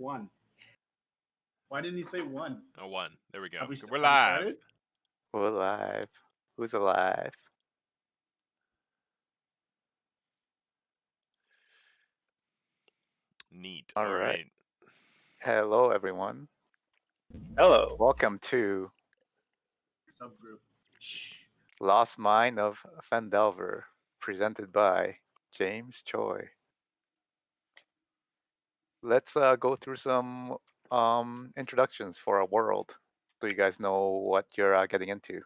One. Why didn't he say one? Oh, one. There we go. We're We're live. started? We're alive. Who's alive? Neat. All All right. right. Hello, everyone. Hello. Welcome to Subgroup. Lost Mine of Phandelver, presented by James Choi. Let's go through some introductions for our world, so you guys know what you're getting into.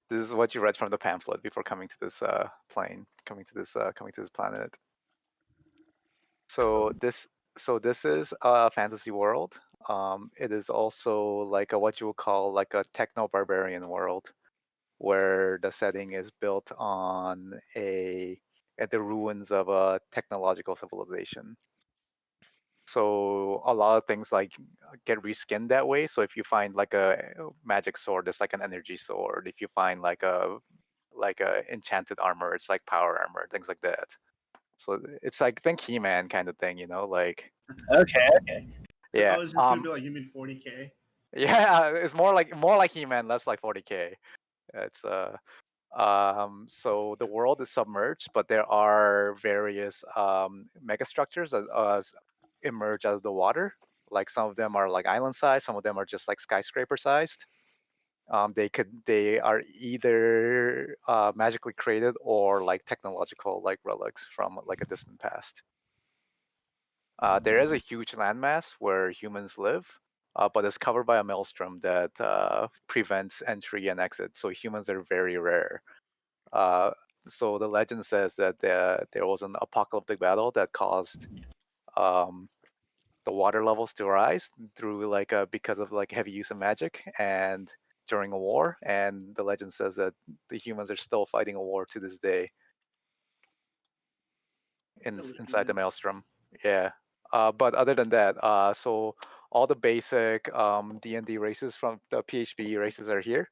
This is what you read from the pamphlet before coming to this plane, coming to this planet. So this is a fantasy world. It is also like what you would call like a techno barbarian world, where the setting is built on at the ruins of a technological civilization. So a lot of things like get reskinned that way. So if you find like a magic sword, it's like an energy sword. If you find like a enchanted armor, it's like power armor, things like that. So it's like think He-Man kind of thing, like Okay. yeah. Oh, is your dude like you mean 40K? Yeah, it's more like He-Man, less like 40K. It's so the world is submerged, but there are various megastructures that emerge out of the water. Like some of them are like island sized, some of them are just like skyscraper sized. They are either magically created or like technological like relics from like a distant past. There is a huge landmass where humans live, but it's covered by a maelstrom that prevents entry and exit. So humans are very rare. So the legend says that there was an apocalyptic battle that caused the water levels to rise through because of like heavy use of magic and during a war. And the legend says that the humans are still fighting a war to this day inside the maelstrom. Yeah. But other than that, so all the basic D&D races from the PHB races are here.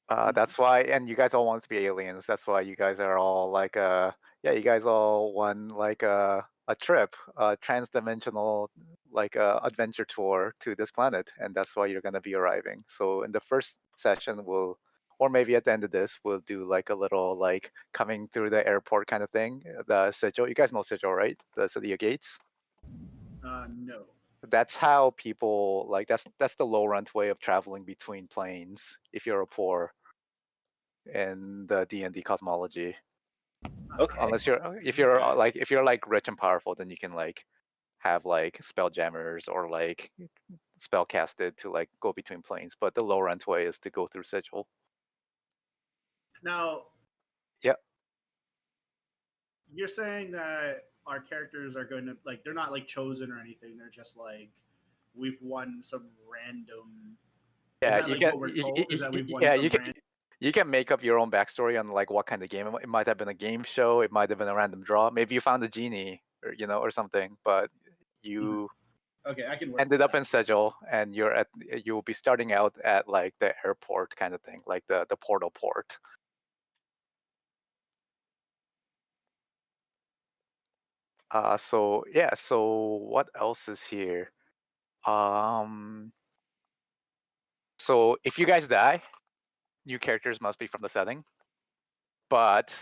That's why, and you guys all want to be aliens. That's why you guys are all like, you guys all won like a trip, a trans-dimensional like adventure tour to this planet, and that's why you're gonna be arriving. So in the first session, or maybe at the end of this, we'll do like a little like coming through the airport kind of thing. The sigil, you guys know sigil, right? The city of gates. No. That's how people like that's the low rent way of traveling between planes if you're a poor in the D&D cosmology. Okay. Unless if you're like rich and powerful, then you can like have like spell jammers or like spell casted to like go between planes. But the low rent way is to go through sigil. Now. Yep. You're saying that our characters are going to like they're not like chosen or anything. They're just like we've won some random. Yeah, is that like what we're told? Is that we've won some random? You can make up your own backstory on like what kind of game. It might have been a game show. It might have been a random draw. Maybe you found a genie, or or something. But you okay, I can work ended up in sigil, and you'll be starting out at like the airport kind of thing, like the portal port. So yeah. So what else is here? So if you guys die, new characters must be from the setting. But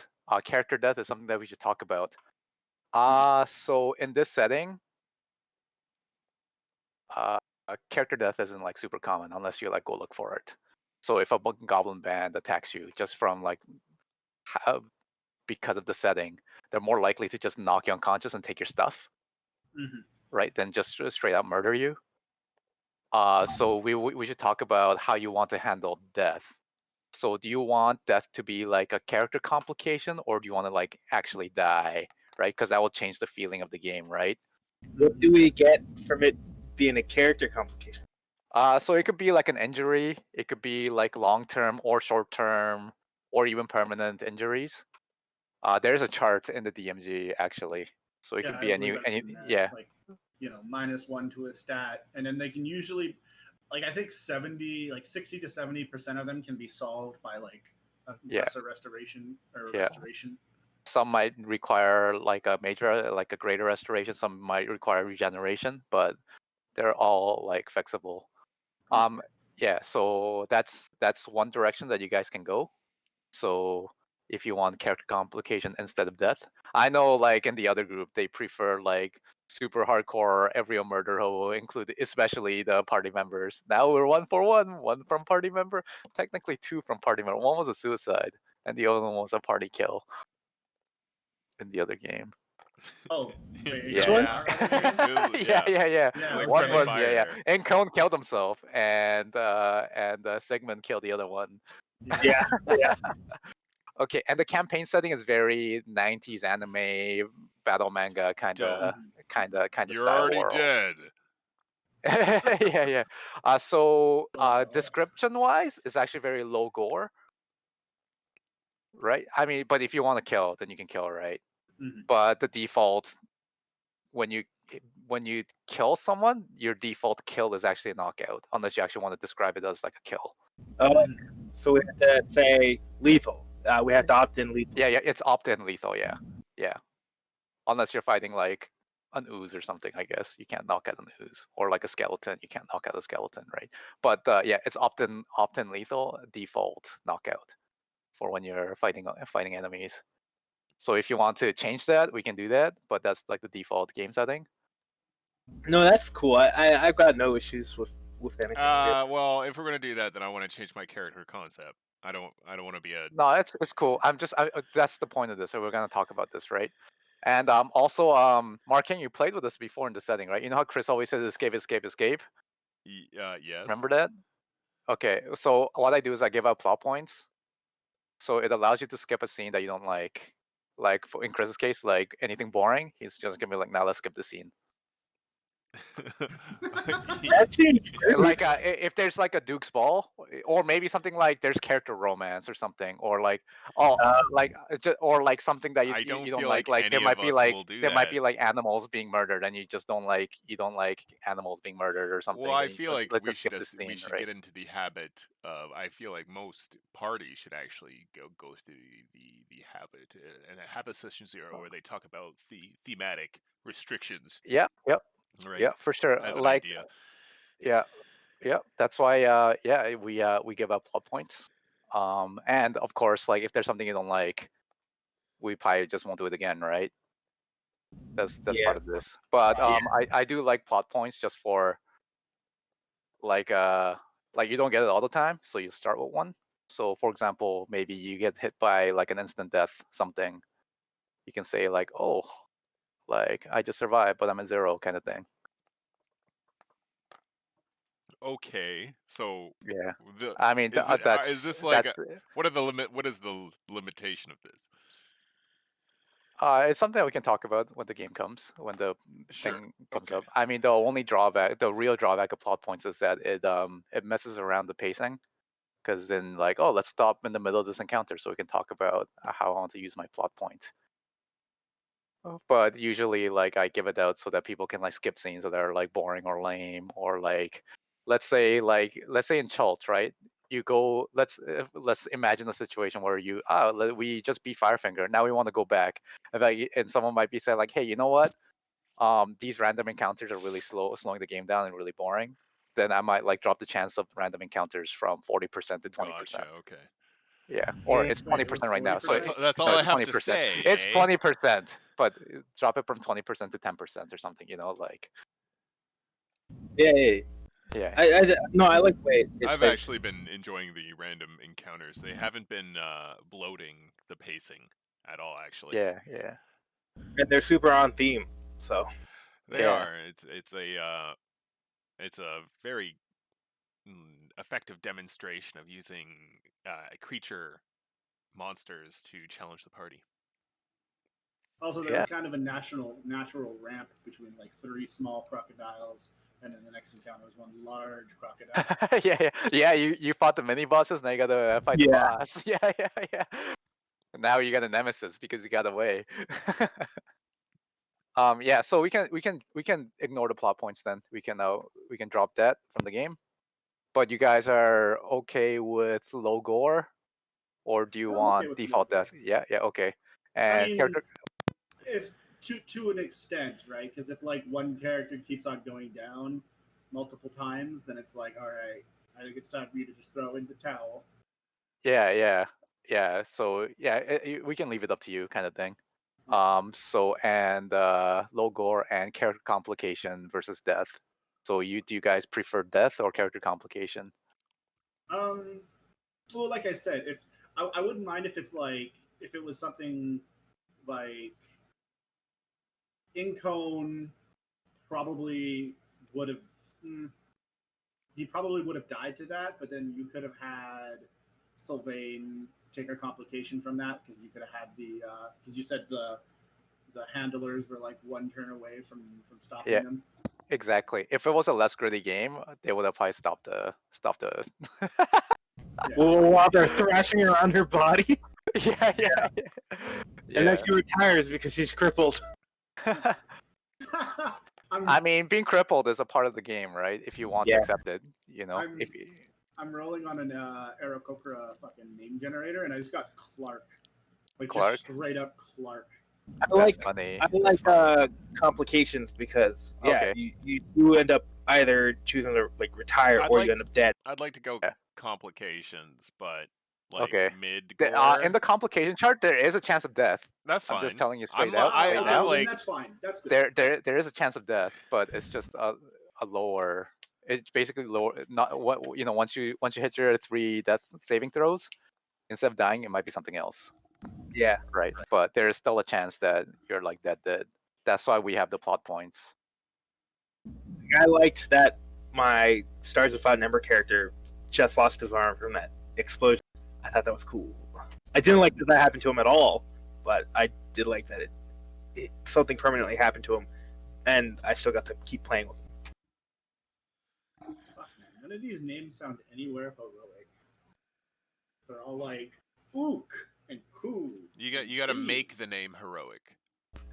character death is something that we should talk about. So in this setting, character death isn't like super common unless you like go look for it. So if a goblin band attacks you just from like because of the setting, they're more likely to just knock you unconscious and take your stuff, right? Than just straight up murder you. So we should talk about how you want to handle death. So do you want death to be like a character complication, or do you want to like actually die, right? Because that will change the feeling of the game, right? What do we get from it being a character complication? So it could be like an injury. It could be like long-term or short-term or even permanent injuries. There's a chart in the DMG actually. So it could be any yeah. Like, -1 to a stat, and then they can usually, like I think 60 to 70% of them can be solved by like a lesser restoration or restoration. Some might require like a greater restoration. Some might require regeneration, but they're all like fixable. Yeah, so that's one direction that you guys can go. So if you want character complication instead of death, I know like in the other group they prefer like super hardcore every murder hobo, include especially the party members. Now we're 1-for-1, one from party member, technically 2 from party member. One was a suicide, and the other one was a party kill in the other game. Oh, wait, Yeah. yeah. Yeah. Like One friendly was fire there. and Cone killed himself, and Sigmund killed the other one. Yeah. Okay, and the campaign setting is very 90s anime battle manga kind of You're style already world. dead. Yeah. So description wise, it's actually very low gore, right? I mean, but if you want to kill, then you can kill, right? But the default when you kill someone, your default kill is actually a knockout, unless you actually want to describe it as like a kill. Oh, so we have to say lethal. We have to opt in lethal. Yeah, it's opt-in lethal. Yeah. Unless you're fighting like an ooze or something, I guess you can't knock out an ooze, or like a skeleton, you can't knock out a skeleton, right? But yeah, it's opt-in lethal, default knockout for when you're fighting enemies. So if you want to change that, we can do that, but that's like the default game setting. No, that's cool. I've got no issues with anything. Well, if we're gonna do that, then I want to change my character concept. I don't want to be a. No, it's cool. That's the point of this. So we're gonna talk about this, right? And also, Markin, you played with us before in the setting, right? You know how Chris always says escape. Yes. Remember that? Okay, so what I do is I give out plot points, so it allows you to skip a scene that you don't like. Like in Chris's case, like anything boring, he's just gonna be like, "Now let's skip the scene." That seems Like if there's like a Duke's Ball, or maybe something like there's character romance or something, or like or like something that I you don't don't feel like. like Like there any might of be us like will do there might that. be like animals being murdered, and you just don't like animals being murdered or something. Well, I and you feel just- like let's we just should skip the scene, we should right? get into the habit of. I feel like most parties should actually go through the habit and have a session zero where they talk about thematic restrictions. Yep. Right. Yeah, for sure. As an Like idea. yeah. That's why we give up plot points. And of course, like if there's something you don't like, we probably just won't do it again, right? That's Yeah. part of this. But I do like plot points just for like you don't get it all the time, so you start with one. So for example, maybe you get hit by like an instant death something. You can say like, oh, like I just survived, but I'm at 0 kind of thing. Okay, so Yeah. the I mean, is this like that's what is the limitation of this? it's something that we can talk about when the game comes, when the Sure. thing comes Okay. up. I mean, the real drawback of plot points is that it messes around the pacing, because then like, oh, let's stop in the middle of this encounter so we can talk about how I want to use my plot point. But usually, like I give it out so that people can like skip scenes that are like boring or lame, or like, let's say in Chult, right? You go, let's imagine a situation where we just beat Firefinger. Now we want to go back, and someone might be saying like, hey, you know what? These random encounters are really slowing the game down and really boring. Then I might like drop the chance of random encounters from 40% to 20%. Gotcha. Okay. Yeah, or it's Wait, it 20% was right now. So 40%? That's all no, I it's have to 20%. say. It's eh? 20%, but drop it from 20% to 10% or something. You know, like Yeah. yeah. I like the way I've like, actually been enjoying the random encounters. They haven't been bloating the pacing at all, actually. Yeah. and they're super on theme. So They Yeah. are. It's a very effective demonstration of using creature monsters to challenge the party. Also, there was kind of a natural ramp between like 3 small crocodiles, and then the next encounter was one large crocodile. Yeah. You fought the mini bosses. Now you gotta fight the Yeah. boss. Yeah. Now you got a nemesis because you got away. Yeah. So we can ignore the plot points then. We can drop that from the game. But you guys are okay with low gore, or do you I'm okay want with default low gore. death? Yeah. Okay. And I mean, character. it's to an extent, right? Because if like one character keeps on going down multiple times, then it's like, all right, I think it's time for you to just throw in the towel. Yeah. So yeah, we can leave it up to you, kind of thing. So and low gore and character complication versus death. So do you guys prefer death or character complication? Well, like I said, if I wouldn't mind if it's like if it was something like Incone probably would have. He probably would have died to that, but then you could have had Sylvain take a complication from that because you could have had the because you said the handlers were like one turn away from stopping Yeah. them. Exactly. If it was a less gritty game, they would have probably stopped the. Yeah. Well, while they're thrashing around her body, yeah. and then she retires because she's crippled. I mean, being crippled is a part of the game, right? If you want to Yeah. accept it, I'm- If I'm rolling on an Aarakocra fucking name generator, and I just got Clark. Like Clark? just straight up Clark. I like funny. I like complications because Okay. you do end up either choosing to like retire I'd or like- you end up dead. I'd like to go Yeah. complications, but like Okay. mid in gore. the complication chart, there is a chance of death. That's fine. I'm just telling you I'm straight out. I- right I'm now, like- that's fine. That's good. there is a chance of death, but it's just a lower. It's basically lower. Not what Once you hit your 3 death saving throws, instead of dying, it might be something else, Yeah. right? But there is still a chance that you're like dead. That's why we have the plot points. I liked that my Stars Without Number character just lost his arm from that explosion. I thought that was cool. I didn't like that happened to him at all, but I did like that something permanently happened to him, and I still got to keep playing with him. Fuck man, none of these names sound anywhere heroic. They're all like ook and cool. You got to make the name heroic.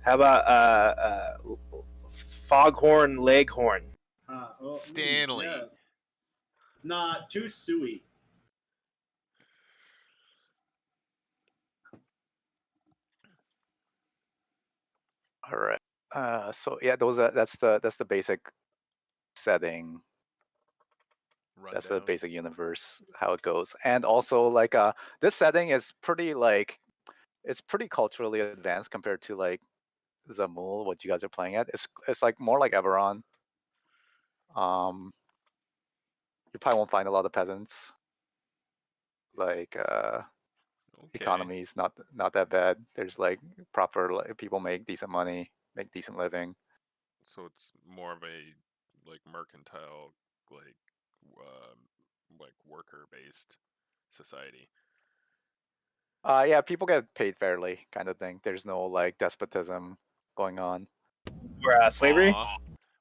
How about Foghorn Leghorn? Stanley. Yes. Nah, too suey. All right. So yeah, that's the basic setting. That's the Rundown. basic universe, how it goes. And also like this setting is pretty like it's pretty culturally advanced compared to like Zamul, what you guys are playing at. It's like more like Everon. You probably won't find a lot of peasants. Like Okay. economy's not that bad. There's like proper people make decent money, make decent living. So it's more of a like mercantile, like worker based society. Yeah, people get paid fairly, kind of thing. There's no like despotism going on. Or slavery? Aw.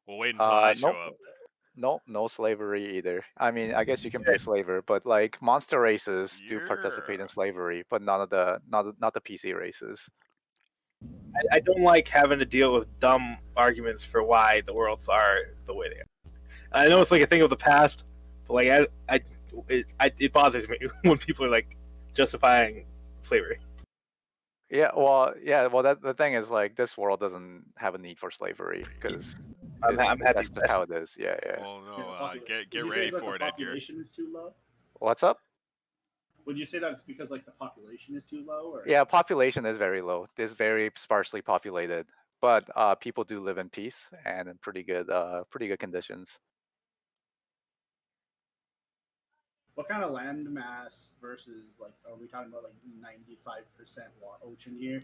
Well, wait until I show up. Nope, no slavery either. I mean, I guess you can be a slaver, but like monster races do participate in slavery, but not the PC races. I don't like having to deal with dumb arguments for why the worlds are the way they are. I know it's like a thing of the past, but like it bothers me when people are like justifying slavery. Yeah, well, the thing is like this world doesn't have a need for slavery because I'm happy that's with just how it is. Yeah. Well, Yeah, no, Would get you say ready it's like for the it, Edgar. population is too low? What's up? Would you say that's because like the population is too low? Or Yeah, population is very low. It's very sparsely populated, but people do live in peace and in pretty good conditions. what kind of land mass versus like are we talking about like 95% ocean here?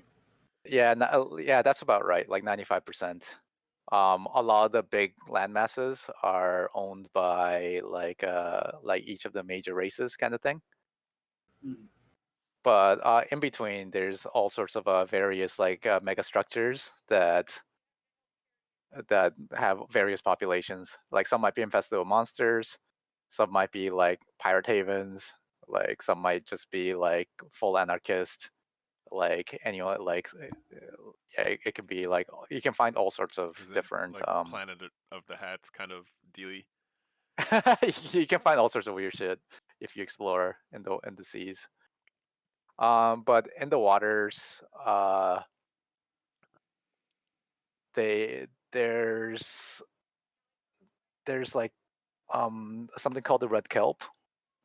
Yeah, that's about right. Like 95%. A lot of the big land masses are owned by like each of the major races, kind of thing. Mhm. But in between, there's all sorts of various like mega structures that have various populations. Like some might be infested with monsters, some might be like pirate havens, like some might just be like full anarchist. Like it could be like you can find all sorts of Is it different like Planet of the Hats kind of dealy? you can find all sorts of weird shit if you explore in the seas. But in the waters, there's like something called the red kelp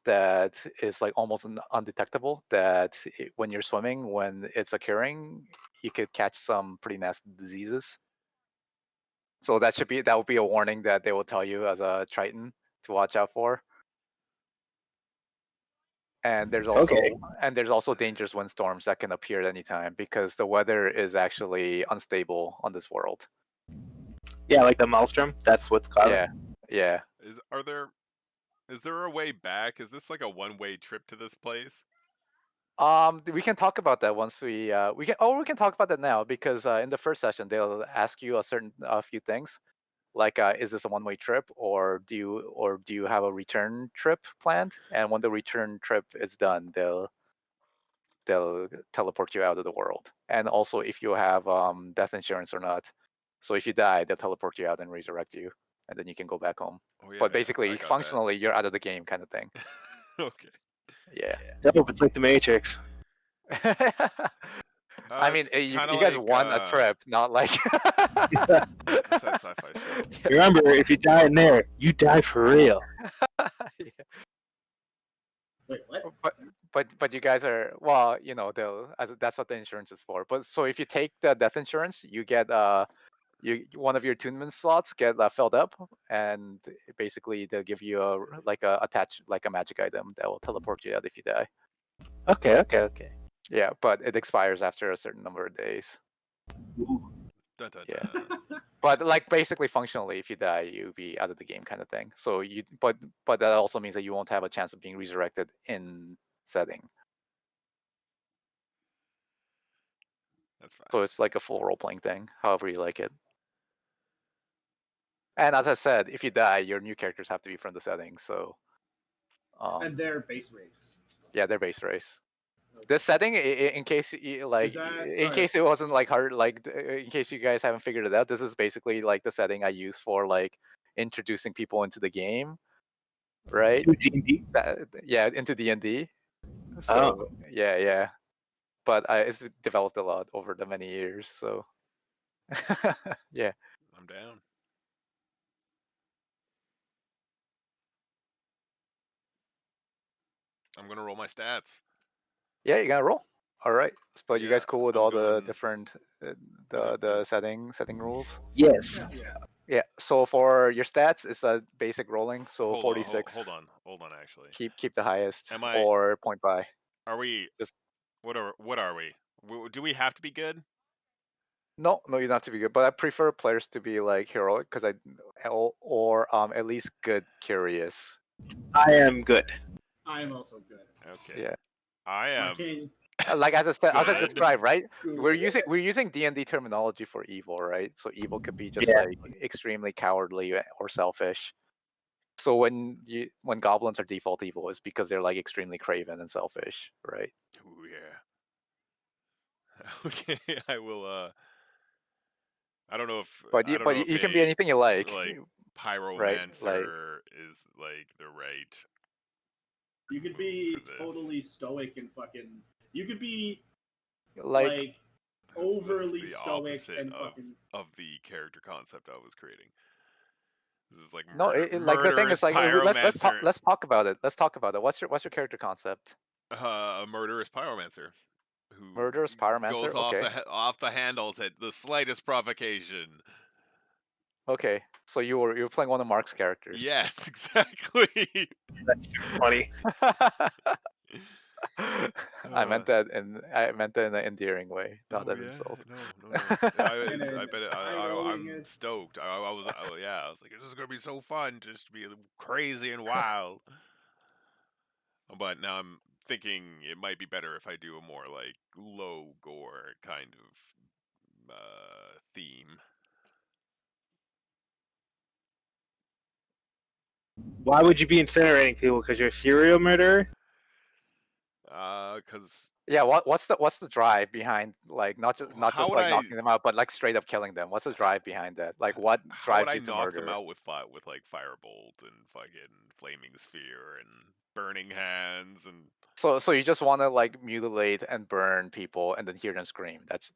that is like almost undetectable. That when you're swimming, when it's occurring, you could catch some pretty nasty diseases. So that would be a warning that they will tell you as a Triton to watch out for. And there's also dangerous windstorms that can appear at any time because the weather is actually unstable on this world. Yeah, like the maelstrom. That's what's causing. Yeah. Is there a way back? Is this like a one-way trip to this place? We can talk about that once we can talk about that now because in the first session they'll ask you a few things like is this a one-way trip or do you have a return trip planned? And when the return trip is done, they'll teleport you out of the world. And also if you have death insurance or not. So if you die, they'll teleport you out and resurrect you, and then you can go back home. Oh, yeah, But basically, I got functionally, you're out of the game, kind of thing. Okay. Yeah. Dope, it's like the Matrix. I mean, it's you kinda guys like, won a trip, not like. What's that sci-fi show? Remember, if you die in there, you die for real. Yeah. Wait, what? But you guys are, well, you know, that's what the insurance is for. But so if you take the death insurance, you get one of your attunement slots get filled up, and basically they'll give you a magic item that will teleport you out if you die. Okay. Yeah, but it expires after a certain number of days. Dun, dun, Yeah. dun. But like basically functionally, if you die, you'll be out of the game, kind of thing. So but that also means that you won't have a chance of being resurrected in setting. That's fine. So it's like a full role playing thing, however you like it. And as I said, if you die, your new characters have to be from the setting. So. And their base race. Yeah, their base race. This setting, in case in case it wasn't like hard, like in case you guys haven't figured it out, this is basically like the setting I use for like introducing people into the game, right? D&D? Yeah, into D&D. So yeah, but it's developed a lot over the many years. So yeah. I'm down. I'm gonna roll my stats. Yeah, you gotta roll. All right, but you guys Yeah, cool with I'm all the going- different it- the setting rules? Yes. Yeah. Yeah. So for your stats, it's a basic rolling. So Hold on, 46. hold on. Actually, Keep the highest. Am I- or point by. are we? Just- What are we? Do we have to be good? No, you don't have to be good, but I prefer players to be like heroic because or at least good curious. I am good. I am also good. Okay. Yeah. I am. Arcane. Like as I Good. described, right? Good. We're using D&D terminology for evil, right? So evil could be just Yeah. like extremely cowardly or selfish. So when goblins are default evil, it's because they're like extremely craven and selfish, right? Ooh, yeah. Okay, I will. I don't know if. But I don't but know if you can be anything you like. Pyromancer is like the right. You could be for this. totally stoic and fucking. You could be like This overly is the stoic opposite and of, fucking. of the character concept I was creating. This is like no, like the thing is like pyromancer. let's talk about it. Let's talk about it. What's your character concept? A murderous pyromancer who Murderous pyromancer. goes Okay. off the handles at the slightest provocation. Okay. So you were playing one of Mark's characters. Yes, exactly. That's super funny. I meant that in an endearing way, not an yeah. insult. No. I bet eye-rolling I'm it. stoked. I was like, this is gonna be so fun, just to be crazy and wild. But now I'm thinking it might be better if I do a more like low gore kind of theme. Why would you be incinerating people? Because you're a serial murderer? Cause Yeah, what's the drive behind like not just How would I- knocking them out, but like straight up killing them? What's the drive behind that? Like what how would drives I you to knock murder? them out with like firebolt and fucking flaming sphere and burning hands and. So you just want to like mutilate and burn people and then hear them scream. That's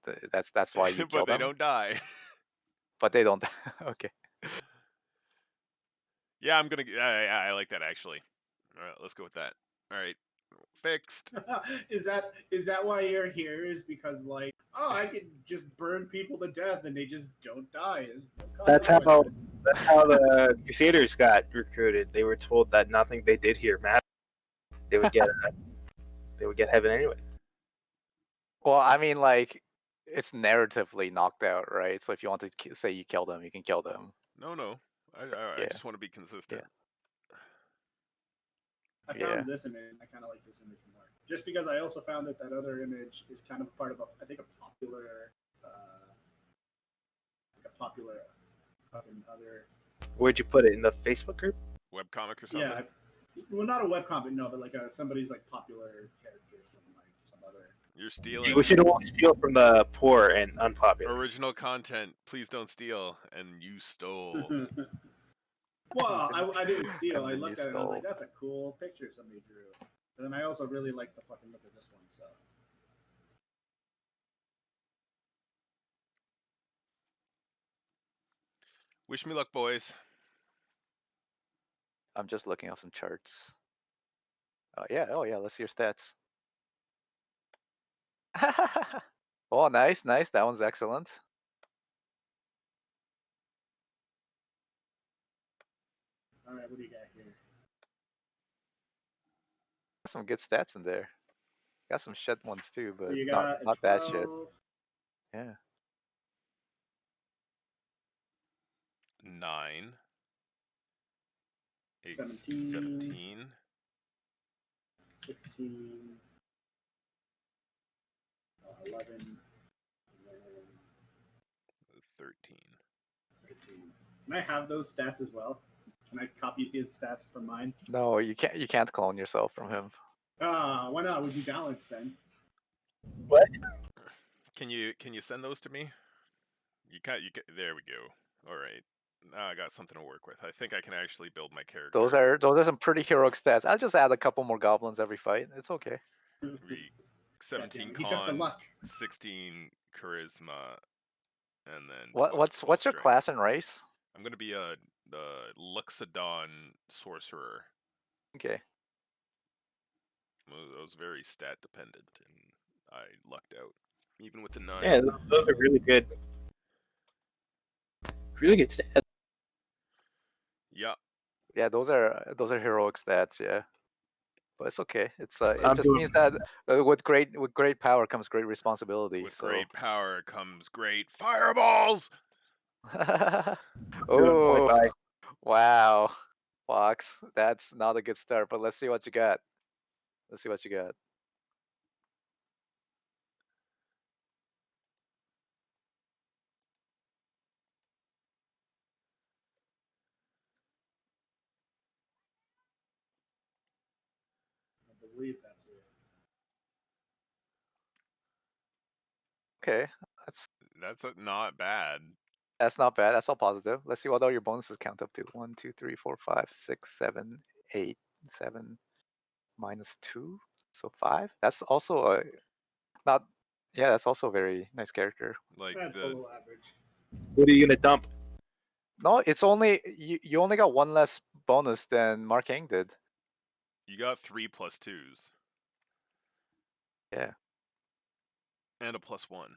why you kill But they them. don't die. But they don't. Okay. Yeah, I'm gonna. I like that actually. All right, let's go with that. All right, fixed. Is that why you're here? Is because like, oh, I can just burn people to death and they just don't die. There's no That's how consequences. the Crusaders got recruited. They were told that nothing they did here mattered. They would get heaven anyway. Well, I mean, like, it's narratively knocked out, right? So if you want to say you kill them, you can kill them. No. I Yeah. just want to be consistent. I found this image, and I kind of like this image more. Just because I also found that other image is kind of part of I think a popular, fucking other. Where'd you put it, in the Facebook group? Webcomic or something? Yeah, well, not a webcomic, no, but like somebody's like popular character from like some other. You're stealing. We should only steal from the poor and unpopular. Original content. Please don't steal. And you stole. Well, I didn't steal. And I then looked you at it and I was like, stole. that's a cool picture somebody drew. And then I also really like the fucking look of this one, so. Wish me luck, boys. I'm just looking up some charts. Oh yeah. Let's see your stats. Oh, nice. That one's excellent. All right, what do you got here? Some good stats in there. Got some shit ones too, but You not got that shit. 12. Yeah. 9. 8, 17. 17. 16. 11. And then 13. 13. Can I have those stats as well? Can I copy his stats from mine? No, you can't. You can't clone yourself from him. Why not? We'd be balanced then. What? Can you send those to me? You can. There we go. All right. Now I got something to work with. I think I can actually build my character. Those are some pretty heroic stats. I'll just add a couple more goblins every fight. It's okay. 17 He took the con, luck. 16 charisma, and then 12 What's your strength. class and race? I'm gonna be a Luxodon sorcerer. Okay. It was very stat dependent, and I lucked out, even with the 9. Yeah, those are really good. Really good stats. Yeah. Yeah, those are heroic stats. Yeah, but it's okay. It's it I'm just means that with great power comes great responsibility. With so. great power comes great fireballs. Oh, wow, Fox. That's not a good start. But let's see what you got. Let's see what you got. I believe that's it. Okay, That's not bad. that's not bad. That's all positive. Let's see what all your bonuses count up to. 1, 2, 3, 4, 5, 6, 7, 8, 7, -2, so 5. That's also a not. Yeah, that's also a very nice character. Like That's the below average. What are you gonna dump? No, it's only you only got one less bonus than Mark Hang did. you got 3 +2s. Yeah. And a +1.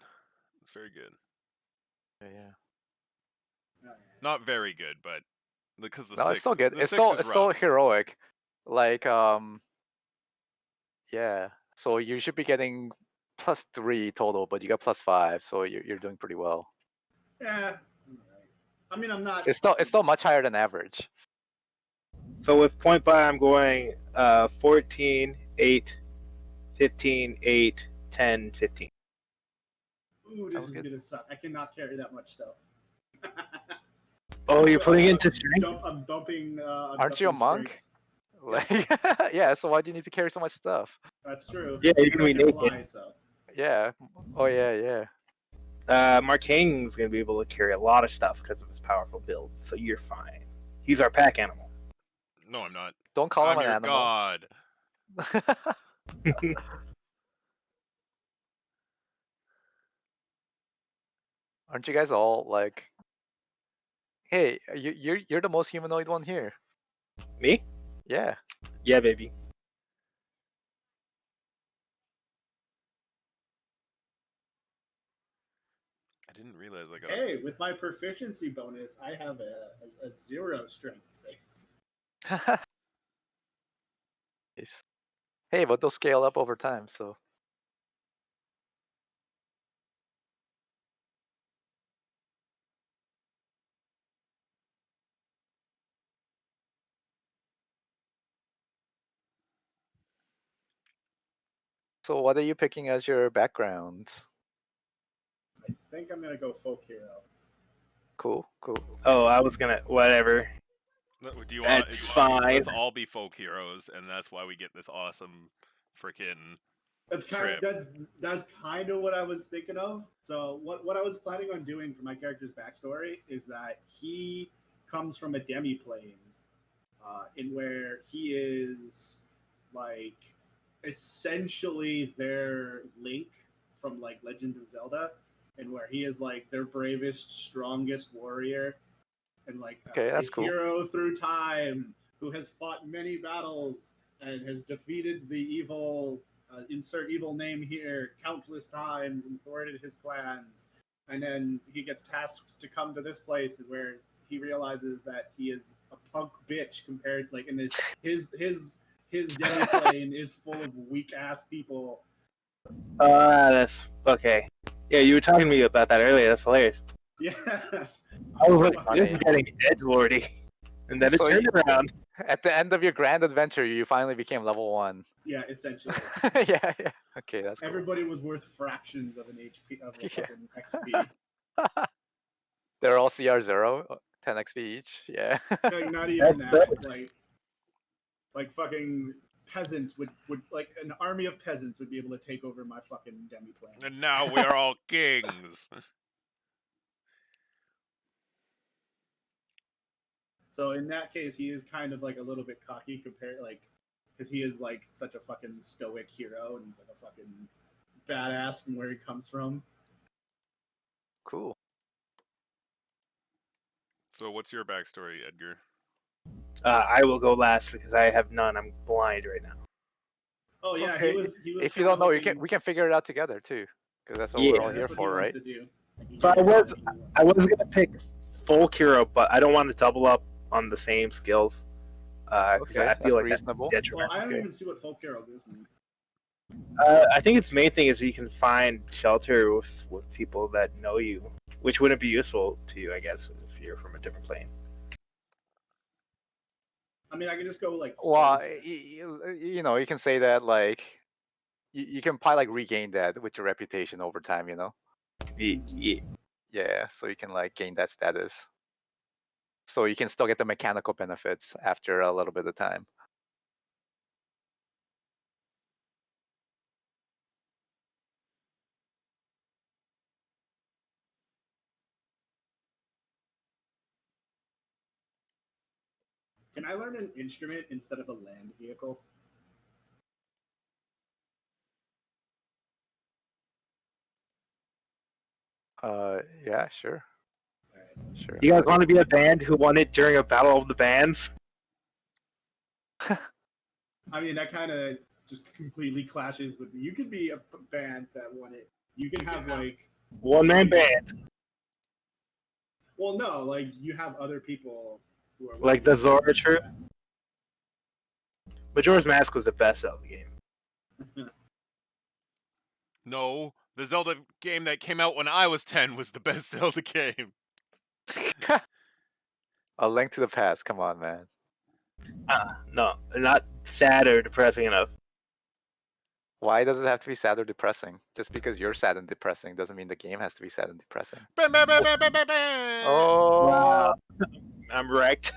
It's very good. Yeah. Oh, yeah. Not very good, but because the No, 6. it's still good. The It's 6 is still rough. heroic. Like yeah. So you should be getting +3 total, but you got +5, so you're doing pretty well. Yeah. I mean, I'm not. It's still much higher than average. So with point buy, I'm going 14, 8, 15, 8, 10, 15. Ooh, this Sounds is good. gonna suck. I cannot carry that much stuff. Oh, you're putting into strength? I'm dumping. Aren't you a dumping monk? strength. Like, yeah. So why do you need to carry so much stuff? That's true. Yeah, you're And gonna I be can naked. fly, so. Yeah. Oh yeah. Mark Hang's gonna be able to carry a lot of stuff because of his powerful build, so you're fine. He's our pack animal. No, I'm not. Don't call I'm him an your animal. god. Aren't you guys all like, hey, you're the most humanoid one here? Me? Yeah. Yeah, baby. I didn't realize I got. Hey, with my proficiency bonus, I have a 0 strength save. Nice. Hey, but they'll scale up over time, so. So what are you picking as your background? I think I'm gonna go folk hero. Cool. Oh, I was gonna whatever. Do you want? That's fine. Let's all be folk heroes, and that's why we get this awesome freaking. That's kind of what I was thinking of. So what I was planning on doing for my character's backstory is that he comes from a demi-plane, in where he is like essentially their Link from like Legend of Zelda, and where he is like their bravest, strongest warrior, and like Okay, that's a cool. hero through time who has fought many battles and has defeated the evil, insert evil name here, countless times and thwarted his plans. And then he gets tasked to come to this place where he realizes that he is a punk bitch compared, like, in his demi plane is full of weak ass people. That's okay. Yeah, you were talking to me about that earlier. That's hilarious. Yeah. I was like, Funny. this is getting edgelordy, and then it So turned around. At the end of your grand adventure, you finally became level 1. Yeah, essentially. yeah. Okay, that's cool. Everybody was worth fractions of an HP of a Yeah. fucking XP. They're all CR0, 10 XP each. Yeah. Like, not even That's that. dope. Like fucking peasants would like an army of peasants would be able to take over my fucking demi plane. And now we are all kings. So in that case, he is kind of like a little bit cocky compared, like, because he is like such a fucking stoic hero and he's like a fucking badass from where he comes from. Cool. So, what's your backstory, Edgar? I will go last because I have none. I'm blind right now. Oh It's yeah, okay. he was. If you don't know, we can figure it out together too, because that's what Yeah, we're all that's here what for, he right? wants to do. Like, So I was gonna pick folk hero, but I don't want to double up on the same skills. Because Okay, I feel that's like reasonable. that's Well, detrimental. I don't Okay. even see what folk hero gives me. I think its main thing is you can find shelter with people that know you, which wouldn't be useful to you, I guess, if you're from a different plane. I mean, I can just go like. Well, soldier. you know, you can say that like you can probably like regain that with your reputation over time, you know. Yeah. Yeah, so you can like gain that status. So you can still get the mechanical benefits after a little bit of time. Can I learn an instrument instead of a land vehicle? Yeah, sure. Sure. You guys want to be a band who won it during a battle of the bands? I mean, that kind of just completely clashes with me. You could be a band that won it. You can have like One-man band, well, no, like you have other people who are like the Zora Troop. Majora's Mask was the best of the game. No, the Zelda game that came out when I was 10 was the best Zelda game. A Link to the Past. Come on, man. No, not sad or depressing enough. Why does it have to be sad or depressing? Just because you're sad and depressing doesn't mean the game has to be sad and depressing. Bam, bam, bam, bam, bam, bam, bam. Oh. Wow. I'm wrecked.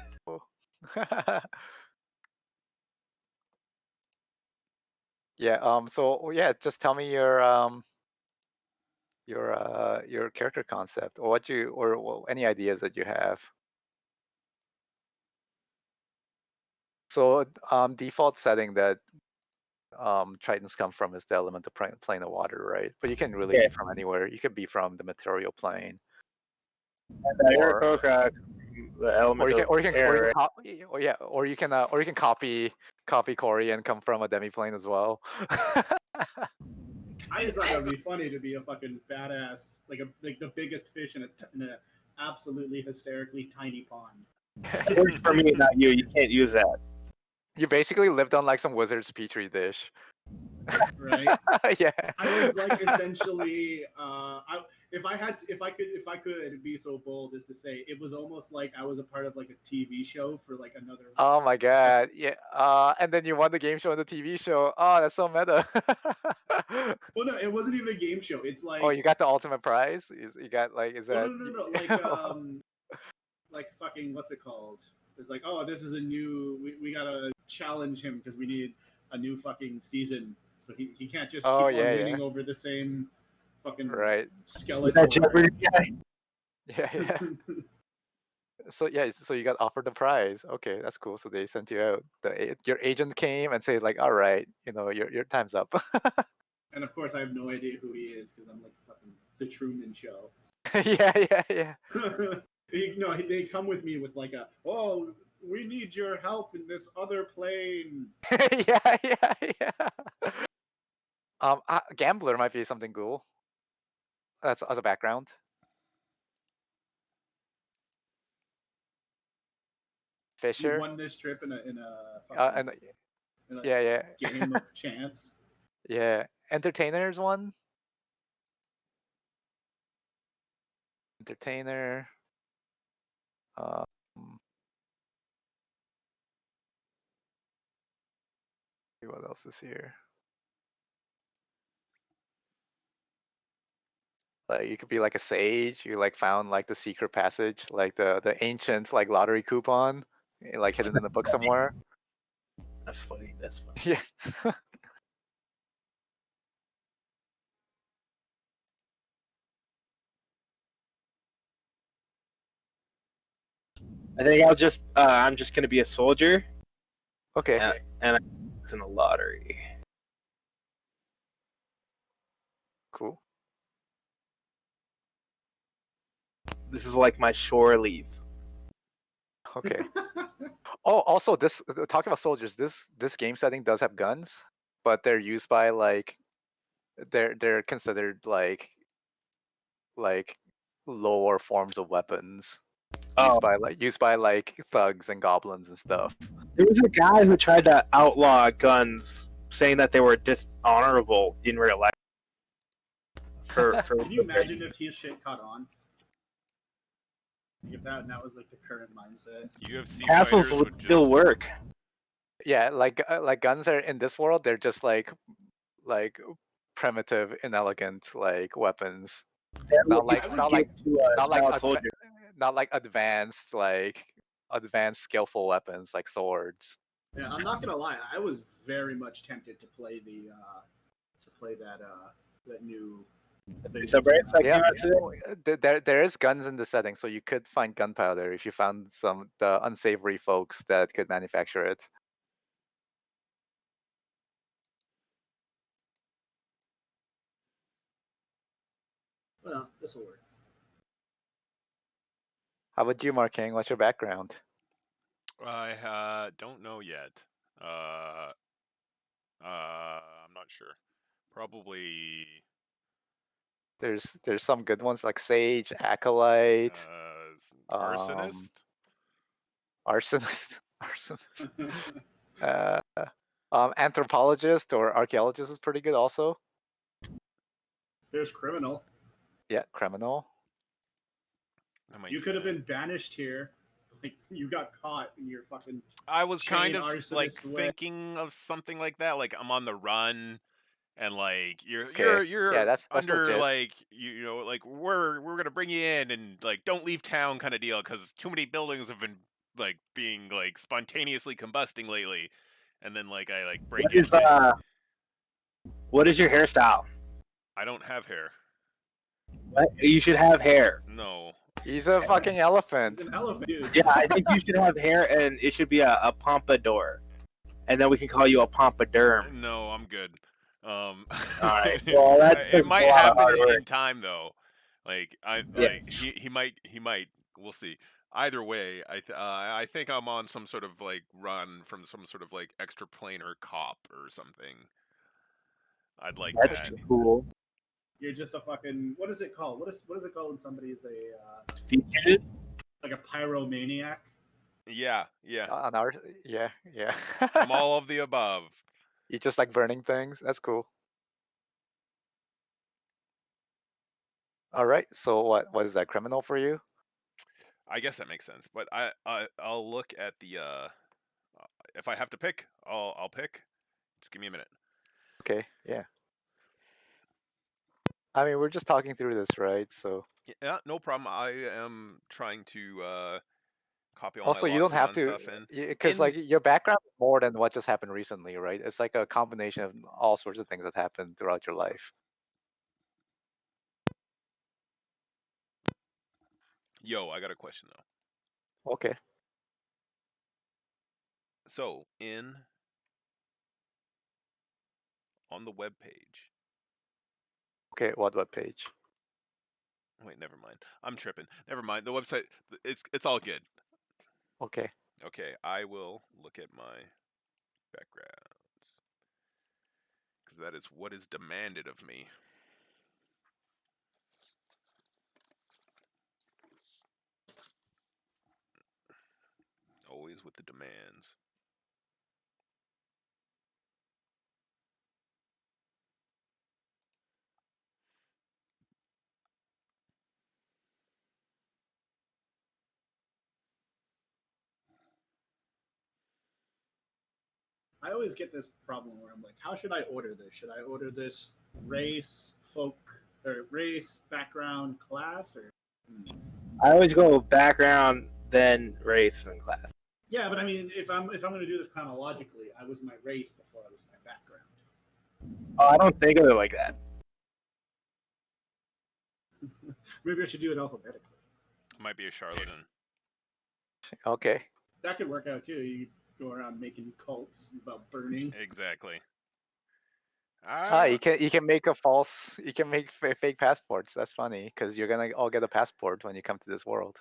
Yeah. So yeah, just tell me your character concept or what you or any ideas that you have. So default setting that Tritons come from is the element of plane of water, right? But you can really be from anywhere. You could be from the material plane. Or the element or you can copy Corey and come from a demi-plane as well. I just thought that would be funny to be a fucking badass, like the biggest fish in a absolutely hysterically tiny pond. It works for me, not you. You can't use that. You basically lived on like some wizard's petri dish. Right? Yeah. I was like essentially, if I could be so bold as to say, it was almost like I was a part of like a TV show for like another. Oh my god, yeah. And then you won the game show and the TV show. Oh, that's so meta. Well, no, it wasn't even a game show. It's like, Oh, you got the ultimate prize? You got like, is that? No, like fucking, what's it called? It's like, oh, this is a new. We gotta challenge him because we need a new fucking season. So he can't just keep on winning over the same fucking skeleton. That Jeopardy guy. Yeah. So you got offered the prize. Okay, that's cool. So they sent you out. Your agent came and said like, all right, your time's up. And of course, I have no idea who he is because I'm like fucking the Truman Show. Yeah. They come with me with like we need your help in this other plane. Yeah. Gambler might be something cool. That's as a background. Fisher. You won this trip in a game of chance. Yeah, Entertainer's one. Entertainer. See what else is here. Like you could be like a sage. You like found like the secret passage, like the ancient like lottery coupon, like hidden in the book somewhere. That's funny. Yeah. I think I'm just gonna be a soldier. Okay. And it's in the lottery. Cool. This is like my shore leave. Okay. Oh, also talking about soldiers, this game setting does have guns, but they're used by like they're considered like lower forms of weapons. Used by like thugs and goblins and stuff. There was a guy who tried to outlaw guns, saying that they were dishonorable in real life. Can you imagine if his shit caught on? If that was like the current mindset. UFC castles would still work. Yeah, like guns are in this world. They're just like primitive, inelegant like weapons. Not like advanced skillful weapons like swords. Yeah, I'm not gonna lie. I was very much tempted to play that new. There is guns in the setting, so you could find gunpowder if you found the unsavory folks that could manufacture it. Well, this will work. How about you, Marking? What's your background? I don't know yet. I'm not sure. Probably. There's some good ones like Sage, Acolyte, Arsonist. Arsonist. Anthropologist or archaeologist is pretty good also. There's Criminal. Yeah, Criminal. You could have been banished here. Like you got caught in your fucking. I was kind of like thinking of something like that. Like I'm on the run. And like you're that's under legit. like like we're gonna bring you in and like don't leave town kind of deal because too many buildings have been like being like spontaneously combusting lately, and then like I like break in. What is your hairstyle? I don't have hair. What? You should have hair. No. He's a fucking elephant. He's an elephant, dude. Yeah, I think you should have hair, and it should be a pompadour, and then we can call you a pompaderm. No, I'm good. All right. Well, that's It might a lot of happen hard work. in time though. Like Yeah. he might. We'll see. Either way, I think I'm on some sort of like run from some sort of like extra planar cop or something. I'd like That's that. cool. You're just a fucking. What is it called? What is it called when somebody is a Featured? like a pyromaniac? Yeah. On our, yeah. I'm all of the above. You just like burning things. That's cool. All right. So what is that, criminal for you? I guess that makes sense. But I'll look at the if I have to pick, I'll pick. Just give me a minute. Okay. Yeah. I mean, we're just talking through this, right? So Yeah, no problem. I am trying to copy all also my you don't have Loxodon to, stuff in. because like your background is more than what just happened recently, right? It's like a combination of all sorts of things that happened throughout your life. Yo, I got a question though. Okay. So on the web page. Okay. What page? Wait, never mind. I'm tripping. Never mind. The website. It's all good. Okay. Okay, I will look at my backgrounds because that is what is demanded of me. Always with the demands. I always get this problem where I'm like, how should I order this? Should I order this race, folk, or race, background, class, or? I always go background, then race, and class. Yeah, but I mean, if I'm going to do this chronologically, I was my race before I was my background. Oh, I don't think of it like that. Maybe I should do it alphabetically. I might be a charlatan. Okay. That could work out too. You go around making cults about burning. Exactly. You can make fake passports. That's funny because you're gonna all get a passport when you come to this world.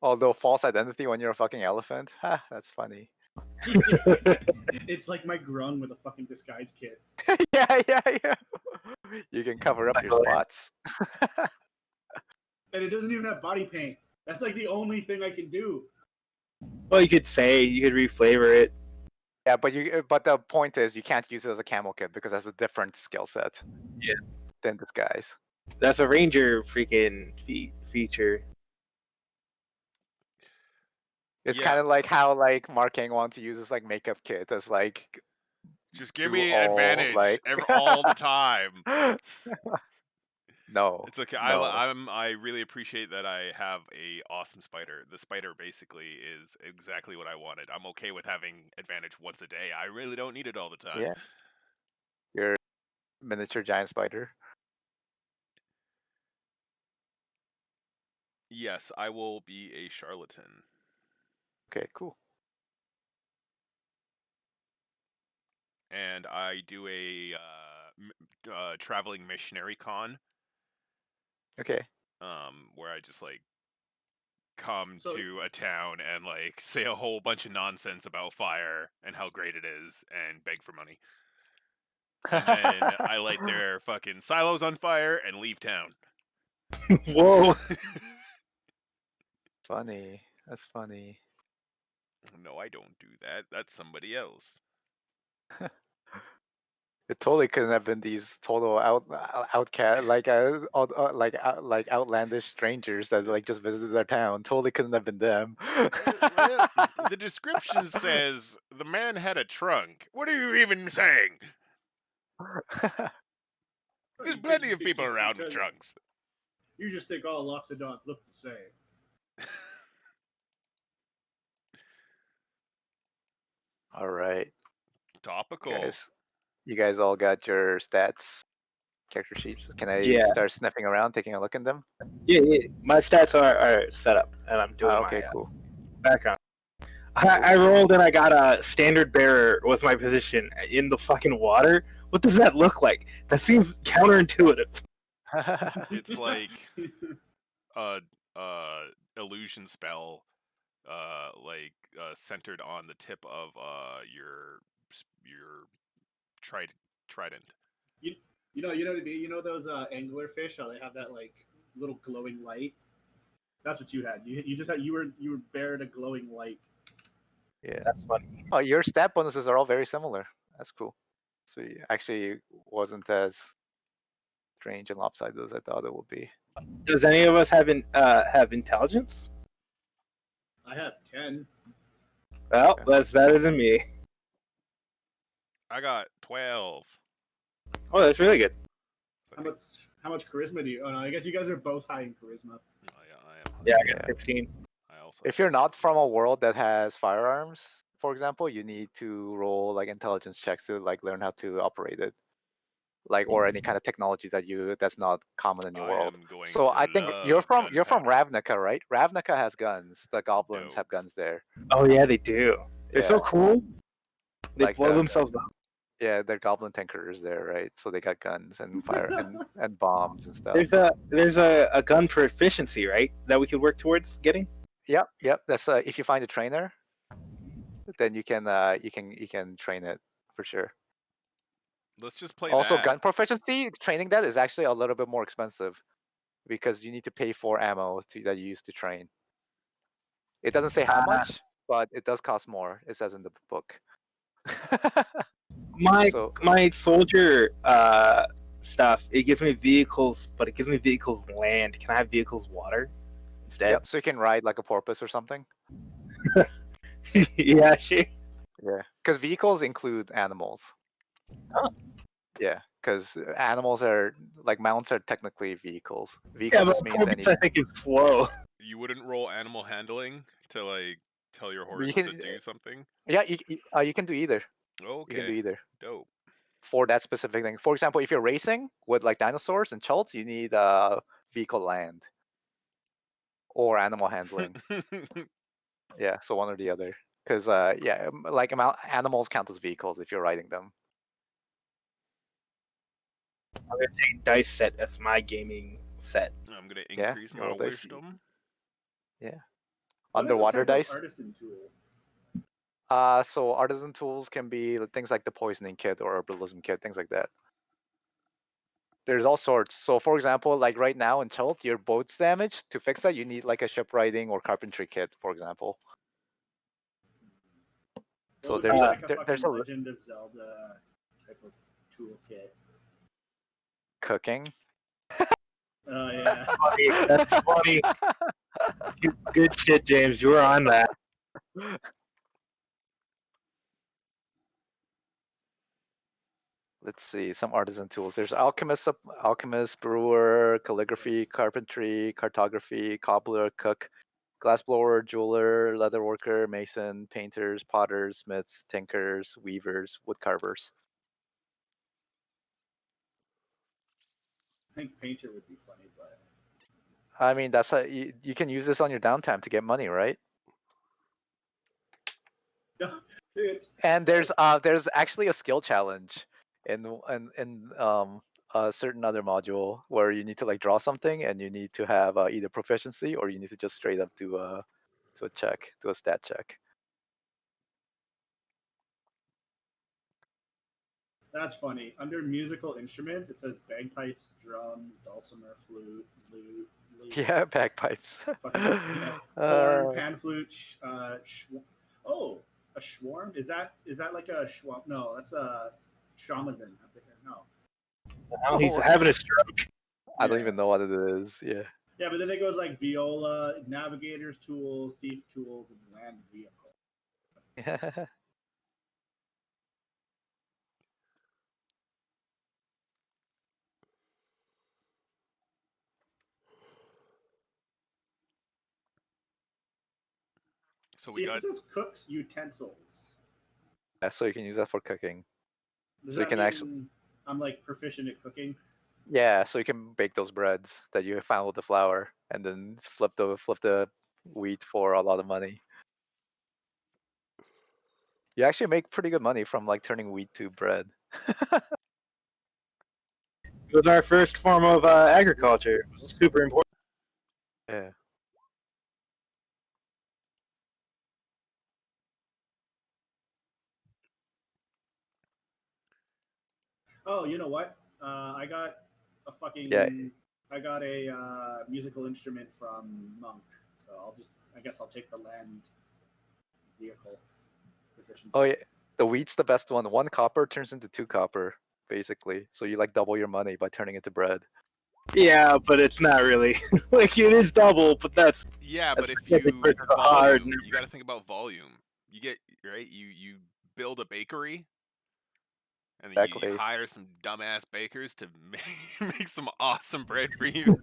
Although false identity when you're a fucking elephant, ha, that's funny. It's like my grung with a fucking disguise kit. yeah. You can cover up your spots. And it doesn't even have body paint. That's like the only thing I can do. Well, you could reflavor it. Yeah, but the point is you can't use it as a camel kit because that's a different skill set. Yeah. Than disguise. That's a ranger freaking feature. It's kind of like how like Marking wanted to use this like makeup kit as like just give me advantage like... all the time. No, it's okay. No. I really appreciate that I have a awesome spider. The spider basically is exactly what I wanted. I'm okay with having advantage once a day. I really don't need it all the time. Yeah. Your miniature giant spider. Yes, I will be a charlatan. Okay, cool. And I do a traveling missionary con. Okay. Where I just like come to a town and like say a whole bunch of nonsense about fire and how great it is and beg for money. And then I light their fucking silos on fire and leave town. Whoa. Funny. That's funny. No, I don't do that. That's somebody else. It totally couldn't have been these total outcast, like outlandish strangers that like just visited their town. Totally couldn't have been them. The description says the man had a trunk. What are you even saying? There's plenty of people around with trunks. You just think all Loxodons look the same. All right. Topical. You guys all got your stats character sheets. Can I Yeah. start sniffing around, taking a look at them? Yeah. My stats are set up, and I'm doing Okay, my cool. background. I rolled and I got a standard bearer was my position in the fucking water. What does that look like? That seems counterintuitive. It's like a illusion spell, centered on the tip of your trident. You know those angler fish, how they have that like little glowing light. That's what you had. You were bared a glowing light. Yeah. That's funny. Oh, your stat bonuses are all very similar. That's cool. So it actually wasn't as strange and lopsided as I thought it would be. Does any of us have intelligence? I have 10. Well, Okay. that's better than me. I got 12. Oh, that's really good. So I How much charisma do you? Oh no, I guess you guys are both high in charisma. I am. Yeah, I got Yeah. 16. I also. If have you're not 16. from a world that has firearms, for example, you need to roll like intelligence checks to like learn how to operate it, like or any kind of technology that's not common in your I world. am going So to I think you're from gunpowder. Ravnica, right? Ravnica has guns. The goblins No. have guns there. Oh yeah, they do. They're so Yeah. cool. They Like blow the- themselves up. Yeah, they're goblin tankers there, right? So they got guns and fire and bombs and stuff. There's a gun proficiency, right? That we could work towards getting. Yep. That's if you find a trainer, then you can train it for sure. Let's just play Also, that. gun proficiency training that is actually a little bit more expensive because you need to pay for ammo that you use to train. It doesn't say how much, but it does cost more. It says in the book. My So- my soldier stuff, it gives me vehicles, but it gives me vehicles land. Can I have vehicles water instead? Yep. So you can ride like a porpoise or something. Yeah, sure. Yeah. Because vehicles include animals. Huh. Yeah. Because animals are like mounts are technically vehicles. Yeah, Vehicle but just means porpoise any. I think is slow. You wouldn't roll animal handling to like tell your horse can- to do something. Yeah. You can do either. Okay. You can do either. Dope. For that specific thing. For example, if you're racing with like dinosaurs and chalts, you need vehicle land or animal handling. Yeah, so one or the other. Because animals count as vehicles if you're riding them. I'm gonna take dice set as my gaming set. I'm gonna Yeah, increase you my roll dice. wisdom. What is a Underwater type of dice. artisan tool? So artisan tools can be things like the poisoning kit or herbalism kit, things like that. There's all sorts. So for example, like right now in Chult, your boat's damaged. To fix that, you need like a shipwriting or carpentry kit, for example. So What would there's be a like a there's fucking a Legend of Zelda type of toolkit. cooking. Oh yeah. Funny. That's funny. Good shit, James. You were on that. Let's see some artisan tools. There's alchemist, brewer, calligraphy, carpentry, cartography, cobbler, cook, glassblower, jeweler, leatherworker, mason, painters, potters, smiths, tinkers, weavers, woodcarvers. I think painter would be funny, but I mean, that's how you can use this on your downtime to get money, right? Dude, And there's actually a skill challenge in a certain other module where you need to like draw something and you need to have either proficiency or you need to just straight up do a stat check. that's funny. Under musical instruments, it says bagpipes, drums, dulcimer, flute, lute. Yeah, bagpipes. Horn, pan flute. A schwarm. Is that like a schwarm? No, that's a shamazin. I'm thinking no. Now he's having a stroke. I don't Yeah. even know what it is. Yeah. Yeah, but then it goes like viola, navigator's tools, thief tools, and land vehicle. So See, if it says cooks utensils, Yeah, so you can use that for cooking. does So you that can mean actually I'm like proficient at cooking? Yeah, so you can bake those breads that you found with the flour, and then flip the wheat for a lot of money. You actually make pretty good money from like turning wheat to bread. It was our first form of agriculture. It was super important. Yeah. Oh, you know what? I got a fucking. Yeah. I got a musical instrument from Monk, so I guess I'll take the land vehicle proficiency. Oh yeah. The wheat's the best one. 1 copper turns into 2 copper, basically. So you like double your money by turning it to bread. Yeah, but it's not really. Like, it is double, but that's... Yeah, That's but if specific you versus a hard volume, you got to think about volume. You get right. You build a bakery, and then you Exactly. hire some dumbass bakers to make some awesome bread for you.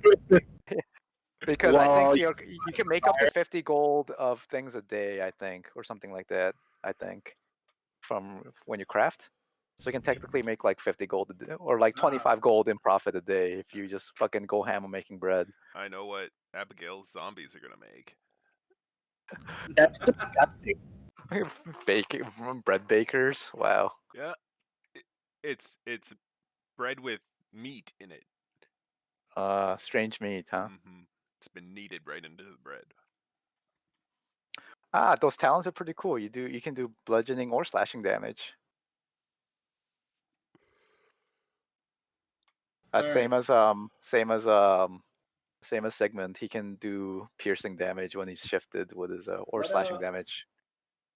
Because I Well, think you can make up to 50 gold of things a day, I think, or something like that. I think from when you craft. So you can technically make like 50 gold a day, or like 25 gold in profit a day if you just fucking go ham on making bread. I know what Abigail's zombies are gonna make. that's disgusting. Baking bread bakers. Wow. Yeah, it's bread with meat in it. Strange meat, huh? It's been kneaded right into the bread. Ah, those talents are pretty cool. You can do bludgeoning or slashing damage. Same as Segment. He can do piercing damage when he's shifted with his or slashing damage.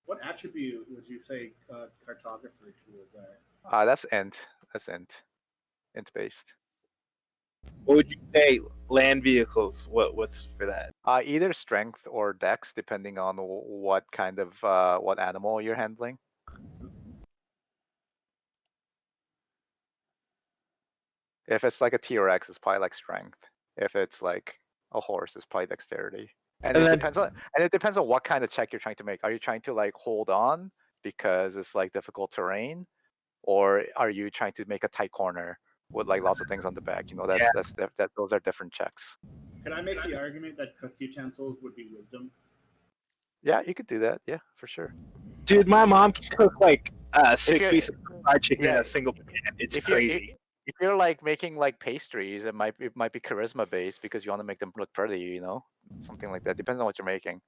What attribute would you say cartographer tool is that? That's int. That's int. Int based. What would you say? Land vehicles. What's for that? Either strength or dex, depending on what kind of what animal you're handling. If it's like a T-Rex, it's probably like strength. If it's like a horse, it's probably dexterity. And it depends on what kind of check you're trying to make. Are you trying to like hold on because it's like difficult terrain, or are you trying to make a tight corner with like lots of things on the back? You know, those are different checks. Could I make the argument that cooked utensils would be wisdom? Yeah, you could do that. Yeah, for sure. Dude, my mom can cook like 6 pieces of fried chicken in a single pan. It's crazy. If you're like making like pastries, it might be charisma based because you want to make them look pretty, you know, something like that. Depends on what you're making.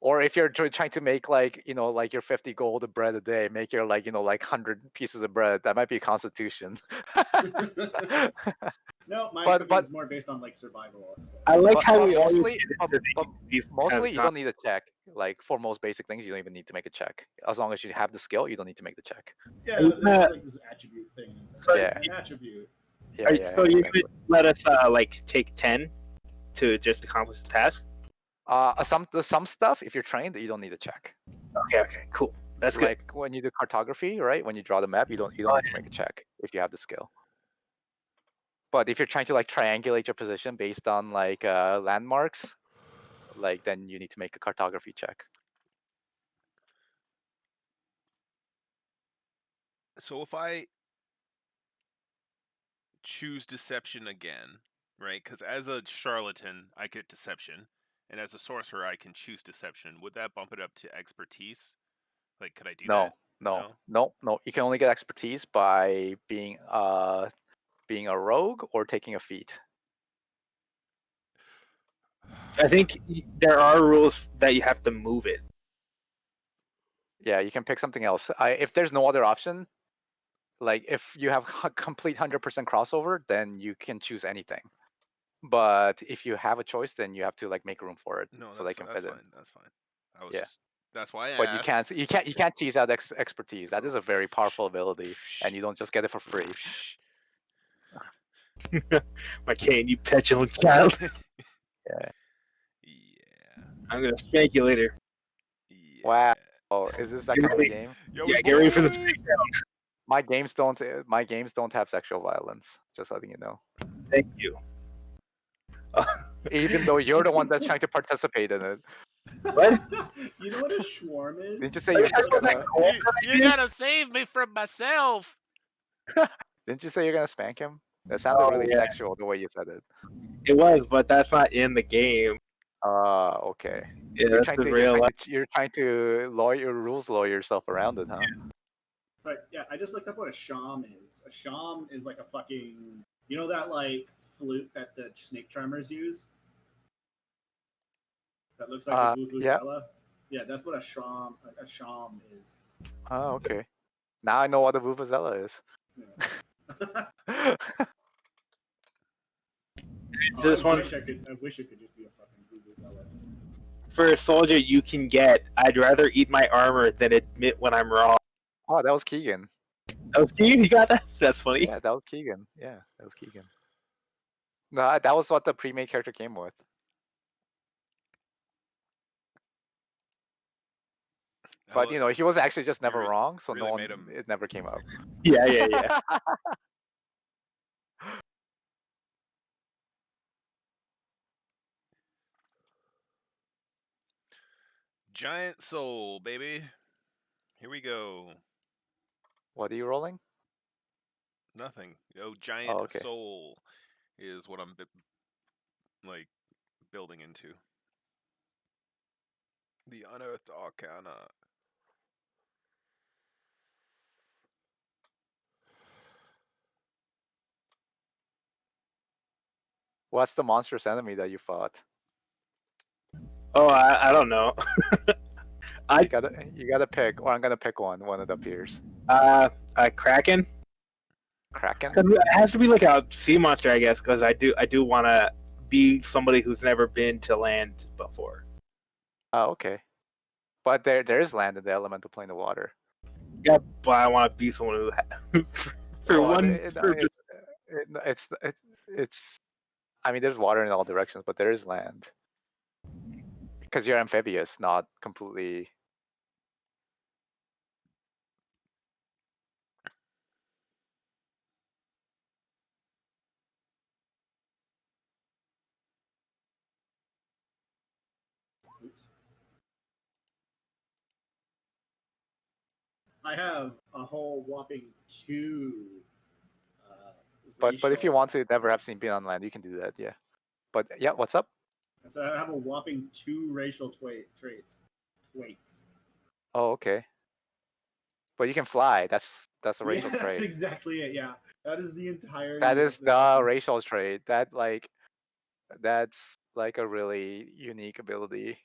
Or if you're trying to make like, you know, like your 50 gold of bread a day, make your like, you know, like 100 pieces of bread. That might be constitution. No, my cooking is more based on like survival. I like how we mostly, mostly you don't need a check. Like for most basic things, you don't even need to make a check. As long as you have the skill, you don't need to make the check. Yeah, there's like this attribute thing. It's like, yeah, an attribute. Yeah, yeah. So you could let us like take 10 to just accomplish the task. Some stuff, if you're trained, you don't need a check. Okay, cool. That's good. Like when you do cartography, right? When you draw the map, you don't need to make a check if you have the skill. But if you're trying to like triangulate your position based on like landmarks, like then you need to make a cartography check. So if I choose deception again, right? Because as a charlatan, I get deception, and as a sorcerer, I can choose deception. Would that bump it up to expertise? Like, could I do that? No. You can only get expertise by being a rogue or taking a feat. I think there are rules that you have to move it. Yeah, you can pick something else. If there's no other option, like if you have complete 100% crossover, then you can choose anything. But if you have a choice, then you have to like make room for it so they can fit in. That's fine. I was just that's why I but asked. you can't tease out expertise. That is a very powerful ability, and you don't just get it for free. My cane, you petulant child. Yeah. I'm gonna spank you later. Yeah. Wow. Oh, is this that kind of a game? Yeah, get ready for the takedown. My games don't have sexual violence. Just letting you know. Thank you. Even though you're the one that's trying to participate in it. What? You know what a swarm is? Didn't you say you're just gonna... You gotta save me from myself. Didn't you say you're gonna spank him? That sounded Oh, really yeah. sexual the way you said it. It was, but that's not in the game. Okay. Yeah, You're that's trying the to real life. you're trying to rules lawyer yourself around it, huh? So yeah, I just looked up what a sham is. A sham is like a fucking, you know that like flute that the snake charmers use. That looks like a Yeah. vuvuzela. Yeah, that's what a sham is. Oh, okay. Now I know what a vuvuzela is. Yeah. Just I one wish it could just be a fucking vuvuzela. for a soldier you can get. I'd rather eat my armor than admit when I'm wrong. Oh, that was Keegan. Oh, Steve, you got that? That's funny. Yeah, that was Keegan. Yeah, that was Keegan. No, that was what the pre-made character came with. But you know, he was actually just never really- wrong, so really made him- it never came up. Yeah. Giant soul, baby. Here we go. What are you rolling? Nothing. Oh, giant okay. soul is what I'm like building into. The unearthed arcana. What's the monstrous enemy that you fought? Oh, I don't know. You gotta pick, or I'm gonna pick one of the peers. Kraken. Kraken? It has to be like a sea monster, I guess, because I do want to be somebody who's never been to land before. Oh, okay. But there is land in the elemental plane of water. Yeah, but I want to be someone who, for Well, one purpose. it's. I mean, there's water in all directions, but there is land. Because you're amphibious, not completely. Oops. I have a whole whopping 2. But if you racial want to never have traits. seen being on land, you can do that. Yeah. But yeah, what's up? So I have a whopping 2 racial traits. Twaits. Oh, okay. But you can fly. That's a racial Yeah, that's trait. exactly it. Yeah, that is the entirety. That is of the racial trait. That's like a really unique ability.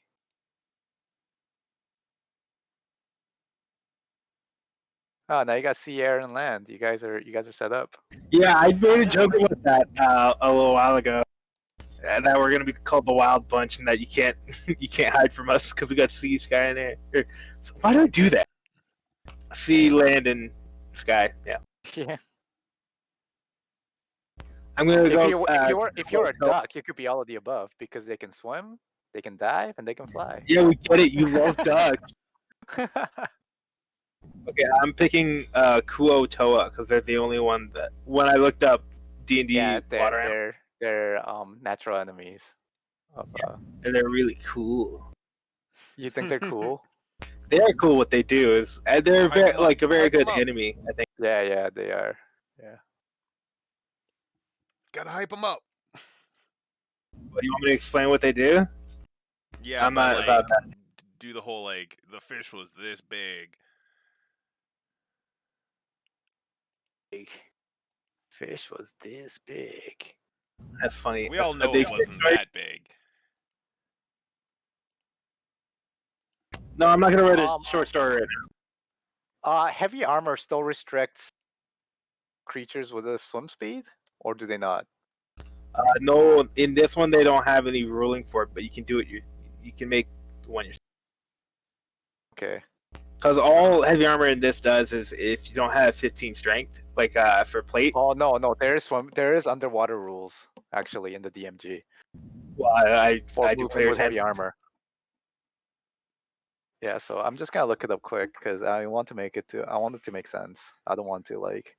Oh, now you got sea, air, and land. You guys are set up. Yeah, I made a joke about that a little while ago. That we're gonna be called the Wild Bunch, and that you can't hide from us because we got sea, sky, and air. So why do I do that? Sea, land, and sky. Yeah. Yeah. I'm gonna go. If you're a duck, you could be all of the above because they can swim, they can dive, and they can fly. Yeah, we get it. You love ducks. Okay, I'm picking Kuo Toa because they're the only one that when I looked up D&D yeah, water they're natural enemies. and they're really cool. You think they're cool? They are cool. What they do is and they're Hype 'em up. a very Hype 'em good up. enemy. I think. Yeah, they are. Yeah. Gotta hype them up. What, do you want me to explain what they do? Yeah, I'm but, not like, about that. do the whole like the fish was this big. Fish was this big. That's funny. We all A know big it wasn't fish, right? that big. No, I'm not gonna write a short story right now. Heavy armor still restricts creatures with a swim speed, or do they not? No, in this one they don't have any ruling for it, but you can do it. You can make one yourself. Okay. Because all heavy armor in this does is if you don't have 15 strength, like for plate. Oh no, there is underwater rules actually in the DMG Well, I for do moving players with heavy have armor. Yeah, so I'm just gonna look it up quick because I want it to make sense. I don't want to like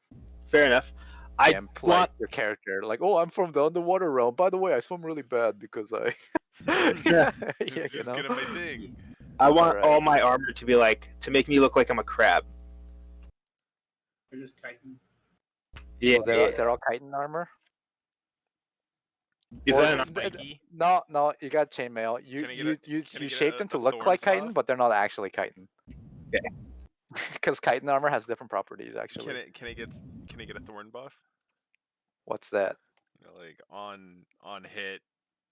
fair enough. I want your character like, oh, I'm from the underwater realm. By the way, I swim really bad because I. Yeah. This is just gonna my thing. I want Alright. all my armor to be like to make me look like I'm a crab. They're just chitin. Yeah, So they're all chitin armor. Is Or that an spiky? No, you got chainmail. Can I get You get shape them to a look thorns like chitin, buff? but they're not actually chitin. Okay. Because chitin armor has different properties actually. Can I get a thorn buff? What's that? You know, like on hit,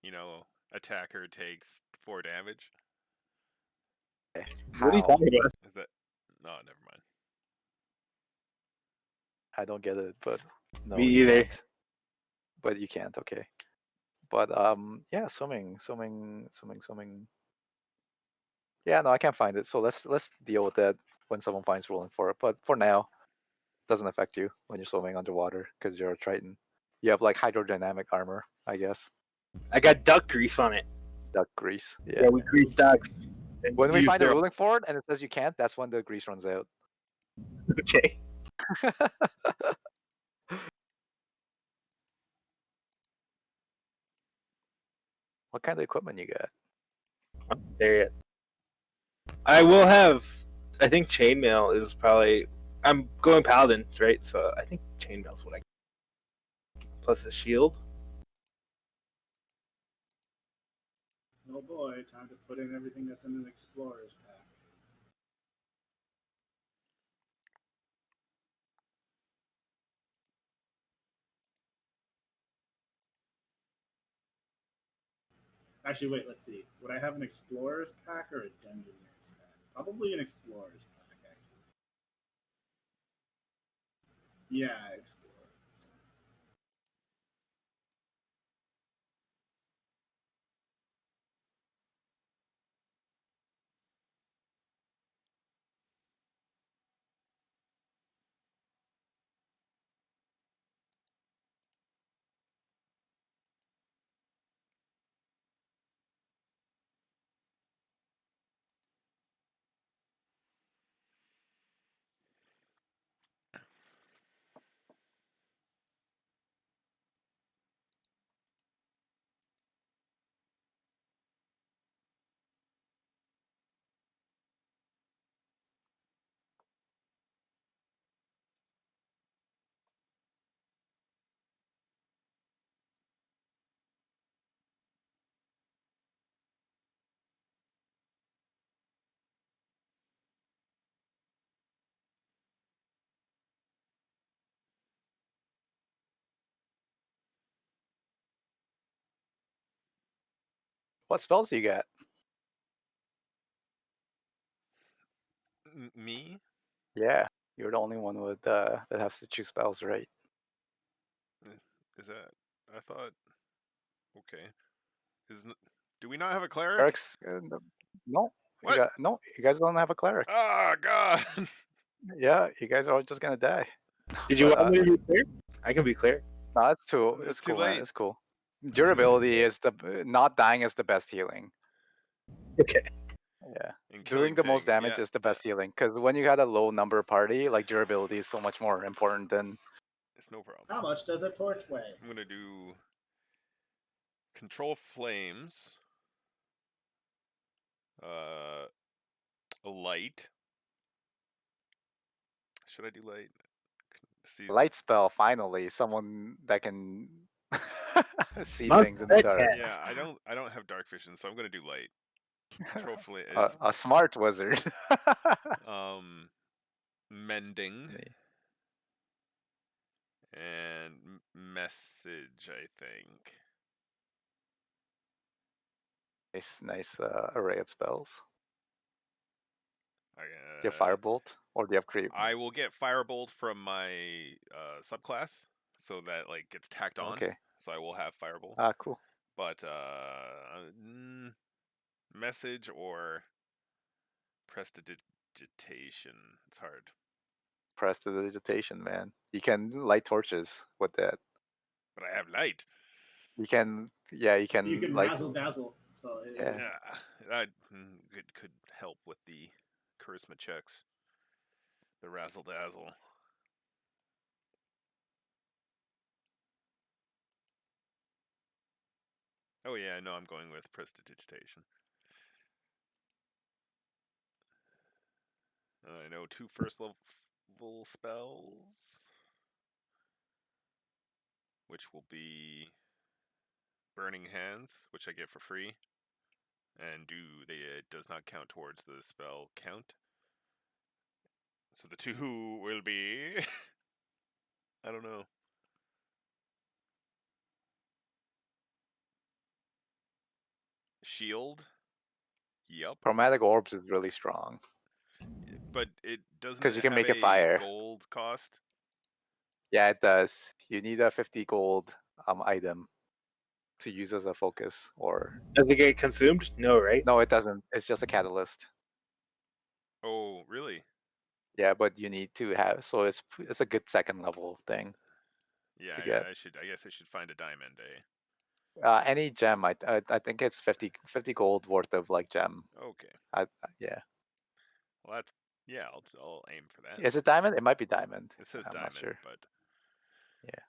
you know, attacker takes 4 damage. What are you How? talking about? Is that? No, never mind. I don't get it, but no, Me you either. can't. But you can't. Okay. But yeah, swimming. Yeah, no, I can't find it. So let's deal with that when someone finds ruling for it. But for now, it doesn't affect you when you're swimming underwater because you're a Triton. You have like hydrodynamic armor, I guess. I got duck grease on it. Duck grease. Yeah, Yeah. we grease ducks. and When we use find a their- ruling for it and it says you can't, that's when the grease runs out. Okay. What kind of equipment you got? There yet. I will have. I think chainmail is probably. I'm going paladin, right? So I think chainmail's what I. Plus a shield. Oh boy, time to put in everything that's in an explorer's pack. Actually, wait, let's see. Would I have an explorer's pack or a dungeoneer's pack? Probably an explorer's pack, actually. Yeah, explorers. What spells you got? Me? Yeah, you're the only one with that has to choose spells, right? Is that? I thought. Okay. Do we not have a cleric? Clerics? No, What? you guys don't have a cleric. Oh God! Yeah, you guys are all just gonna die. Did you But, want me to be clear? I can be clear. No, it's It's too cool, man. late. It's cool. It's too late. Durability is not dying is the best healing. Okay. Yeah, And doing killing the most thing, damage yeah, is the best healing. Because when you got a low number party, like durability is so much more important than. It's no problem. How much does a torch weigh? I'm gonna do control flames. A light. Should I do light? See, Light spell, finally, someone that can see Must things in the bet dark. cat. yeah, I don't have dark vision, so I'm gonna do light. Control flame is A smart wizard. mending and message, I think. Nice array of spells. I, Do you have Firebolt or do you have Creep? I will get Firebolt from my subclass, so that like gets tacked on. Okay. So I will have Firebolt. Ah, cool. But message or prestidigitation. It's hard. Prestidigitation, man. You can light torches with that. But I have light. You can, yeah, you can, You can like, razzle dazzle. So yeah. Yeah, that could help with the charisma checks. The razzle dazzle. Oh yeah, no, I'm going with prestidigitation. I know 2 first level spells. which will be Burning Hands, which I get for free, and it does not count towards the spell count. So the two will be I don't know. Shield. Yup. Chromatic Orbs is really strong. But it doesn't 'Cause you can have make it a fire. gold cost. Yeah, it does. You need a 50 gold item to use as a focus, or Does it get consumed? No, right? no, it doesn't. It's just a catalyst. Oh, really? Yeah, but you need to have, so it's a good second level thing Yeah, to get. I guess I should find a diamond, eh? Any gem, I think it's 50 gold worth of like gem. Okay. Yeah. Well, yeah, I'll aim for that. Is it diamond? It might be diamond. It says I'm not diamond, sure. but Yeah.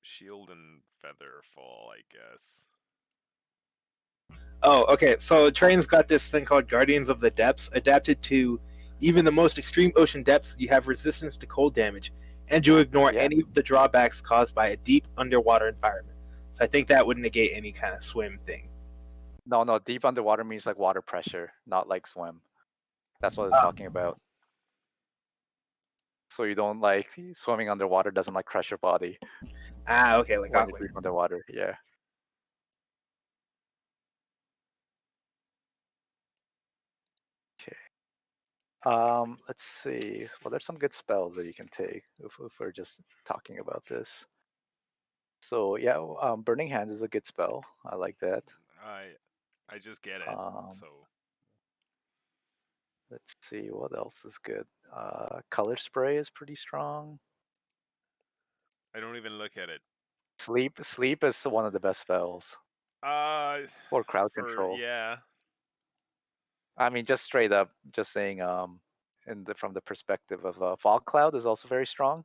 shield and feather fall, I guess. Oh, okay. So Train's got this thing called Guardians of the Depths. Adapted to even the most extreme ocean depths, you have resistance to cold damage, and you ignore Yeah. any of the drawbacks caused by a deep underwater environment. So I think that would negate any kind of swim thing. No, deep underwater means like water pressure, not like swim. That's what it's talking about. So you don't like swimming underwater doesn't like crush your body Ah, okay, like when you're Aqua. deep underwater. Yeah. Okay. Let's see. Well, there's some good spells that you can take if we're just talking about this. So yeah, Burning Hands is a good spell. I like that. I just get it. So Let's see what else is good. Color Spray is pretty strong. I don't even look at it. Sleep is one of the best spells for crowd control. Yeah. I mean, just straight up, just saying. From the perspective of Fog Cloud is also very strong.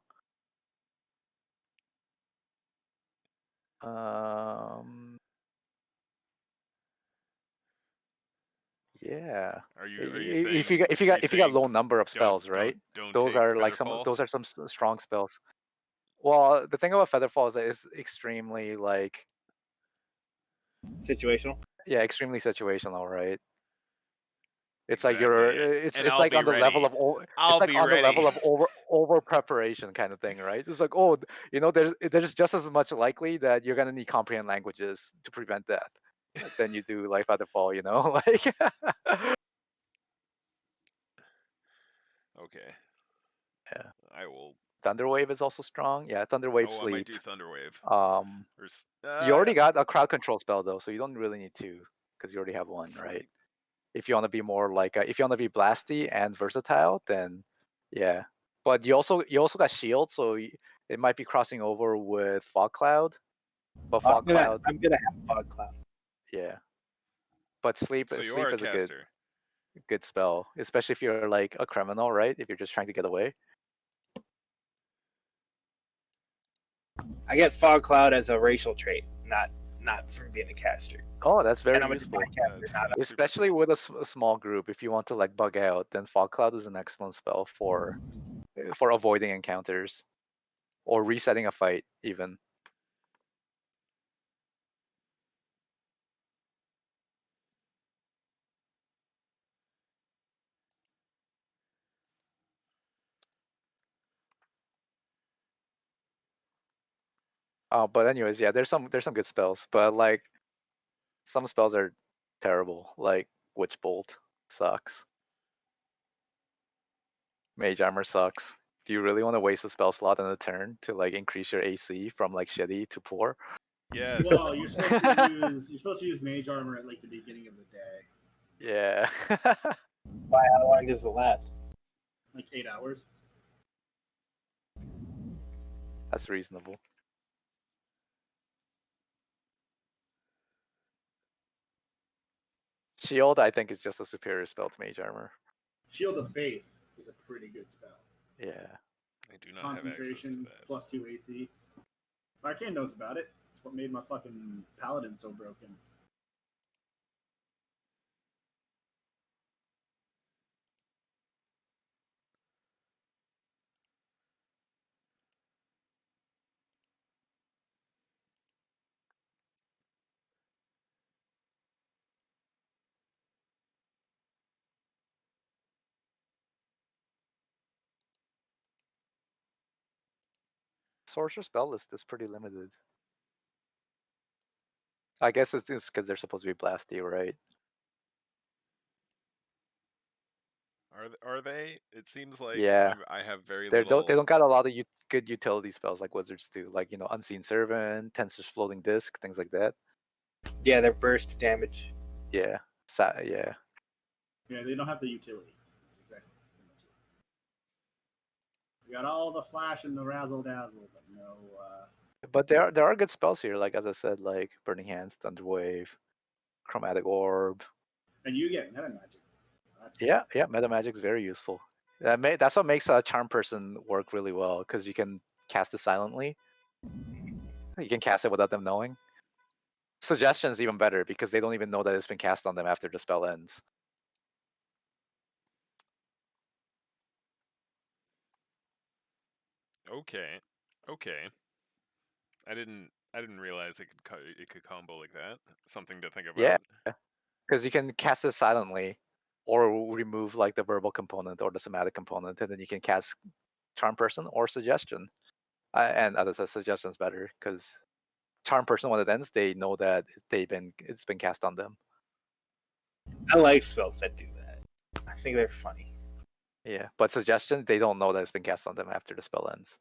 Yeah. Are you saying If you got low number of spells, right? Don't Those take are like Featherfall? those are some strong spells. Well, the thing about Featherfall is that it's extremely like Situational. yeah, extremely situational, right? It's Exactly, like and it's I'll like be on the level ready. of I'll it's like be on the ready. level of over preparation kind of thing, right? It's like, oh, there's just as much likely that you're gonna need comprehend languages to prevent death than you do like Featherfall, you know? Like Okay. yeah. I will. Thunderwave is also strong. Yeah, Thunderwave Oh, I might sleep. do Thunderwave. You already got a crowd control spell though, so you don't really need two because you already have one, right? Sweet. If you want to be more like if you want to be blasty and versatile, then yeah. But you also got shield, so it might be crossing over with Fog Cloud. But Fog Cloud, I'm gonna have Fog Cloud. yeah. But sleep So you sleep are a is a caster. good spell, especially if you're like a criminal, right? If you're just trying to get away. I get Fog Cloud as a racial trait, not from being a caster. Oh, that's very And I'm a useful. divine caster, That's not a- super Especially cool. with a small group, if you want to like bug out, then Fog Cloud is an excellent spell for avoiding encounters or resetting a fight even. But anyways, yeah, there's some good spells, but like some spells are terrible. Like Witch Bolt sucks. Mage Armor sucks. Do you really want to waste a spell slot in a turn to like increase your AC from like shitty to poor? Yes. Well, you're supposed to use mage armor at like the beginning of the day, Yeah. How long does it last? like 8 hours. That's reasonable. Shield, I think, is just a superior spell to Mage Armor. Shield of Faith is a pretty good spell. Yeah. I do not have access to Concentration that. plus 2 AC. Arcane knows about it. It's what made my fucking paladin so broken. sorcerer spell list is pretty limited. I guess it's because they're supposed to be blasty, right? Are they? It seems like Yeah. I have very They little. don't got a lot of good utility spells like wizards do, like Unseen Servant, Tensor's Floating Disc, things like that. Yeah, they're burst damage. Yeah, yeah. Yeah, they don't have the utility. That's exactly what it. We got all the flash and the razzle dazzle, but no. But there are good spells here, like as I said, like Burning Hands, Thunder Wave, Chromatic Orb. And you get meta magic. Yeah, meta magic's very useful. That's what makes a Charm Person work really well, because you can cast it silently. You can cast it without them knowing. Suggestion is even better because they don't even know that it's been cast on them after the spell ends. Okay. I didn't realize it could combo like that. Something to think about. Yeah, because you can cast it silently, or remove like the verbal component or the somatic component, and then you can cast Charm Person or Suggestion. And as I said, Suggestion's better because Charm Person, when it ends, they know that it's been cast on them. I like spells that do that. I think they're funny. Yeah, but Suggestion, they don't know that it's been cast on them after the spell ends.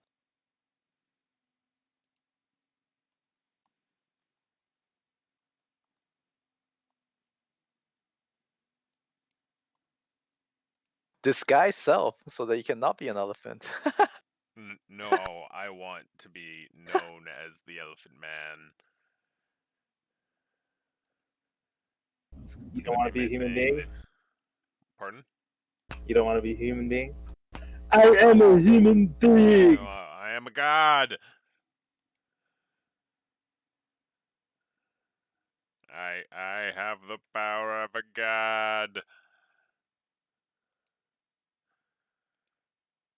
Disguise self so that you cannot be an elephant. No, I want to be known as the Elephant Man. You don't want to be a human being? Pardon? You don't want to be a human being? I am a human being! No, I am a god! I have the power of a god!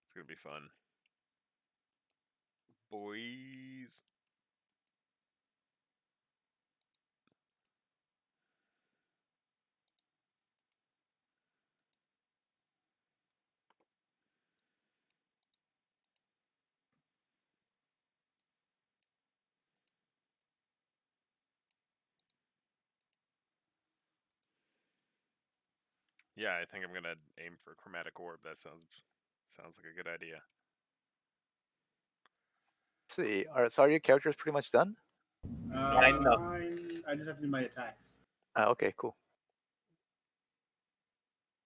It's gonna be fun. Boys. Yeah, I think I'm gonna aim for Chromatic Orb. That sounds like a good idea. Let's see, so are your characters pretty much done? I know. I just have to do my attacks. Okay, cool.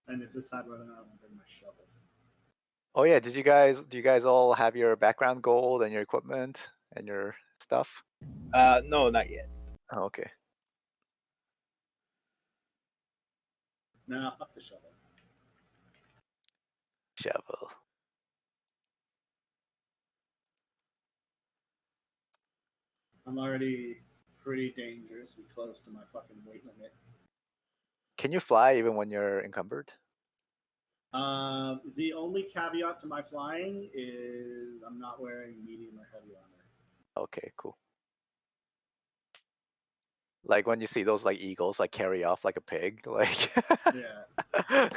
And decide whether or not I want to bring my shovel. Oh yeah, do you guys all have your background gold and your equipment and your stuff? No, not yet. Oh, okay. Nah, fuck the shovel. Shovel. I'm already pretty dangerously close to my fucking weight limit. Can you fly even when you're encumbered? The only caveat to my flying is I'm not wearing medium or heavy armor. Okay, cool. Like when you see those like eagles like carry off like a pig, like Yeah.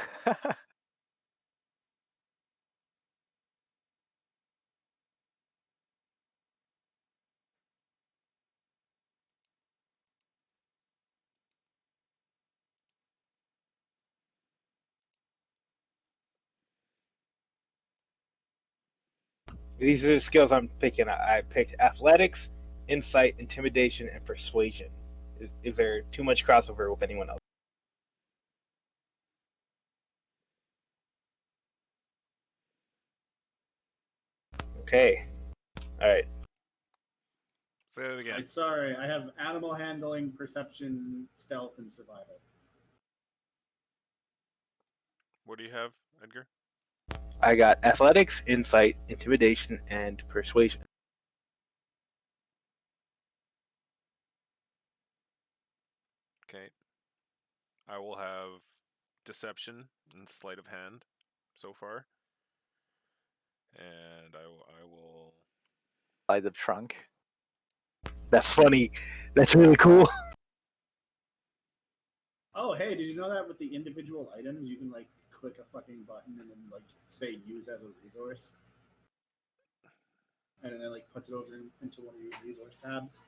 These are the skills I'm picking. I picked athletics, insight, intimidation, and persuasion. Is there too much crossover with anyone else? Okay. Alright. Say that again. Like, sorry, I have animal handling, perception, stealth, and survival. What do you have, Edgar? I got athletics, insight, intimidation, and persuasion. Okay. I will have deception and sleight of hand so far. And I will By the trunk. That's funny. That's really cool. Oh, hey, did you know that with the individual items, you can, like, click a fucking button and then, like, say use as a resource? and then it like puts it over into one of your resource tabs.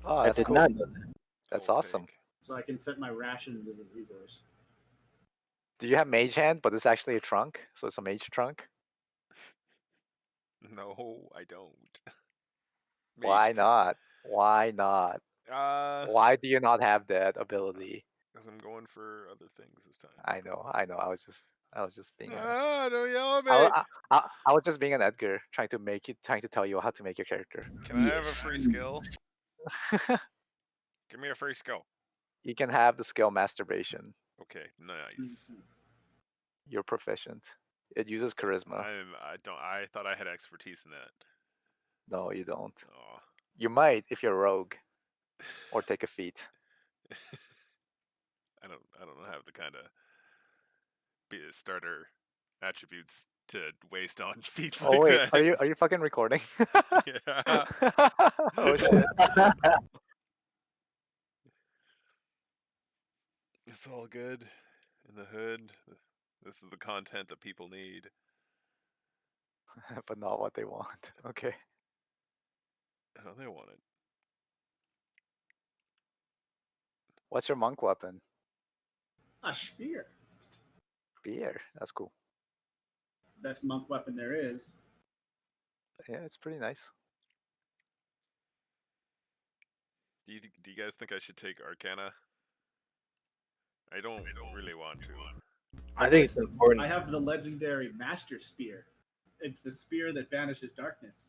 Oh, I that's did cool. not know that. That's I'll awesome. take. So I can set my rations as a resource. Do you have mage hand, but it's actually a trunk, so it's a mage trunk? No, I don't. Why Mage not? Why not? Uh, Why do you not have that ability? because I'm going for other things this time. I know. I was just being a. Don't yell at me. I was just being an Edgar, trying to tell you how to make your character. Can I have a free skill? Give me a free skill. You can have the skill masturbation. Okay, nice. Mhm. You're proficient. It uses charisma. I don't. I thought I had expertise in that. No, you don't. Oh. You might if you're rogue or take a feat. I don't have the kind of starter attributes to waste on feats Oh like wait, that. are you fucking recording? Yeah. Oh shit. It's all good in the hood. This is the content that people need. But not what they want. Okay. Oh, they want it. What's your monk weapon? A spear, Beer. That's cool. best monk weapon there is. Yeah, it's pretty nice. Do you guys think I should take Arcana? I don't really want to. I think it's important. I have the legendary Master Spear. It's the spear that banishes darkness.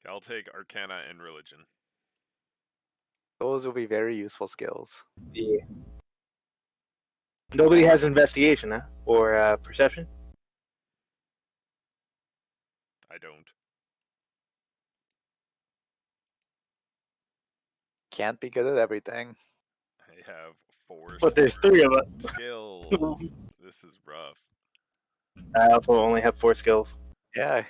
I'll take Arcana and Religion. Those will be very useful skills. Yeah. Nobody has investigation, huh? Or perception? I don't. Can't be good at everything. I have 4 But there's 3 of us. skills. This is rough. I also only have 4 skills. Yeah.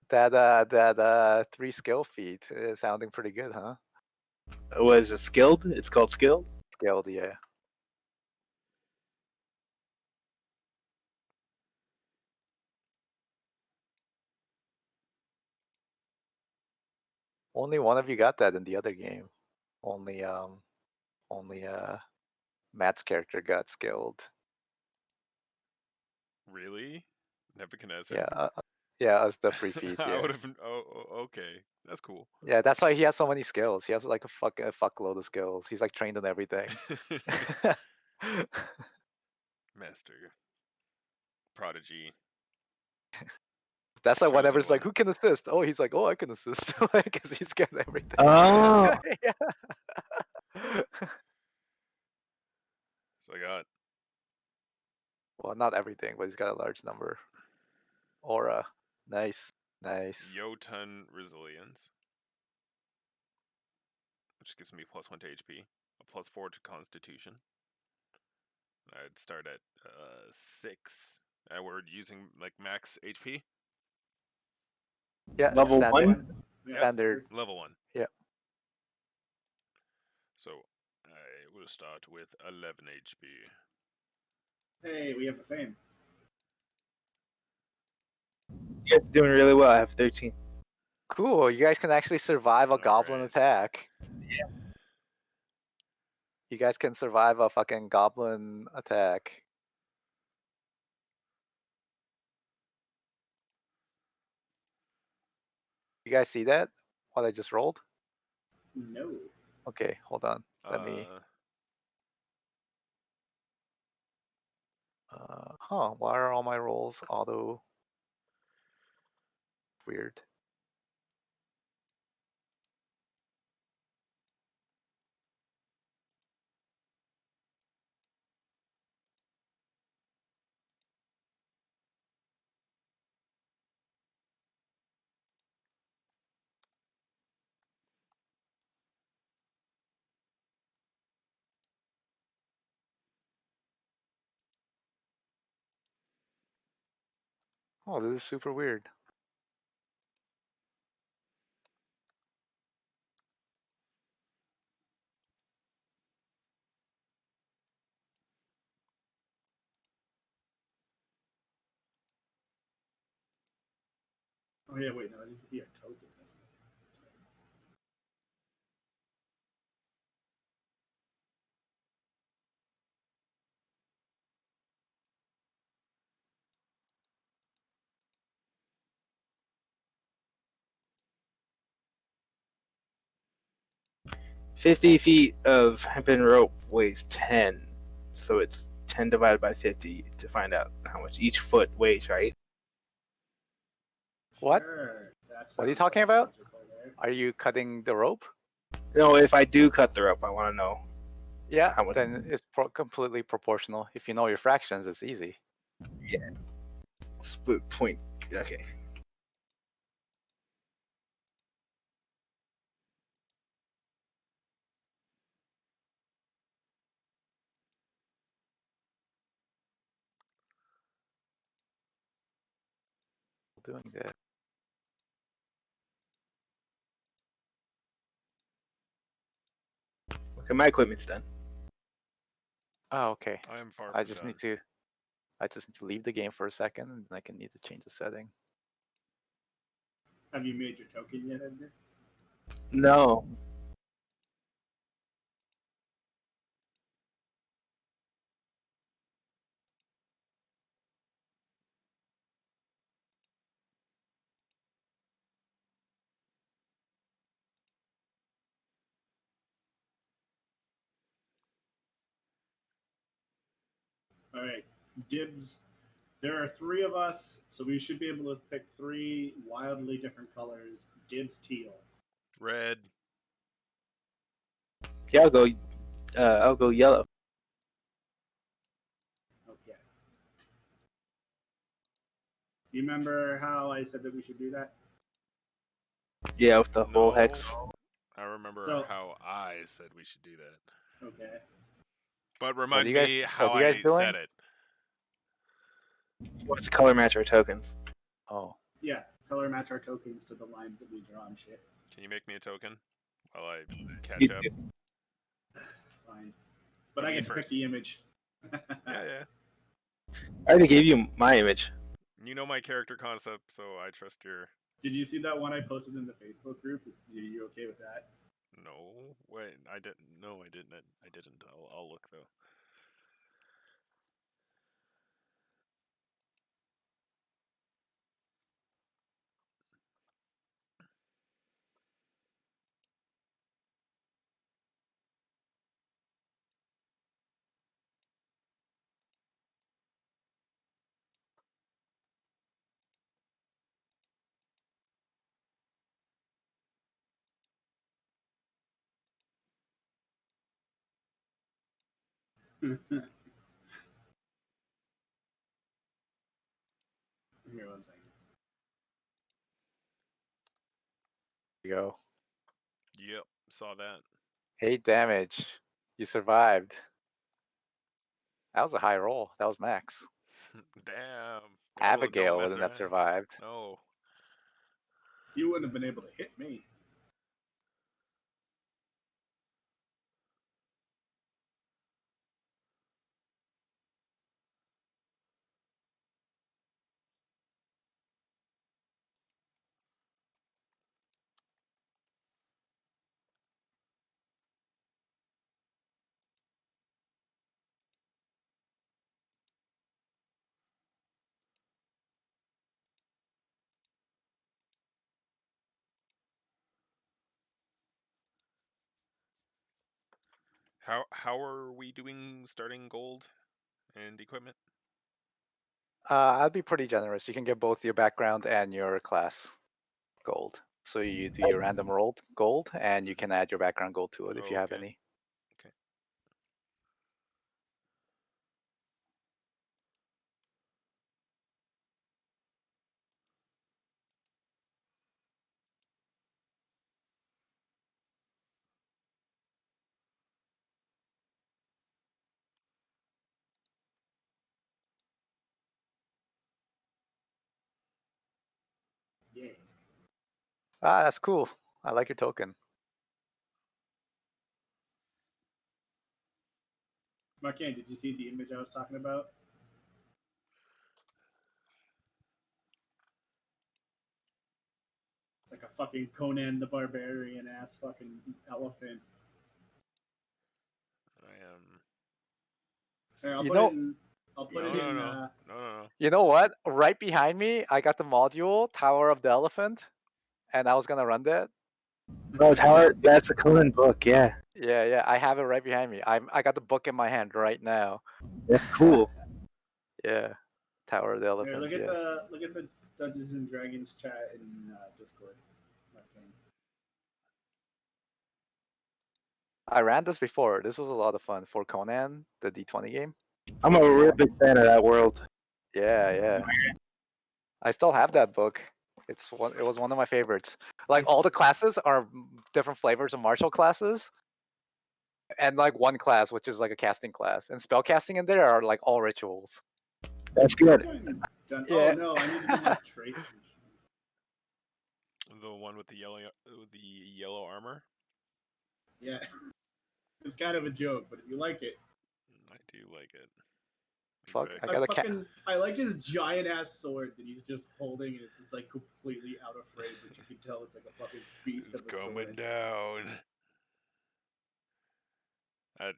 That 3 skill feat is sounding pretty good, huh? Was it skilled? It's called skilled? Skilled, yeah. Only one of you got that in the other game. Only Matt's character got skilled. Really? Nebuchadnezzar? Yeah, as the free feat, I yeah. would have. Oh, okay. That's cool. Yeah, that's why he has so many skills. He has like a fuckload of skills. He's like trained in everything. Master. Prodigy. That's why whenever Chosen it's like, one. who can assist? Oh, he's like, oh, I can assist, because he's got everything. Oh! Yeah. So I got Well, not everything, but he's got a large number. Aura, nice. Jotun Resilience, which gives me +1 to HP, a +4 to Constitution. I'd start at 6. We're using like max HP. Yeah, Level standard. 1? Yeah, Standard. Level 1. Yeah. So I will start with 11 HP. Hey, we have the same. You guys are doing really well. I have 13. Cool. You guys can actually survive a goblin Alright. attack. You guys can survive a fucking goblin attack. You guys see that? What I just rolled? No. Okay, hold on. Let me. Why are all my rolls auto? Weird. Oh, this is super weird. Oh yeah, wait, no, it needs to be a token. That's right. 50 feet of hempen rope weighs 10, so it's 10 divided by 50 to find out how much each foot weighs, right? What? Sure, that What are you sounds talking about? logical there. Are you cutting the rope? No, if I do cut the rope, I want to know Yeah, how much. then it's completely proportional. If you know your fractions, it's easy. Split point. Okay. Doing that. Okay, my equipment's done. Oh, okay. I am far I from just done. need to leave the game for a second, and I can need to change the setting. Have you made your token yet, Edgar? No. All right, dibs. There are three of us, so we should be able to pick three wildly different colors. Dibs teal. Red. Yeah, I'll go yellow. Okay. You remember how I said that we should do that? Yeah, with the whole No. hex. I remember So- how I said we should do that. Okay. But What remind are you guys, me what how are you guys I doing? said it. What's the color match our tokens? Oh, Yeah, color match our tokens to the lines that we draw and shit. Can you make me a token while I catch You up? too. Fine. But But I me get to pick first. the image. Yeah. I already gave you my image. You know my character concept, so I trust your. Did you see that one I posted in the Facebook group? Are you okay with that? No, wait, I didn't. No, I didn't. I didn't. I'll look though. Here, one second. there you go. Yep, saw that. 8 damage. You survived. That was a high roll. That was max. Damn. Gotta don't Abigail mess wouldn't have around. survived. No. You wouldn't have been able to hit me. How are we doing starting gold and equipment? I'd be pretty generous. You can get both your background and your class gold. So you do your random rolled gold, and you can add your background gold to it if you have Okay. any. Okay. Yay. Ah, that's cool. I like your token. Marquand, did you see the image I was talking about? like a fucking Conan the Barbarian ass fucking elephant. I am. Here, I'll You put know- it in. I'll put No, it no, in. no, no. You know what? Right behind me, I got the module Tower of the Elephant, and I was gonna run that. Oh, Tower. That's a Conan book. Yeah, Yeah, I have it right behind me. I got the book in my hand right now. that's cool. Yeah, Tower of the Here, Elephant. look at Yeah. the Dungeons and Dragons chat in Discord. Okay. I ran this before. This was a lot of fun for Conan, the D20 game. I'm a real big fan of that world. Yeah. I still have that book. It was one of my favorites. Like all the classes are different flavors of martial classes, and like one class which is like a casting class, and spell casting in there are like all rituals. That's I good. think I'm done. Yeah. Oh no, I need to do my traits. And shit. The one with the yellow armor. Yeah, it's kind of a joke, but if you like it, I do like it. Fuck, Exactly. I got a cat. I like his giant ass sword that he's just holding, and it's just like completely out of frame, but you can tell it's like a fucking beast It's of a coming sword. down.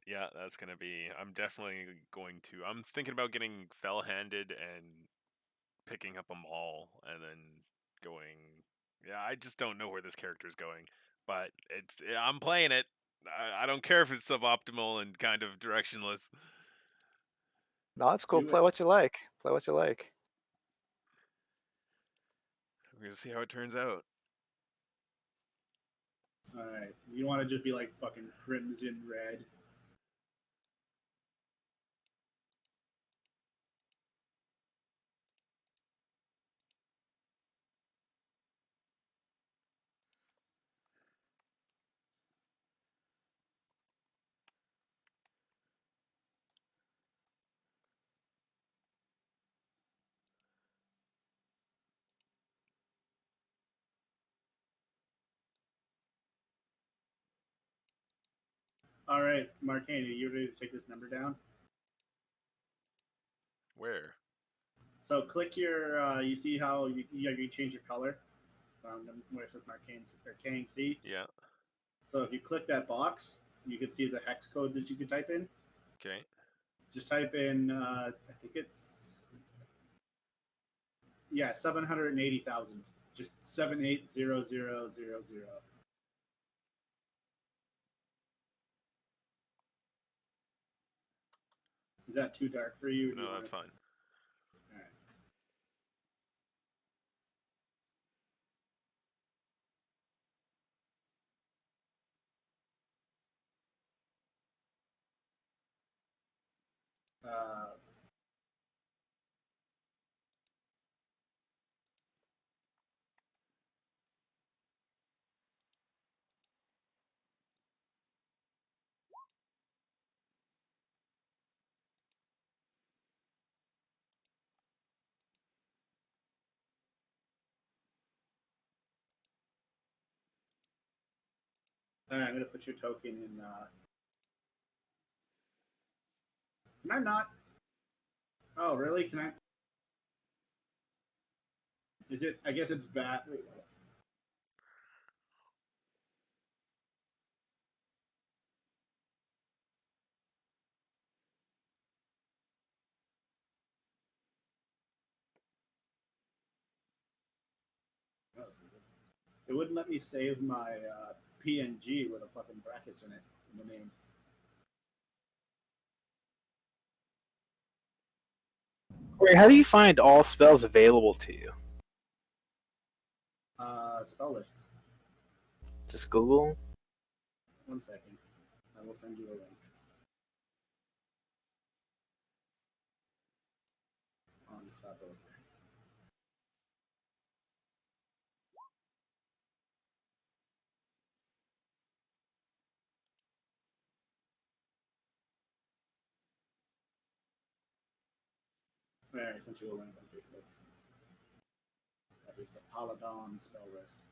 Yeah, that's gonna be. I'm definitely going to. I'm thinking about getting fell-handed and picking up a maul, and then going. Yeah, I just don't know where this character is going, but I'm playing it. I don't care if it's suboptimal and kind of directionless. No, it's cool. Do Play it. what you like. Play what you like. We're gonna see how it turns out. All right, you want to just be like fucking crimson red. All right, Marcane, are you ready to take this number down? Where? So click your. You see how you change your color where it says Marcane C. Yeah. So if you click that box, you can see the hex code that you can type in. Okay. Just type in. I think it's. Yeah, 780,000. Just 780000. Is that too dark for you? No, that's fine. All right. Uh, all right, I'm gonna put your token in. Can I not? Oh, really? Can I? Is it? I guess it's bad. Wait, what? Oh, it wouldn't let me save my PNG with the fucking brackets in it in the name. Corey, how do you find all spells available to you? Spell lists. Just Google. 1 second. I will send you a link. On Fabric. There, I sent you a link on Facebook. That is the Paladon spell list.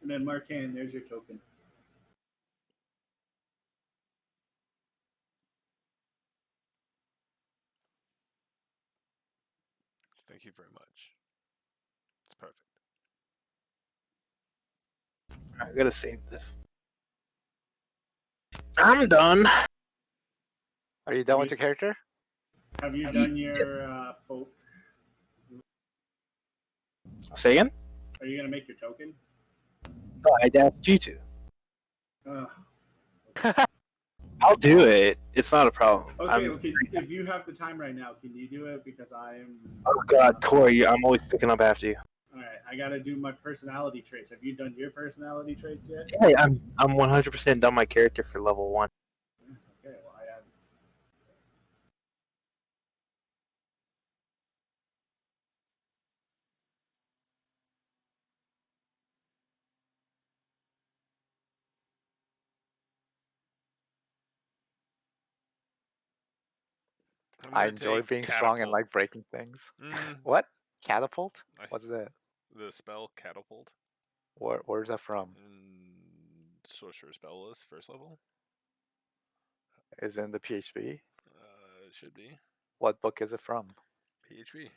And then Marcan, there's your token. Thank you very much. It's perfect. I gotta save this. I'm done. Are you done with your character? Have you done your folk? Say again? Are you gonna make your token? No, I asked you to. Uh, I'll do it. It's not a problem. okay. If you have the time right now, can you do it? Because I'm. Oh God, Corey, I'm always picking up after you. All right, I gotta do my personality traits. Have you done your personality traits yet? Yeah, I'm 100% done my character for level 1. Okay, well I have. I enjoy being strong and like breaking things. What? Catapult? What's that? The spell Catapult. Where's that from? Sorcerer spell list, first level. Is it in the PHP? It should be. What book is it from? PHP.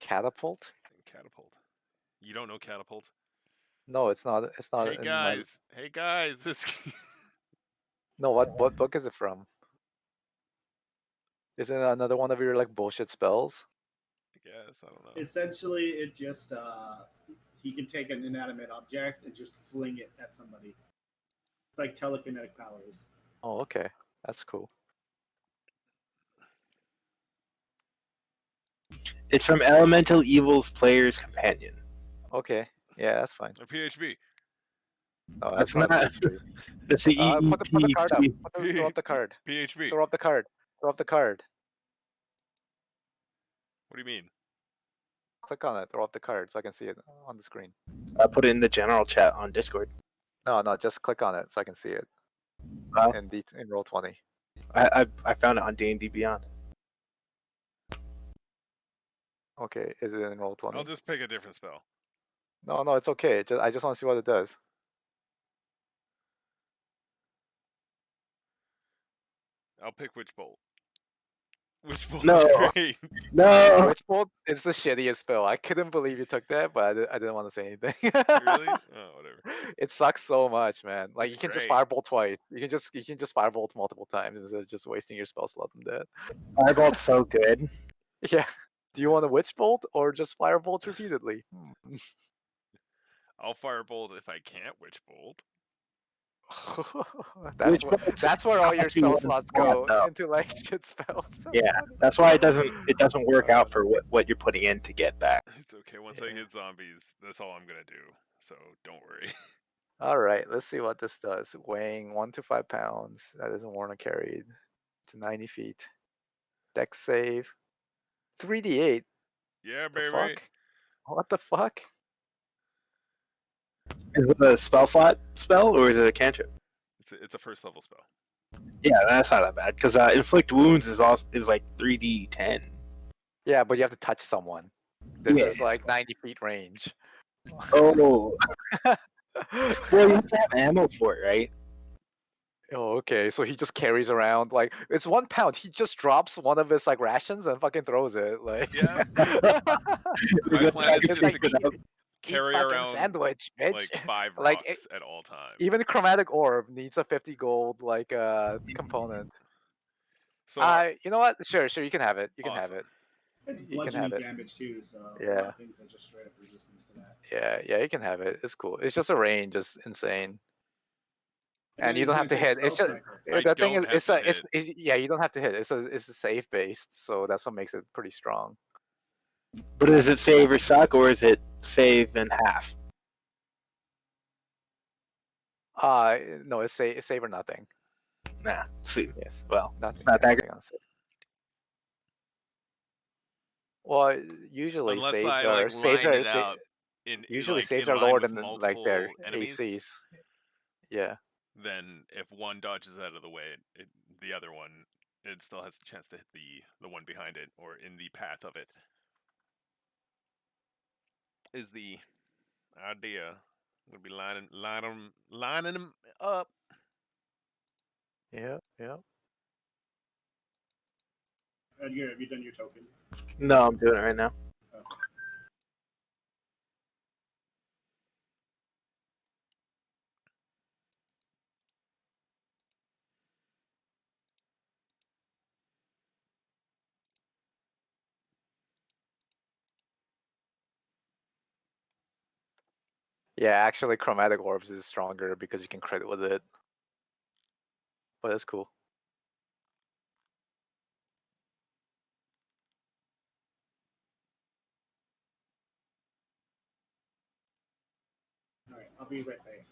Catapult? Catapult. You don't know Catapult? No, it's not. It's not. Hey guys! Hey guys! This. No, what book is it from? Is it another one of your like bullshit spells? I guess, I don't know. Essentially, it just he can take an inanimate object and just fling it at somebody. It's like telekinetic powers. Oh, okay, that's cool. It's from Elemental Evil's Player's Companion. Okay, yeah, that's fine. A PHP. No, that's not. PHP. That's the Put the card up. Throw up the card. PHP. Throw up the card. Throw up the card. What do you mean? Click on it. Throw up the card so I can see it on the screen. I put it in the general chat on Discord. No, just click on it so I can see it. Oh. In Roll20. I found it on D&D Beyond. Okay, is it in Roll20? I'll just pick a different spell. No, it's okay. I just want to see what it does. I'll pick Witch Bolt. Witch Bolt No. is great. No. Witch Bolt is the shittiest spell. I couldn't believe you took that, but I didn't want to say anything. Really? Oh, whatever. It sucks so much, man. Like It's you can just great. firebolt twice. You can just firebolt multiple times instead of just wasting your spell slot on that. Firebolt's so good. Yeah. Do you want a Witch Bolt or just firebolt repeatedly? I'll Firebolt if I can't Witch Bolt. That's where all your spell slots go though. into like shit spells. Yeah, that's why it doesn't work out for what you're putting in to get back. It's okay. Once I hit zombies, that's all I'm gonna do. So don't worry. All right, let's see what this does. Weighing 1 to 5 pounds. That isn't worn or carried. To 90 feet. Dex save. 3d8. Yeah, The baby. fuck? What the fuck? Is it a spell slot spell or is it a cantrip? It's a first level spell. Yeah, that's not that bad because inflict wounds is like 3d10. Yeah, but you have to touch someone. This is like 90 feet range. Oh. Well, you have to have ammo for it, right? Oh, okay. So he just carries around like it's 1 pound. He just drops one of his like rations and fucking throws it. Like Yeah. My plan is just to carry fucking around sandwich, bitch. like 5 Like, rocks at all times. Even Chromatic Orb needs a 50 gold like component. So You know what? Sure, you can have it. You can have Awesome. it. It's You can bludgeoning have it. damage too, so Yeah. things are just straight up resistance to that. Yeah, you can have it. It's cool. It's just a range, just insane. And you he's don't have to gonna take hit. It's Spell just I the thing don't is, have to hit. yeah, you don't have to hit. It's a save based, so that's what makes it pretty strong. But is it save or suck or is it save in half? No, it's save or nothing. Nah, see. Yes. Well, Nothing. not that nothing on save. Well, usually Unless saves I are like saves line are it out usually like, saves in are line lower with than like multiple their enemies. ACs. Yeah. Then if one dodges out of the way, the other one, it still has a chance to hit the one behind it or in the path of it. Is the idea. We'll be lining them up. Yeah, yeah. Edgar, have you done your token? No, I'm doing it right now. Okay. Yeah, actually, chromatic orbs is stronger because you can crit with it. But that's cool. All right, I'll be right back.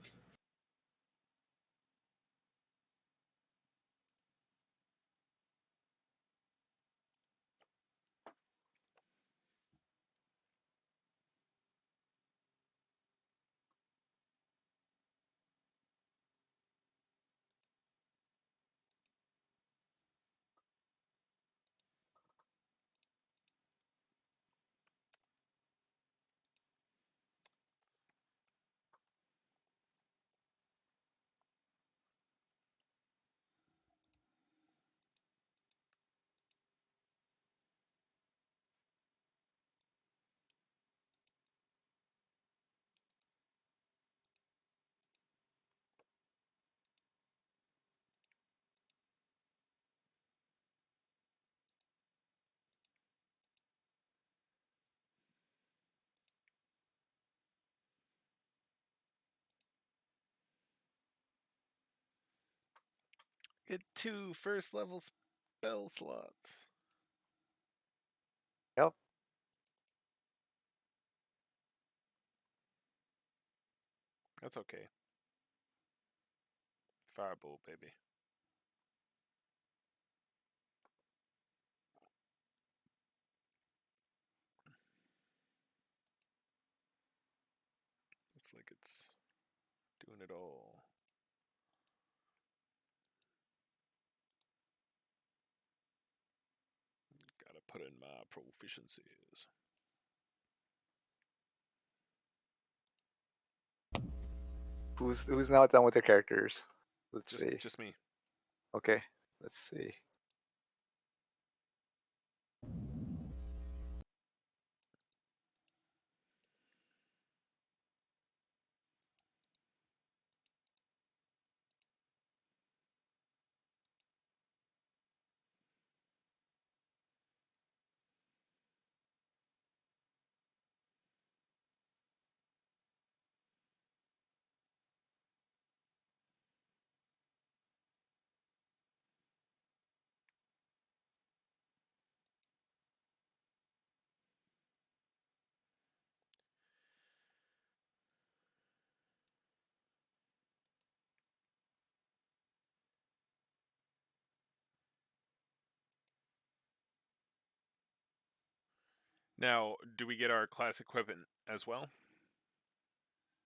Get 2 first level spell slots. Yep. That's okay. Firebolt, baby. Looks like it's doing it all. Gotta put in my proficiencies. Who's now done with their characters? Let's see. Just me. Okay, let's see. Now, do we get our class equipment as well?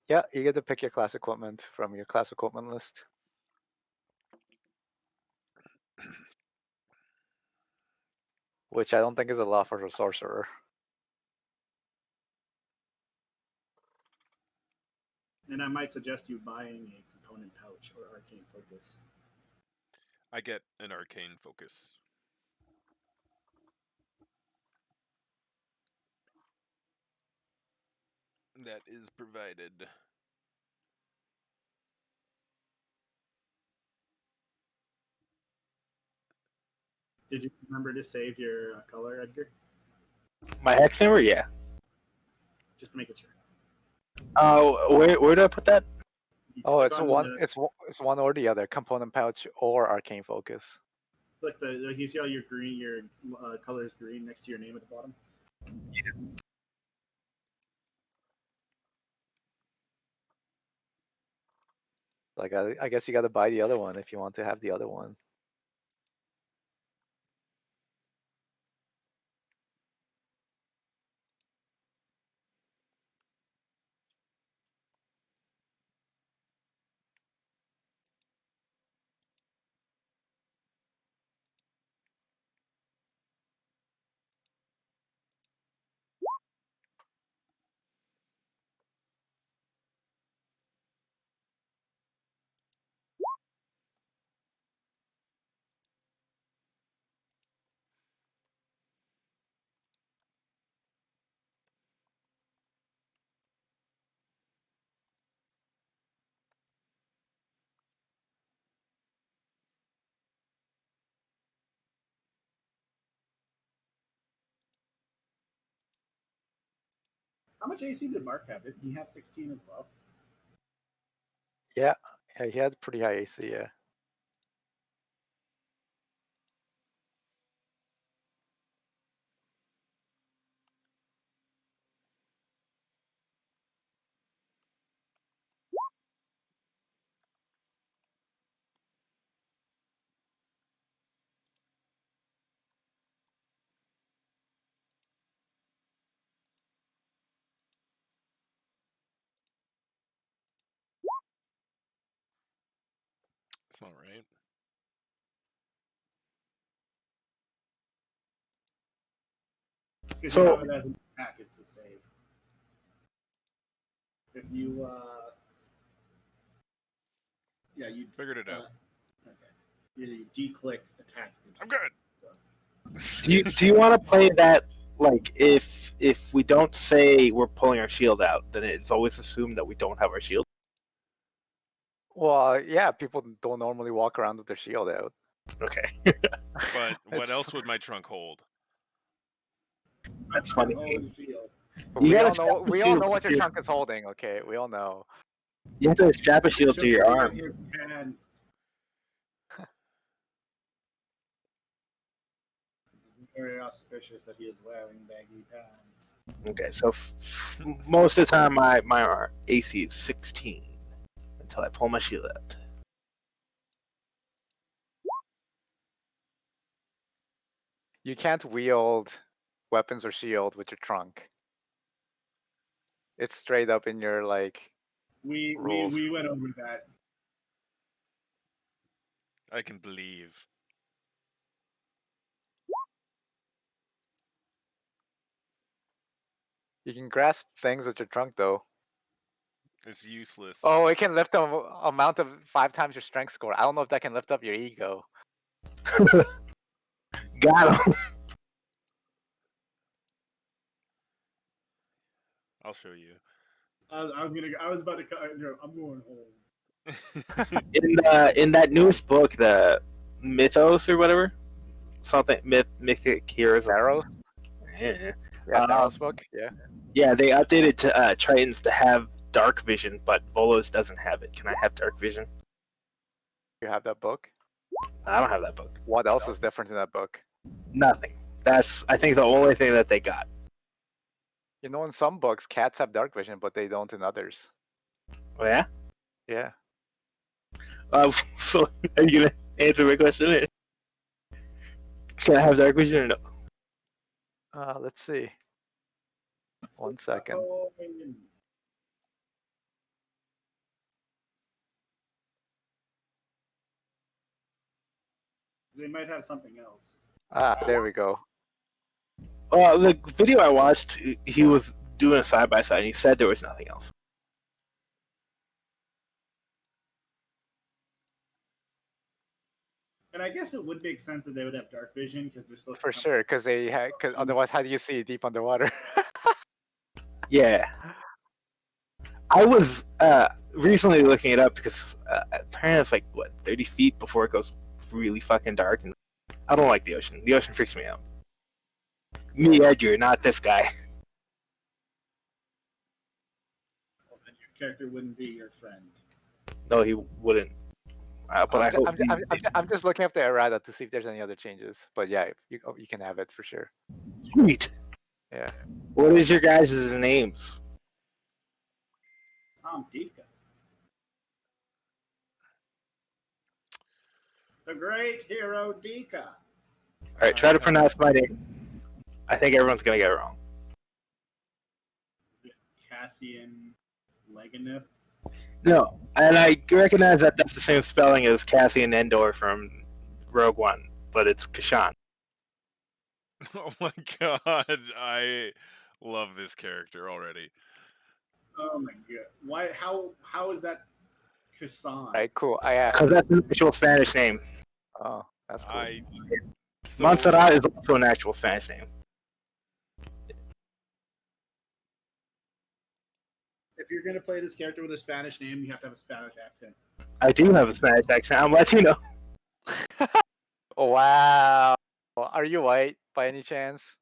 Yeah, you get to pick your class equipment from your class equipment list. Which I don't think is a lot for a sorcerer. And I might suggest you buying a component pouch or arcane focus. I get an arcane focus. That is provided. Did you remember to save your color, Edgar? My hex number, yeah. Just to make it sure. Where do I put that? You Oh, click it's on one. the- It's one or the other. Component pouch or arcane focus. Click the. You see how your green, your color is green next to your name at the bottom. Like I guess you got to buy the other one if you want to have the other one. How much AC did Mark have? Did he have 16 as well? Yeah, he had pretty high AC. Yeah. It's not right. Because So- you have it as an attack, it's a save. If you, yeah, you Figured it out. Okay. You de-click attack. I'm good. Do you want to play that like if we don't say we're pulling our shield out, then it's always assumed that we don't have our shield? Well, yeah, people don't normally walk around with their shield out. Okay, But what It's- else would my trunk hold? that's funny. Hold the shield. You We gotta all know. strap the We all shield know what to your your- trunk is holding. Okay, we all know. You have to strap a shield Should to your be in arm. Your pants. Very auspicious that he is wearing baggy pants. Okay, so most of the time my AC is 16 until I pull my shield out. You can't wield weapons or shield with your trunk. It's straight up in your like. We Rules. went over that. I can believe. You can grasp things with your trunk though. It's useless. Oh, it can lift a amount of 5 times your strength score. I don't know if that can lift up your ego. Got him. I'll show you. I was about to. I'm going home. In that newest book, the Mythos or whatever, something mythic heroes. Barrows? Yeah. Yeah, Barrows book. Yeah. Yeah, they updated to Tritons to have dark vision, but Volos doesn't have it. Can I have dark vision? You have that book. I don't have that book. What else is different in that book? Nothing. That's I think the only thing that they got. You know, in some books, cats have dark vision, but they don't in others. Oh yeah. Yeah. So are you gonna answer my question? Can I have dark vision or no? Let's see. 1 second. Oh, they might have something else. There we go. The video I watched, he was doing a side by side, and he said there was nothing else. And I guess it would make sense that they would have dark vision because they're supposed For to. sure, because because otherwise, how do you see deep underwater? Yeah. I was recently looking it up because apparently it's like, what, 30 feet before it goes really fucking dark. And I don't like the ocean. The ocean freaks me out. Me, Edgar, not this guy. Well, then your character wouldn't be your friend. No, he wouldn't. But I'm just looking up the errata to see if there's any other changes. But yeah, you can have it for sure. Sweet. Yeah. What is your guys' names? Tom Dika. The great hero Dika. Alright, try to pronounce my name. I think everyone's gonna get it wrong. Is it Cassian Leganith? No, and I recognize that that's the same spelling as Cassian Endor from Rogue One, but it's Kashan. Oh my god, I love this character already. Oh my god! Why? How is that Kassan? Right. Cool. Because that's an actual Spanish name. Oh, that's cool. Montserrat is also an actual Spanish name. If you're gonna play this character with a Spanish name, you have to have a Spanish accent. I do have a Spanish accent. I'm Latino. Oh, wow. Are you white by any chance?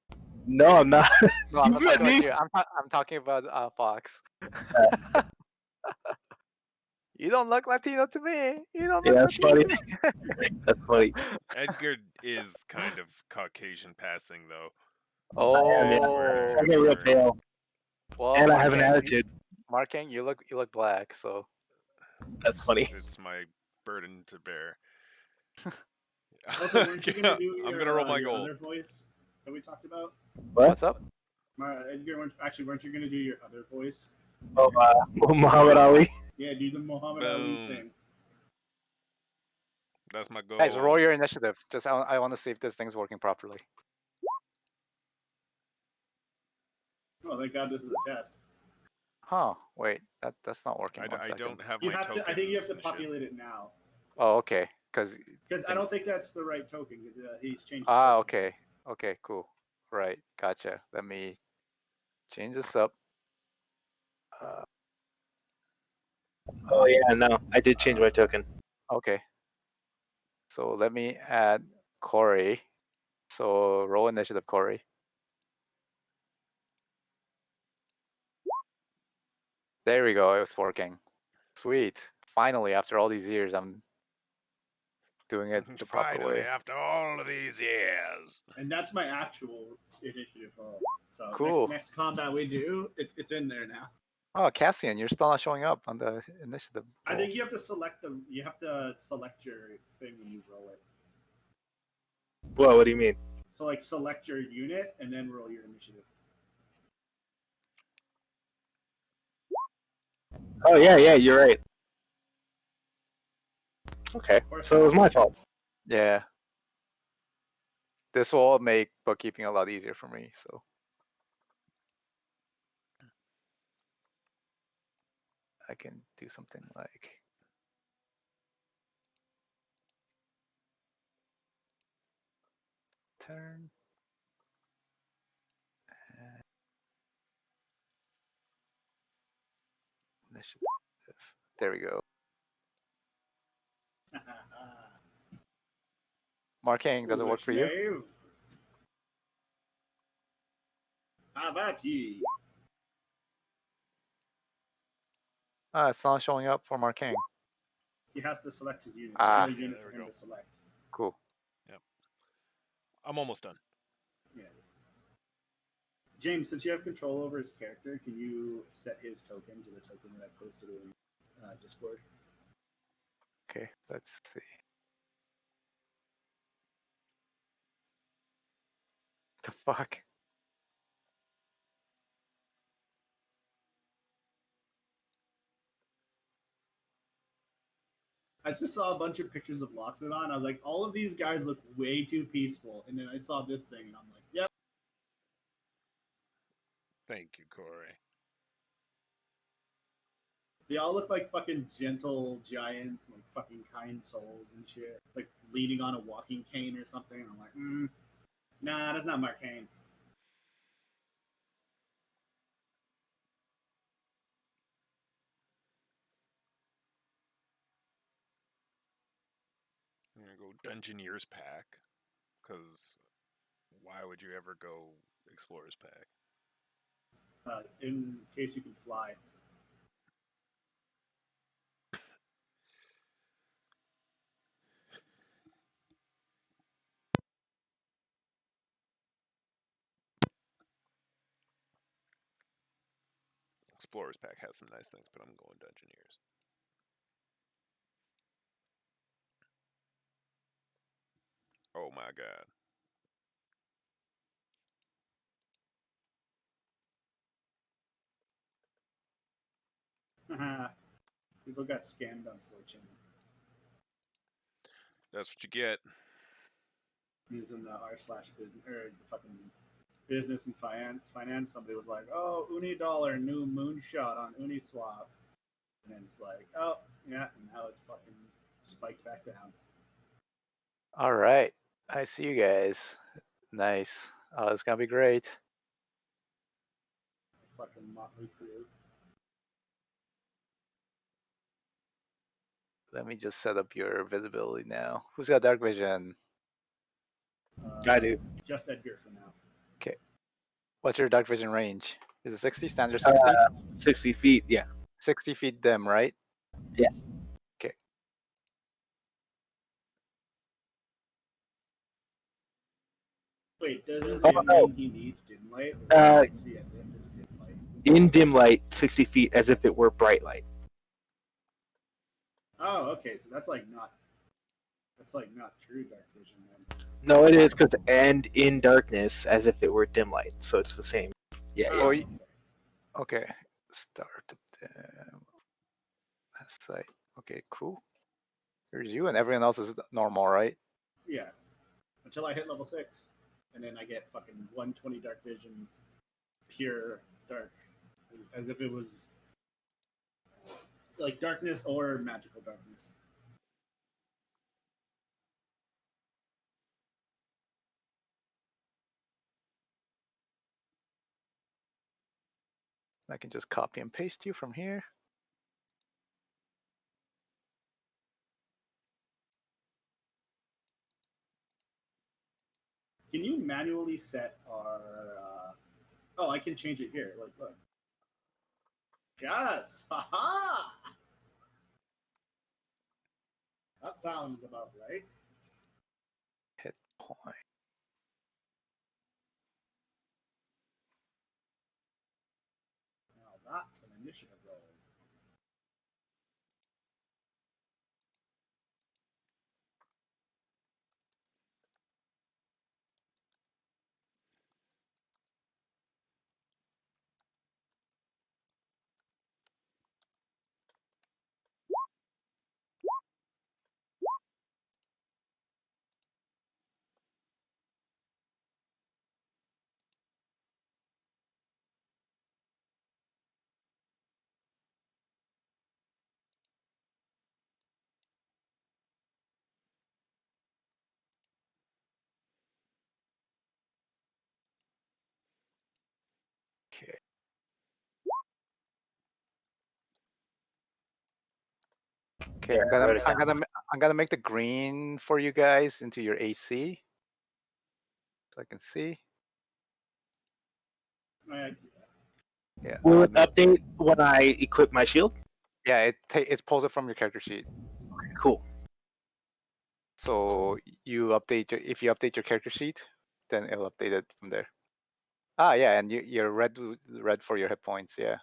No, I'm not. No, I'm not You talking about me? you. I'm talking about Fox. You don't look Latino to me. You don't Yeah, look that's Latino funny. to me. That's funny. Edgar is kind of Caucasian passing though. am, yeah. Oh, I get real For- pale, well, and I have an attitude. Marking, you look black. So That's funny. It's my burden to bear. Also, weren't you gonna do I'm gonna roll my your gold. other voice that we talked about? what's up? Edgar, weren't you gonna do your other voice? Oh, Muhammad Ali. Yeah, do the Muhammad Ali Boom. thing. That's my goal. Guys, roll your initiative. Just I want to see if this thing's working properly. Oh, thank God this is a test. Huh? Wait, that's not working. One I second. don't have You my have tokens. to. I think you have to and shit. populate it now. Oh, okay. Because I don't think that's the right token because he's changed. his ah, token. okay, okay, cool. Right, gotcha. Let me change this up. Oh yeah, no, I did change my token. Okay. So let me add Corey. So roll initiative, Corey. There we go. It was working. Sweet. Finally, after all these years, I'm doing it the proper Finally, way. after all of these years. And that's my actual initiative roll. So Cool. next combat we do, it's in there now. Oh, Cassian, you're still not showing up on the initiative. I roll. think you have to select your thing when you roll it. Whoa, what do you mean? So like select your unit and then roll your initiative. Oh yeah, you're right. Okay, so it was my fault. Yeah. This will make bookkeeping a lot easier for me. So I can do something like turn. Initiative. There we go. Marking, does it work for you? Knave. How about ye? It's not showing up for Marking. He has to select his unit. Ah. There's no unit there for we him go. to select. Cool. I'm almost done. Yeah. James, since you have control over his character, can you set his token to the token that I posted in Discord? Okay, let's see. The fuck? I just saw a bunch of pictures of Loxodon. I was like, all of these guys look way too peaceful. And then I saw this thing, and I'm like, yep. Thank you, Corey. They all look like fucking gentle giants, like fucking kind souls and shit. Like leaning on a walking cane or something. And I'm like, nah, that's not Marcane. I'm gonna go Dungeoneers pack, because why would you ever go Explorers pack? In case you can fly. Explorers pack has some nice things, but I'm going Dungeoneers. Oh my god. People got scammed, unfortunately. That's what you get. Using the r/business or the fucking business and finance. Somebody was like, "Oh, $1 new moonshot on Uniswap," and then it's like, "Oh, yeah," and now it's fucking spiked back down. All right. I see you guys. Nice. Oh, it's gonna be great. Fucking motley crew. Let me just set up your visibility now. Who's got dark vision? I do. Just Edgar for now. Okay. What's your dark vision range? Is it 60? Standard 60? 60 feet. Yeah. 60 feet dim, right? Yes. Okay. Wait, doesn't Oh, it no. mean he needs dim light? Or see as if it's dim light? In dim light, 60 feet, as if it were bright light. Oh, okay. So that's like not true dark vision then. No, it is because and in darkness, as if it were dim light. So it's the same. Yeah. Oh, Yeah. okay. Okay. Start dim. Site. Okay, cool. Here's you, and everyone else is normal, right? Yeah. Until I hit level 6, and then I get fucking 120 dark vision, pure dark, as if it was like darkness or magical darkness. I can just copy and paste you from here. Can you manually set our? Oh, I can change it here. Like, look. Yes, haha. That sounds about right. Hit point. Now that's an initiative roll. Okay. Okay, Yeah, I wrote it I'm gonna make the green for you guys into your AC, so I can see. Yeah. Will it update when I equip my shield? Yeah, it pulls it from your character sheet. Cool. So if you update your character sheet, then it'll update it from there. Ah, yeah, and you're red for your hit points. Yeah.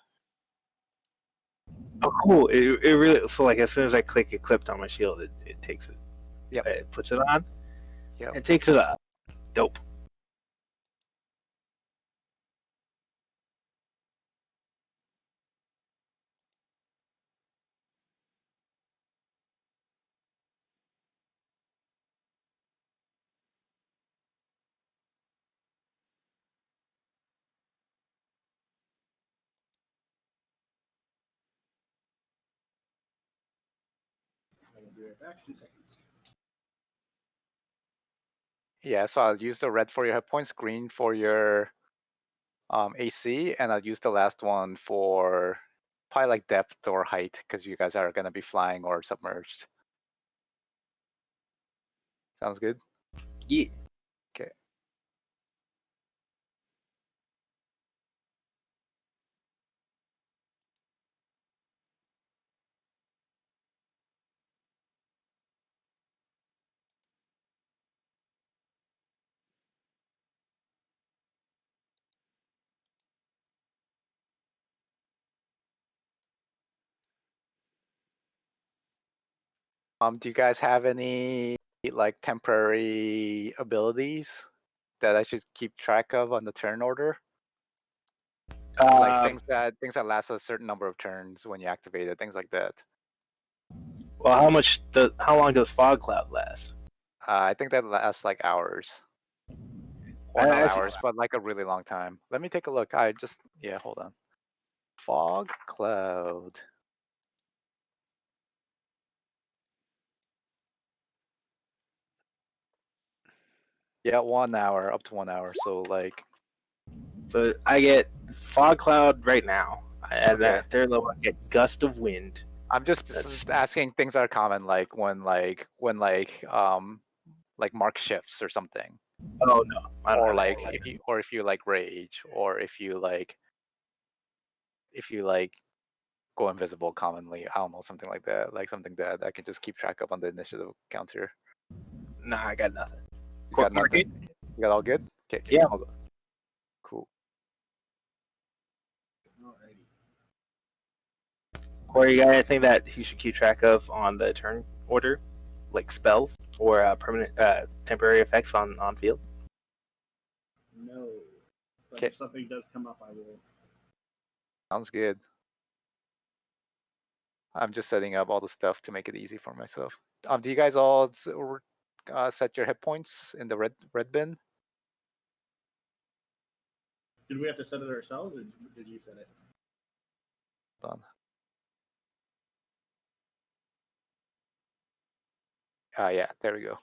Oh, cool. It really, so like as soon as I click equipped on my shield, it takes it. Yep. It puts it on. Yep. It takes it up. Dope. I will be right back. 2 seconds. Yeah, so I'll use the red for your hit points, green for your AC, and I'll use the last one for probably like depth or height, because you guys are gonna be flying or submerged. Sounds good? Yeah. Okay. Do you guys have any like temporary abilities that I should keep track of on the turn order? Like things that last a certain number of turns when you activate it, things like that. Well, how long does fog cloud last? I think that lasts like hours. Well, not hours, but like a really long time. Let me take a look. Hold on. Fog cloud. Yeah, 1 hour, up to 1 hour. So like. So I get fog cloud right now, and Okay. at third level I get gust of wind. I'm just asking things that are common, like when mark shifts or something. Oh no, I don't Or have like that. if you like rage, or if you like go invisible commonly. I don't know, something like that. Like something that I can just keep track of on the initiative counter. Nah, I got nothing. You got Market? nothing? You got all good? Okay, Yeah. I'll go. cool. Alrighty. Corey, you got anything that he should keep track of on the turn order, like spells or permanent, temporary effects on field? No. But Okay. if something does come up, I will. Sounds good. I'm just setting up all the stuff to make it easy for myself. Do you guys all set your hit points in the red bin? Did we have to set it ourselves, or did you set it? Done. Yeah, there we go.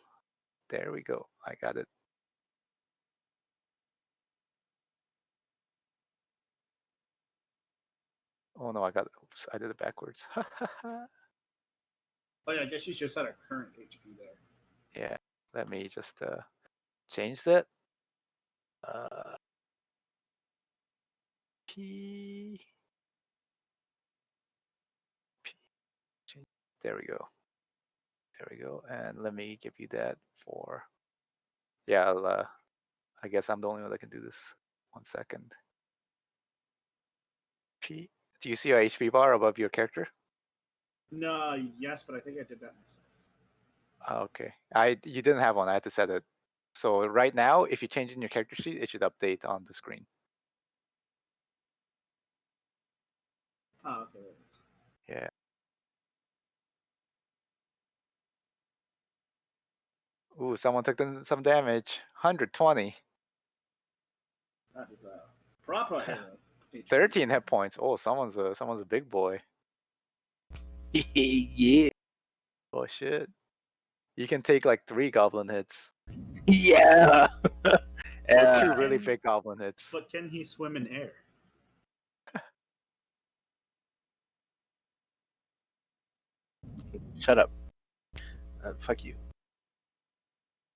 There we go. I got it. Oh no, oops, I did it backwards. Oh yeah, I guess you should set our current HP there. Yeah, let me just change that. P. There we go. There we go. And let me give you that for. Yeah, I guess I'm the only one that can do this. 1 second. P. Do you see a HP bar above your character? No, yes, but I think I did that myself. Okay. You didn't have one. I had to set it. So right now, if you change in your character sheet, it should update on the screen. Oh, okay. There it is. Yeah. Ooh, someone took some damage. 120. That is a proper hero. HP. 13 hit points. Oh, someone's a big boy. Yeah. Oh shit. You can take like 3 goblin hits. Yeah. Or 2 really big goblin hits. But can he swim in air? Shut up. Fuck you.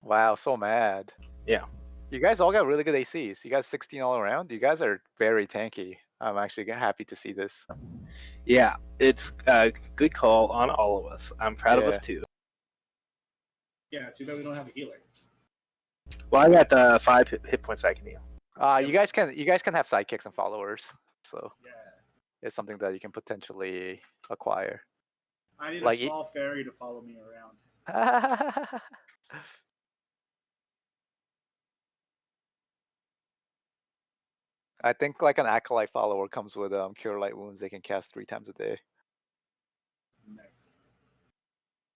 Wow, so mad. Yeah. You guys all got really good ACs. You guys 16 all around. You guys are very tanky. I'm actually happy to see this. Yeah, it's a good call on all of us. I'm proud of us Yeah. too. Yeah, too bad we don't have a healer. Well, I got the 5 hit points I can heal. You guys can have sidekicks and followers. So Yeah. it's something that you can potentially acquire. I need Like a small fairy to follow me around. I think like an acolyte follower comes with cure light wounds. They can cast 3 times a day. Nice.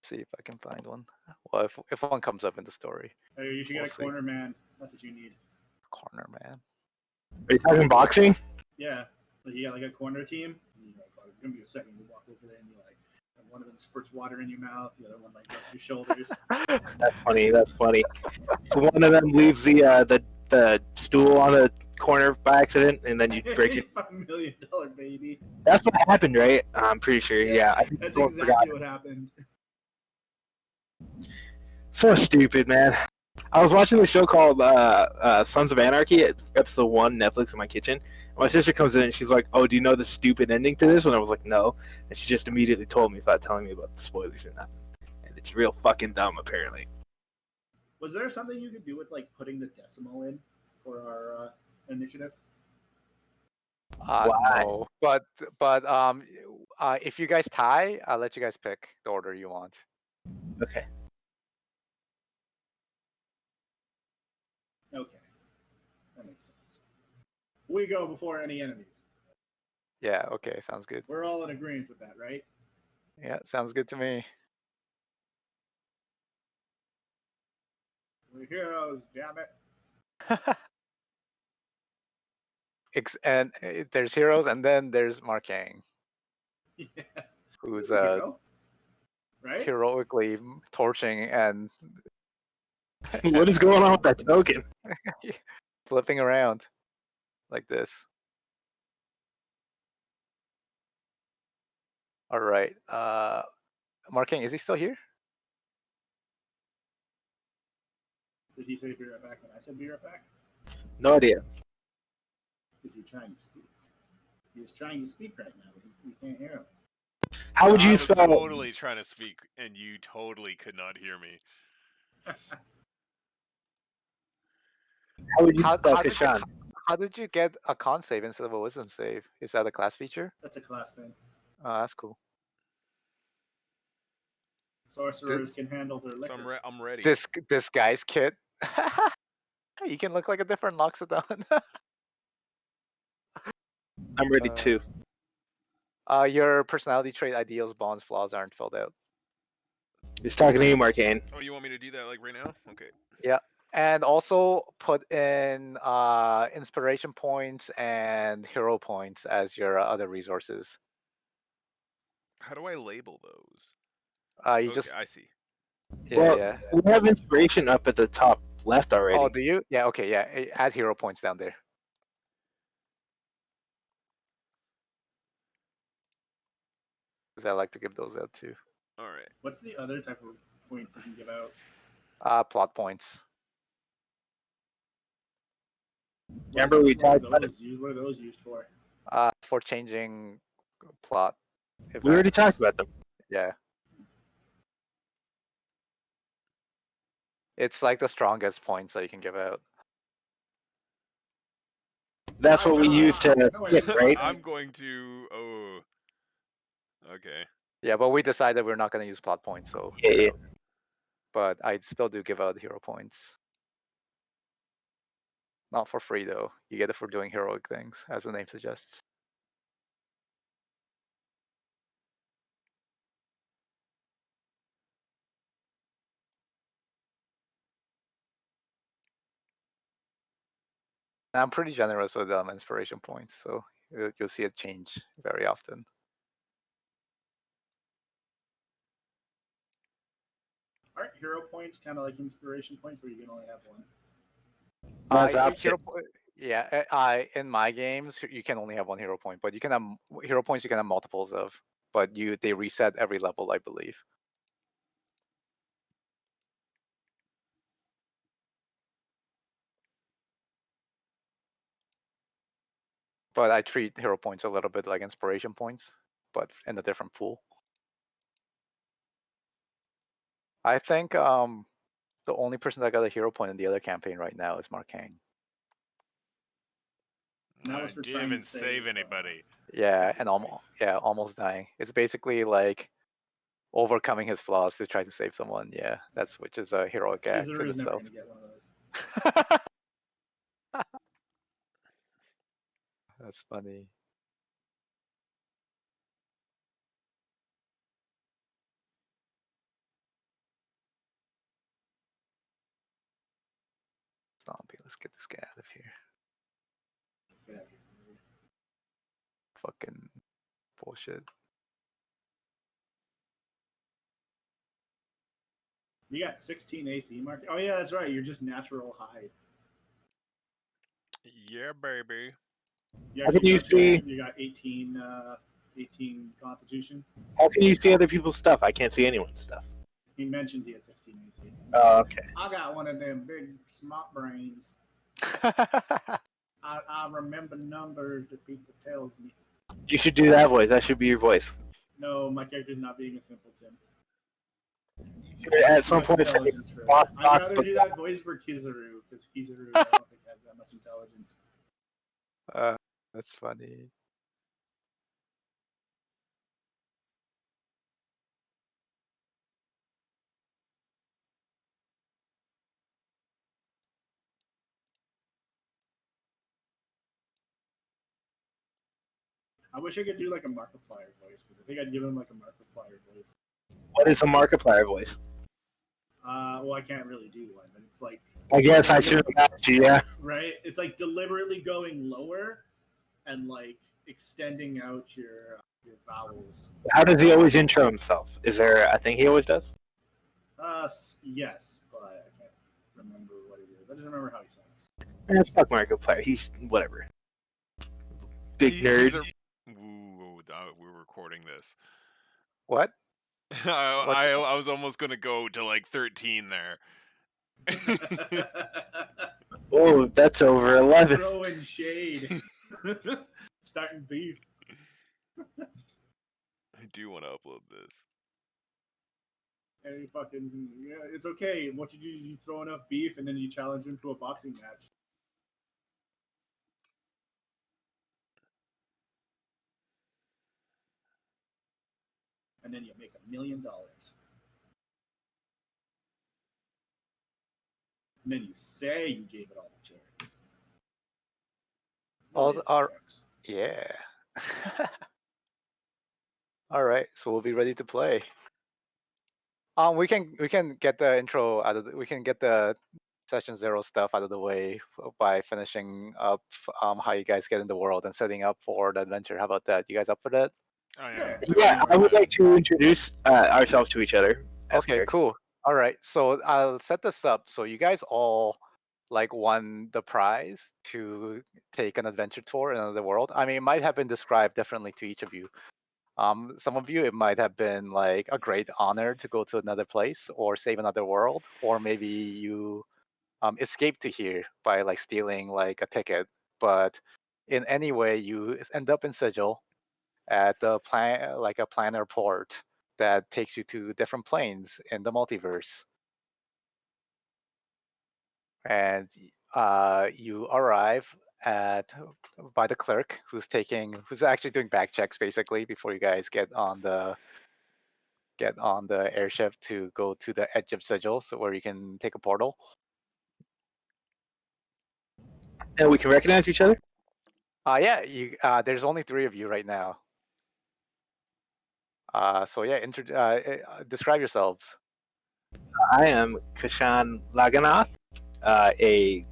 See if I can find one. Well, if one comes up in the story. Hey, you should We'll get a see. corner man. That's what you need. Corner man. Are you talking boxing? Yeah. Like you got like a corner team. And you're like, oh, it's gonna be a second. You walk over there and you like, and one of them squirts water in your mouth. The other one like rubs your shoulders. That's funny. That's funny. One of them leaves the stool on the corner by accident, and then you break it. $5 million baby. That's what happened, right? I'm pretty sure. Yeah, I think That's someone exactly forgot. what happened. So stupid, man. I was watching the show called Sons of Anarchy, episode 1, Netflix in my kitchen. My sister comes in and she's like, "Oh, do you know the stupid ending to this?" And I was like, "No," and she just immediately told me without telling me about the spoilers or nothing. And it's real fucking dumb, apparently. Was there something you could do with like putting the decimal in for our initiative? Why? No, but if you guys tie, I'll let you guys pick the order you want. Okay. Okay. That makes sense. We go before any enemies. Yeah, okay, sounds good. We're all in agreement with that, right? Yeah, sounds good to me. We're heroes, damn it. And there's heroes, and then there's Markang, Yeah. who's He's a hero, right? heroically torching and What is going on with that token? flipping around like this. All right, Markang, is he still here? Did he say be right back when I said be right back? No idea. Is he trying to speak? He is trying to speak right now, but we can't hear him. How would I you was spell? totally trying to speak, and you totally could not hear me. How would you How, spell how, did you, Kashan? how did you get a con save instead of a wisdom save? Is that a class feature? That's a class thing. Oh, that's cool. Sorcerers can handle their So liquor. I'm ready. This guy's kit. You can look like a different Loxodon. I'm ready too. Your personality trait, ideals, bonds, flaws aren't filled out. He's talking to you, Marcane. Oh, you want me to do that like right now? Okay. Yeah. And also put in inspiration points and hero points as your other resources. How do I label those? You Okay, just I see. yeah. We have inspiration up at the top left already. Oh, do you? Yeah. Okay. Yeah. Add hero points down there. Because I like to give those out too. All right. What's the other type of points you can give out? Plot points. Remember we talked about it. What are those used for? For changing plot. We already events. talked about them. Yeah. It's like the strongest points that you can give out. That's what we use to skip, right? I'm going to. Oh. Okay. Yeah, but we decided we're not going to use plot points, so. Yeah. But I still do give out hero points. Not for free though. You get it for doing heroic things, as the name suggests. I'm pretty generous with inspiration points, so you'll see it change very often. Aren't hero points kind of like inspiration points where you can only have one? That's opposite. In my games, you can only have one hero point, but you can have hero points. You can have multiples of, but they reset every level, I believe. But I treat hero points a little bit like inspiration points, but in a different pool. I think the only person that got a hero point in the other campaign right now is Marcane. Now I it's for didn't trying even to save save, anybody. Yeah, and twice. almost dying. It's basically like overcoming his flaws to try to save someone. Yeah, which is a heroic act in Kizaru's never itself. going to get one of those. That's funny. Zombie, let's get this guy out of here. Get out of here. Fucking bullshit. You got 16 AC, Mark. Oh yeah, that's right. You're just natural high. Yeah, baby. You How can you see? You got 18, 18 Constitution. How can you see other people's stuff? I can't see anyone's stuff. He mentioned he had 16 AC. Oh, okay. I got one of them big smart brains. I remember numbers that people tells me. You should do that voice. That should be your voice. No, my character's not being a simpleton. You should at some point say, Intelligence for that. I'd rather do that voice for Kizaru, because Kizaru I don't think has that much intelligence. That's funny. I wish I could do like a Markiplier voice, because I think I'd give him like a Markiplier voice. what is a Markiplier voice? Well, I can't really do one, but it's like. I guess I should have asked you, yeah. Right? It's like deliberately going lower and like extending out your vowels. How does he always intro himself? Is there a thing he always does? Yes, but I can't remember what it is. I just remember how he sounds. Fuck Markiplier. He's whatever. Big nerd. Ooh, we're recording this. What? I was almost gonna go to like 13 there. Oh, that's over 11. Throwing shade. Starting beef. I do want to upload this. And you fucking, yeah, it's okay. What you do is you throw enough beef and then you challenge him to a boxing match. And then you make $1 million. And then you say you gave it all to charity. Yeah. All right, so we'll be ready to play. We can get the intro out of we can get the session 0 stuff out of the way by finishing up how you guys get in the world and setting up for the adventure. How about that? You guys up for that? Oh yeah. Yeah, I would like to introduce ourselves to each other. Okay, cool. All right, so I'll set this up. So you guys all like won the prize to take an adventure tour in another world. I mean, it might have been described differently to each of you. Some of you, it might have been like a great honor to go to another place or save another world, or maybe you escape to here by like stealing like a ticket. But in any way, you end up in Sigil at the like a planar port that takes you to different planes in the multiverse. And you arrive at by the clerk who's actually doing back checks basically before you guys get on the airship to go to the edge of Sigil, so where you can take a portal. And we can recognize each other? Yeah, you there's only 3 of you right now. So yeah, describe yourselves. I am Kashan Laganath. I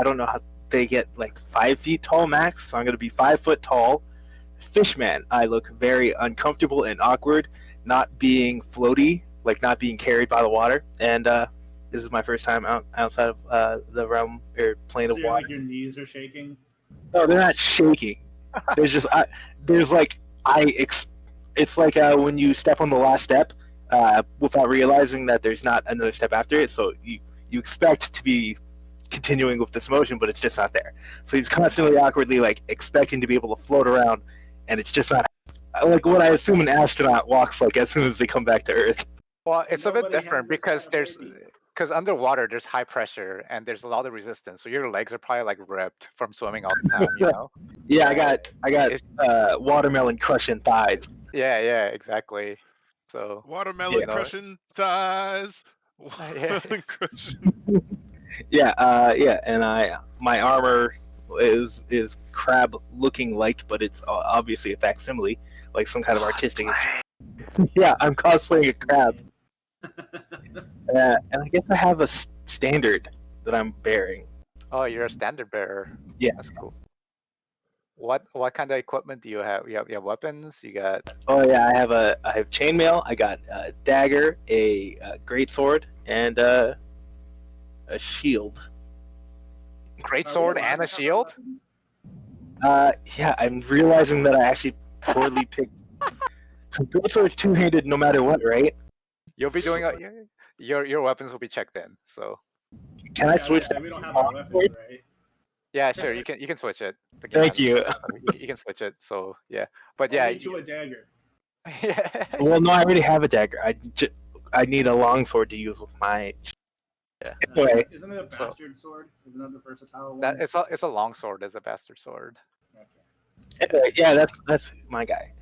don't know how they get like 5 feet tall max, so I'm gonna be 5 foot tall. Fishman. I look very uncomfortable and awkward, not being floaty, like not being carried by the water. And this is my first time outside of the realm or plane So of you're water. like your knees are shaking. No, they're not shaking. There's just it's like when you step on the last step without realizing that there's not another step after it. So you expect to be continuing with this motion, but it's just not there. So he's constantly awkwardly like expecting to be able to float around, and it's just not like what I assume an astronaut walks like as soon as they come back to Earth. Well, it's a bit Nobody different handles because that underwater there's high pressure and there's a lot of resistance, so your legs are probably like ripped from swimming all the time, you know? Yeah, I got watermelon crushing thighs. Yeah, exactly. So Watermelon you know, crushing thighs. Yeah. Watermelon crushing. Yeah, and my armor is crab looking like, but it's obviously a facsimile, like some kind of artistic. Yeah, I'm cosplaying a crab. And I guess I have a standard that I'm bearing. Oh, you're a standard bearer. Yeah, that's cool. What kind of equipment do you have? You have weapons. You got. Oh yeah, I have chainmail. I got a dagger, a greatsword, and a shield. Greatsword and a shield. Yeah, I'm realizing that I actually poorly picked. Greatsword's two-handed no matter what, right? You'll be doing your weapons will be checked in. So. Can I switch? Yeah, we don't have our weapons, right? Yeah, sure. You can switch it. Thank you. You can switch it. So yeah, but Only yeah. to a dagger. Yeah. Well, no, I already have a dagger. I need a longsword to use with my. Yeah. Anyway, Isn't it a bastard sword? Isn't that the versatile one? That it's a longsword as a bastard sword. Okay. Anyway, yeah, that's my guy.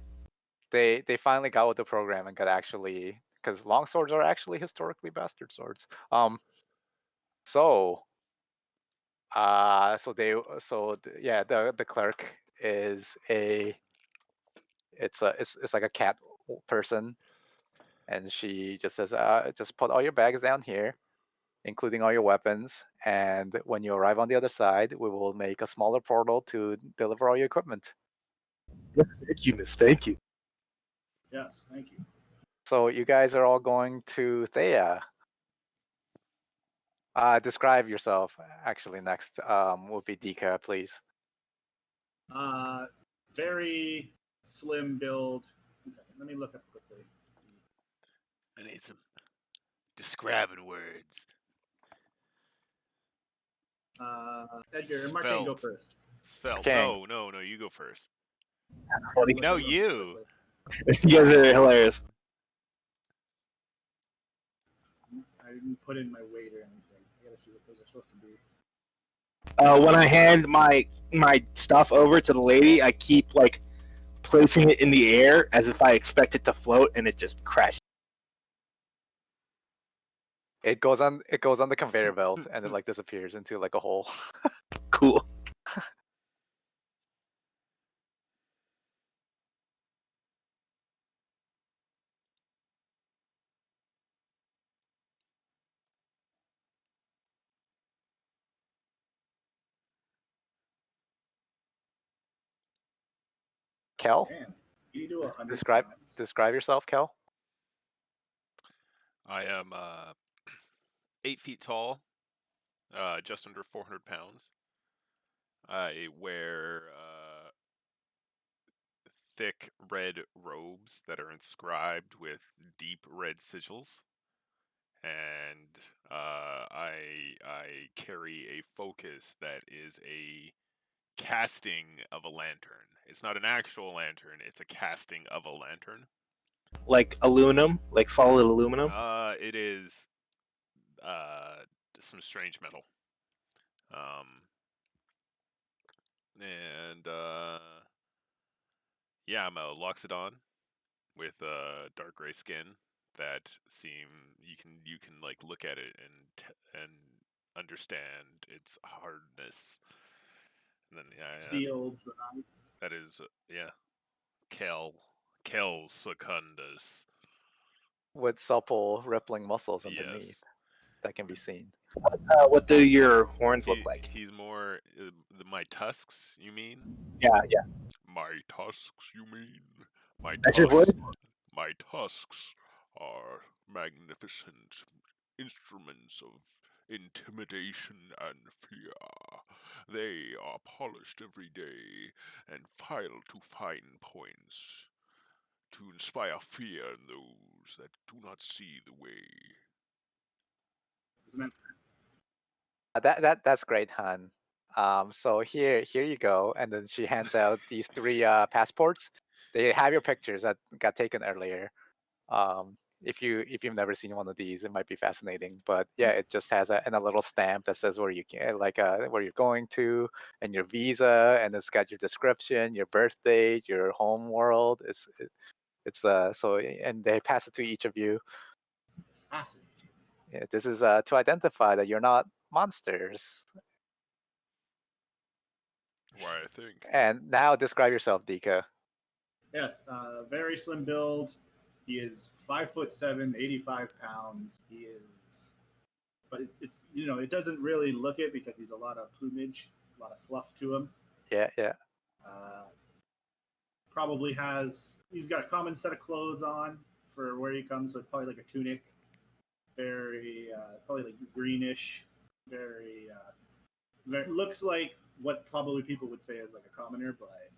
They finally got with the program and got actually, because longswords are actually historically bastard swords. So the clerk is it's like a cat person, and she just says just put all your bags down here, including all your weapons, and when you arrive on the other side, we will make a smaller portal to deliver all your equipment. Thank you, miss. Thank you. Yes, thank you. So you guys are all going to Thea. Describe yourself. Actually, next will be Dika, please. Very slim build. One second, let me look up quickly. I need some describing words. Edgar, Mark can go Svelte. first. Svelte. King. No, you go first. Holy No, Look you. quickly. You guys are hilarious. I didn't put in my weight or anything. I gotta see what those are supposed to be. When I hand my stuff over to the lady, I keep like placing it in the air as if I expect it to float, and it just crashes. It goes on the conveyor belt and it like disappears into like a hole. Cool. Kel, Damn, you do 100 describe pounds. describe yourself, Kel. I am 8 feet tall, just under 400 pounds. I wear thick red robes that are inscribed with deep red sigils, and I carry a focus that is a casting of a lantern. It's not an actual lantern; it's a casting of a lantern. Like aluminum, like solid aluminum. It is some strange metal. And yeah, I'm a Loxodon with dark gray skin that you can like look at it and understand its hardness. And then Steel. that is yeah, Kel Secundus. With supple, rippling muscles underneath Yes. that can be seen. What do your horns look like? He's more my tusks. You mean? Yeah. My tusks. You mean? My That's your voice? My tusks are magnificent instruments of intimidation and fear. They are polished every day and filed to fine points to inspire fear in those that do not see the way. Isn't That's great, Han. So here you go, and then she hands out these 3 passports. They have your pictures that got taken earlier. If you've never seen one of these, it might be fascinating. But yeah, it just has a little stamp that says where you can where you're going to, and your visa, and it's got your description, your birth date, your home world. It's so, and they pass it to each of you. fascinating? Yeah, this is to identify that you're not monsters. Why I think. And now describe yourself, Dika. Yes, very slim build. He is 5'7", 85 pounds. He is, but it's it doesn't really look it because he's a lot of plumage, a lot of fluff to him. Yeah. Uh, he's got a common set of clothes on for where he comes, so it's probably like a tunic, very probably like greenish, very looks like what probably people would say is like a commoner, but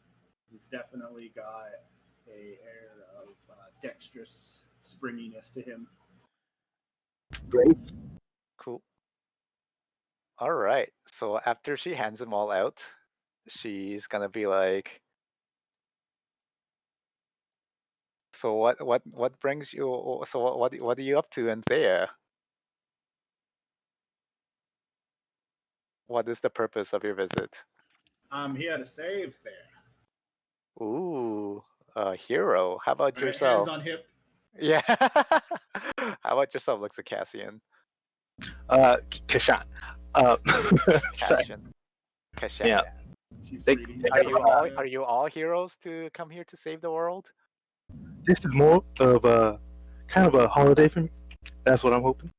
he's definitely got a air of dexterous springiness to him. Great. Cool. All right. So after she hands them all out, she's gonna be like, "So what brings you? So what are you up to in Thea? What is the purpose of your visit?" I'm here to save there. Ooh, a hero. How about All right, yourself? hands on hip. Yeah. How about yourself, Luxacassian? Kashan. Sorry. Kashan. Yeah. She's They- reading. Are you all heroes to come here to save the world? This is more of a kind of a holiday for me. That's what I'm hoping.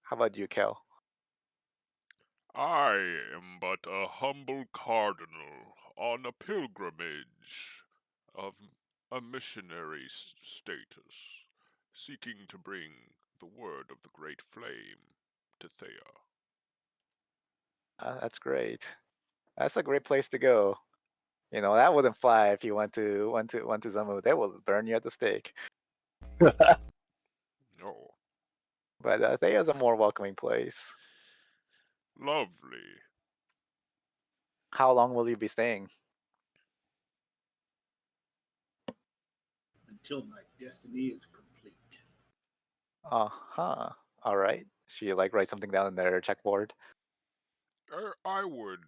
How about you, Kel? I am but a humble cardinal on a pilgrimage of a missionary status, seeking to bring the word of the great flame to Thea. That's great. That's a great place to go. That wouldn't fly if you went to Zamu. They will burn you at the stake. No. But Thea's a more welcoming place. Lovely. How long will you be staying? Until my destiny is complete. Uh-huh. All right. She like writes something down in their checkboard. I would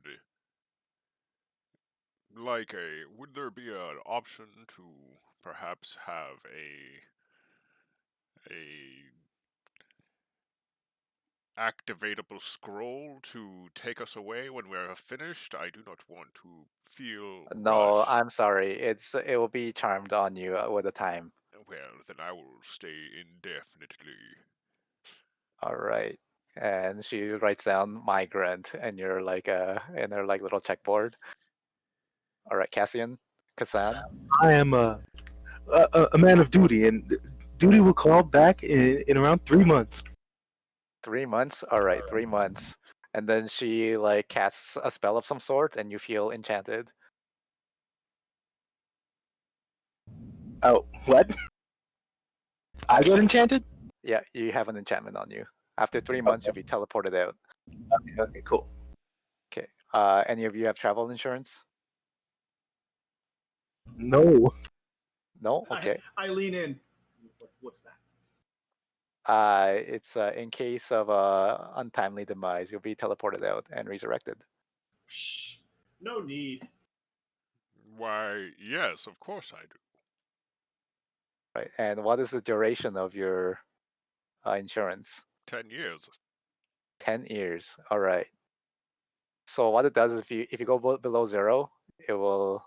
like a. Would there be an option to perhaps have a activatable scroll to take us away when we're finished? I do not want to feel No, rushed. I'm sorry. It will be charmed on you with the time. Well, then I will stay indefinitely. All right. And she writes down migrant and you're like in her like little checkboard. All right, Cassian, Kassan. I am a man of duty, and duty will call back in around 3 months. 3 months. All right, 3 months. And then she like casts a spell of some sort, and you feel enchanted. Oh, what? I get enchanted? Yeah, you have an enchantment on you. After 3 months, you'll be teleported out. Okay, cool. Okay. Any of you have travel insurance? No. No. Okay. I lean in. What's that? It's in case of untimely demise, you'll be teleported out and resurrected. Shh. No need. Why, yes, of course I do. Right. And what is the duration of your insurance? 10 years. 10 years. All right. So what it does is if you go below 0, it will,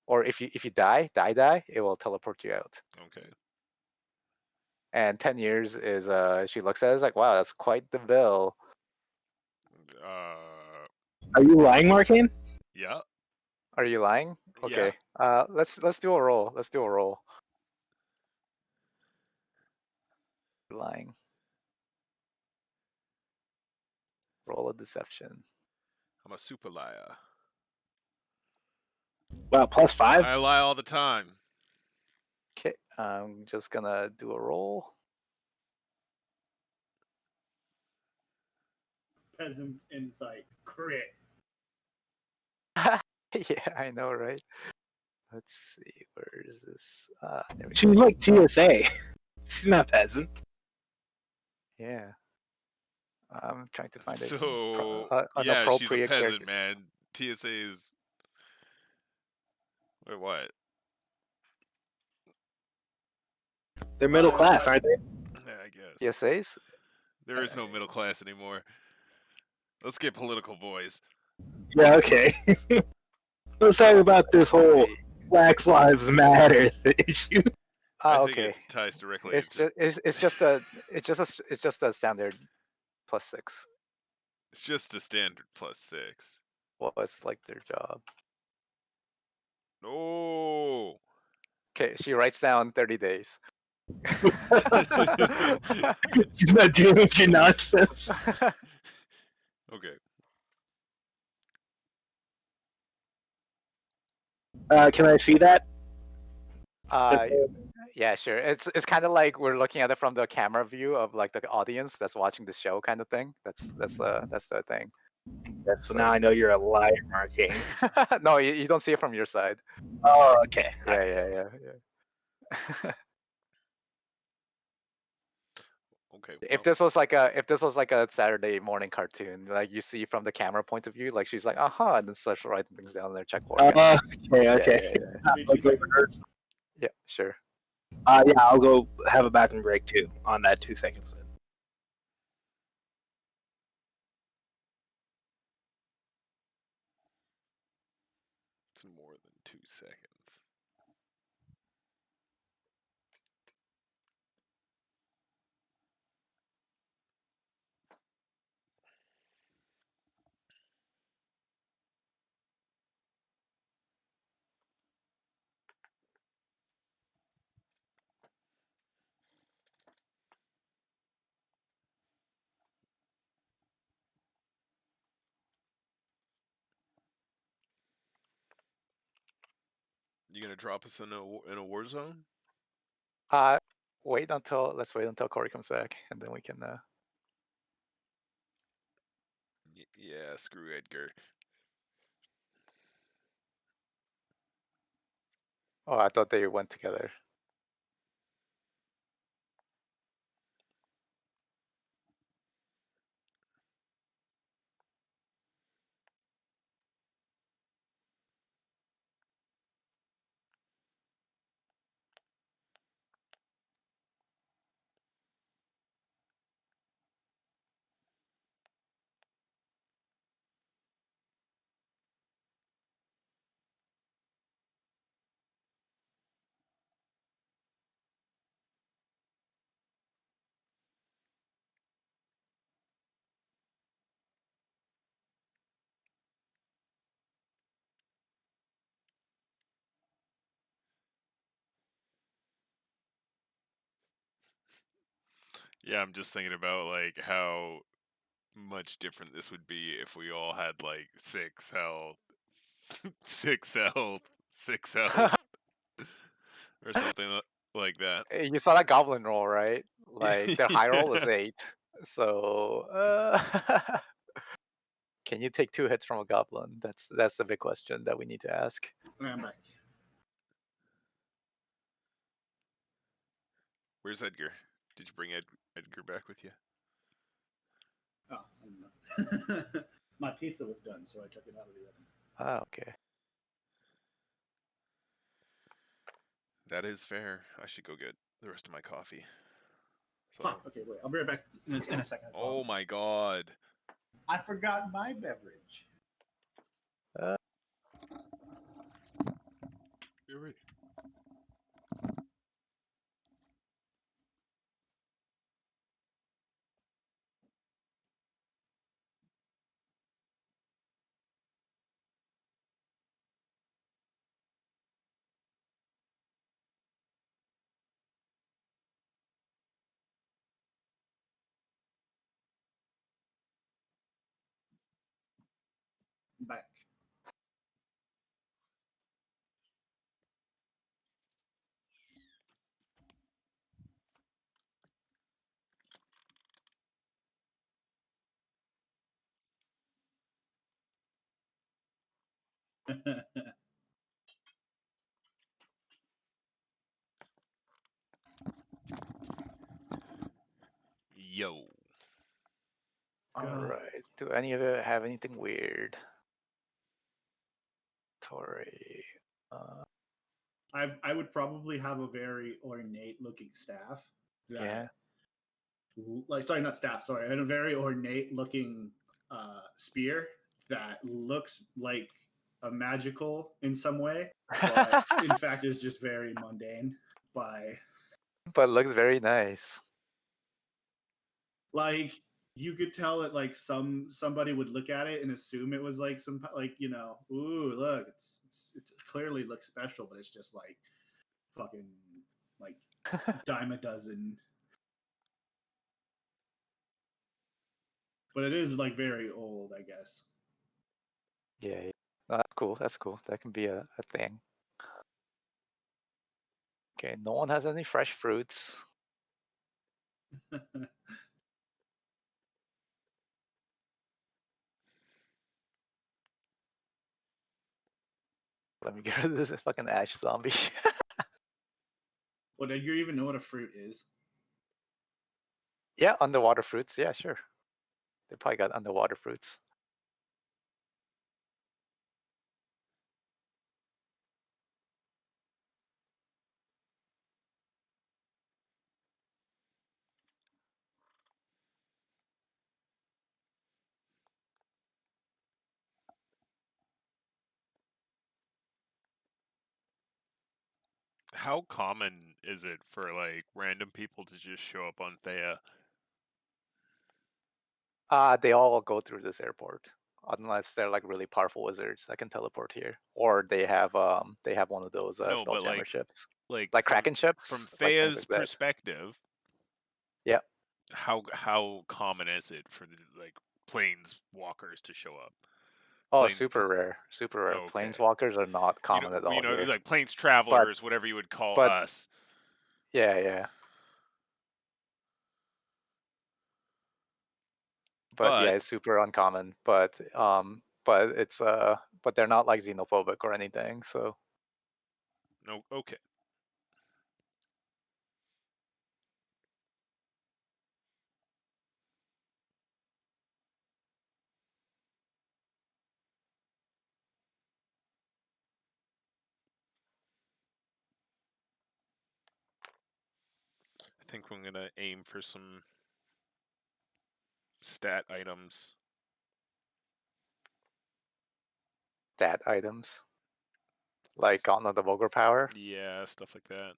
or if you die, it will teleport you out. Okay. And 10 years is she looks at it, is like, wow, that's quite the bill. Are you lying, Markane? Yeah. Are you lying? Okay. Let's do a roll. Let's do a roll. Lying. Roll a deception. I'm a super liar. Wow, +5? I lie all the time. Okay, I'm just gonna do a roll. Peasant's insight. Crit. Yeah, I know, right? Let's see, where is this? There we She go. was like TSA. She's not peasant. Yeah. I'm trying to find So, an yeah, she's a appropriate peasant, character. man. TSA is. Wait, what? They're middle class, aren't they? Yeah, I guess. PSAs? There is no middle class anymore. Let's get political, boys. Yeah, okay. Let's talk about this whole Black Lives Matter issue. I think Okay. it ties directly It's into. it's just a standard +6. It's just a standard +6. Well, it's like their job. No. Okay, she writes down 30 days. She's not dealing with your nonsense. Okay. Can I see that? Yeah, sure. It's kind of like we're looking at it from the camera view of like the audience that's watching the show, kind of thing. That's the thing. So now I know you're a liar, Markane. No, you don't see it from your side. Oh, okay. Yeah. Okay. If this was like a Saturday morning cartoon, like you see from the camera point of view, like she's like, and then starts writing things down in their checkboard. Okay. Yeah, sure. Yeah, I'll go have a bathroom break too on that 2 seconds. It's more than 2 seconds. You gonna drop us in a war zone? Let's wait until Corey comes back, and then we can. Yeah, screw Edgar. Oh, I thought they went together. Yeah, I'm just thinking about like how much different this would be if we all had like 6 health, 6 health, 6 health, or something like that. You saw that goblin roll, right? Like their high roll is Yeah. 8. So can you take 2 hits from a goblin? That's the big question that we need to ask. I'm back. Where's Edgar? Did you bring Edgar back with you? Oh, I don't know. My pizza was done, so I took it out of the oven. Ah, okay. That is fair. I should go get the rest of my coffee. So, Fuck. Okay, wait. I'll be right back in a second. As well. oh my god. I forgot my beverage. You're right. I'm back. Yo. All God. right. Do any of you have anything weird? Tori. I would probably have a very ornate looking staff. That, Yeah. Like, sorry, not staff. Sorry, and a very ornate looking spear that looks like a magical in some way, but in fact is just very mundane. By But looks very nice. like you could tell that like somebody would look at it and assume it was like some like ooh look it clearly looks special, but it's just like fucking like dime a dozen. But it is like very old, I guess. Yeah. No, that's cool. That's cool. That can be a thing. Okay, no one has any fresh fruits. Let me get rid of this fucking ash zombie. Well, did you even know what a fruit is? Yeah, underwater fruits. Yeah, sure. They probably got underwater fruits. How common is it for like random people to just show up on Thea? They all go through this airport, unless they're like really powerful wizards that can teleport here, or they have one of those No, but spelljammer ships, like like Kraken from ships, like things Thea's like that. perspective, Yeah. how common is it for the like planeswalkers to show up? Oh, Planes, super rare. Super rare. okay. Planeswalkers are not common at all here. Like planes But travelers, whatever you would call but us. yeah. But yeah, it's super uncommon. But it's but they're not like xenophobic or anything. So No, okay. I think I'm gonna aim for some stat items. stat items like Gauntlet of Ogre Power. Yeah, stuff like that.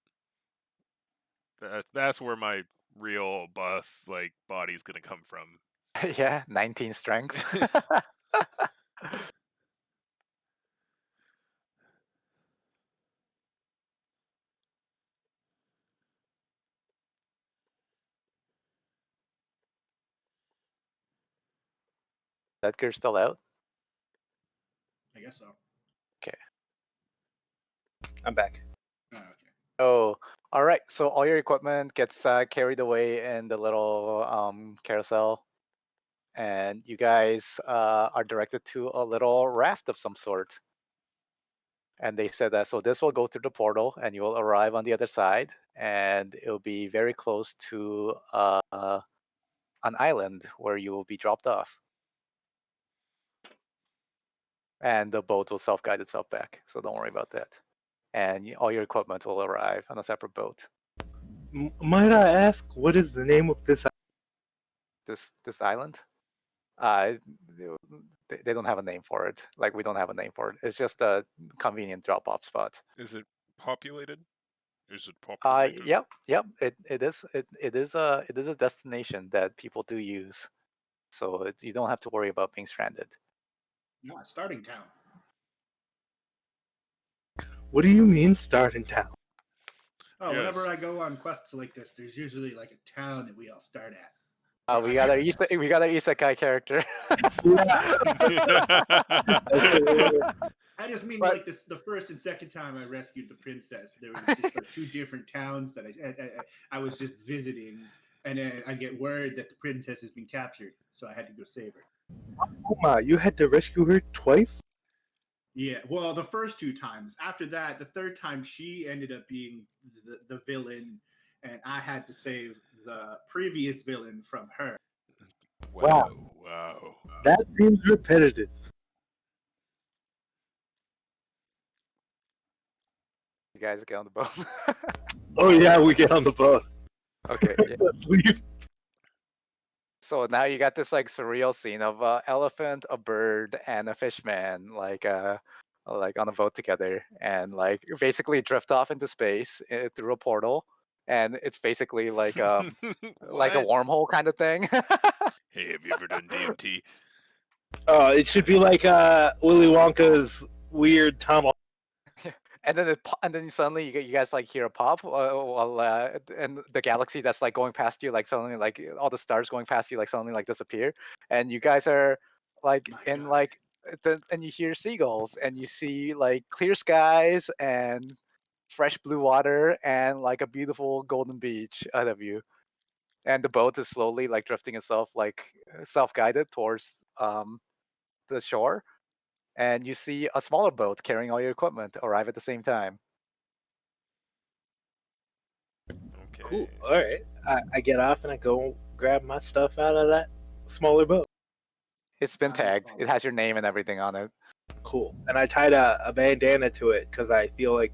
That's where my real buff like body's gonna come from. Yeah, 19 strength. Edgar's still out. I guess so. Okay. I'm back. Oh, okay. Oh, all right. So all your equipment gets carried away in the little carousel, and you guys are directed to a little raft of some sort. And they said that so this will go through the portal, and you will arrive on the other side, and it'll be very close to an island where you will be dropped off. And the boat will self-guide itself back, so don't worry about that. And all your equipment will arrive on a separate boat. Might I ask, what is the name of this? This island, they don't have a name for it. Like we don't have a name for it. It's just a convenient drop-off spot. Is it populated? Is it populated? Yep. It is. It is a destination that people do use, so you don't have to worry about being stranded. No, starting town. What do you mean, starting town? Oh, Yes. whenever I go on quests like this, there's usually like a town that we all start at. We got our isekai character. I just mean But- like this. The first and second time I rescued the princess, there was just like two different towns that I was just visiting, and then I get word that the princess has been captured, so I had to go save her. Oh my, you had to rescue her twice? Yeah, well, the first two times. After that, the third time, she ended up being the villain, and I had to save the previous villain from her. Wow. That seems repetitive. You guys get on the boat. Oh yeah, we get on the boat. Okay. Yeah. Let's leave. So now you got this like surreal scene of an elephant, a bird, and a fishman like on a boat together, and like basically drift off into space through a portal, and it's basically like like a What? wormhole kind of thing. Hey, have you ever done DMT? It should be like Willy Wonka's weird tunnel. And then suddenly you guys like hear a pop and the galaxy that's like going past you like suddenly like all the stars going past you like suddenly like disappear, and you guys are like My in God. like and you hear seagulls and you see like clear skies and fresh blue water and like a beautiful golden beach ahead of you, and the boat is slowly like drifting itself like self-guided towards the shore, and you see a smaller boat carrying all your equipment arrive at the same time. Okay. Cool. All right. I get off and I go grab my stuff out of that smaller boat. It's been I tagged. follow. It has your name and everything on it. Cool. And I tied a bandana to it because I feel like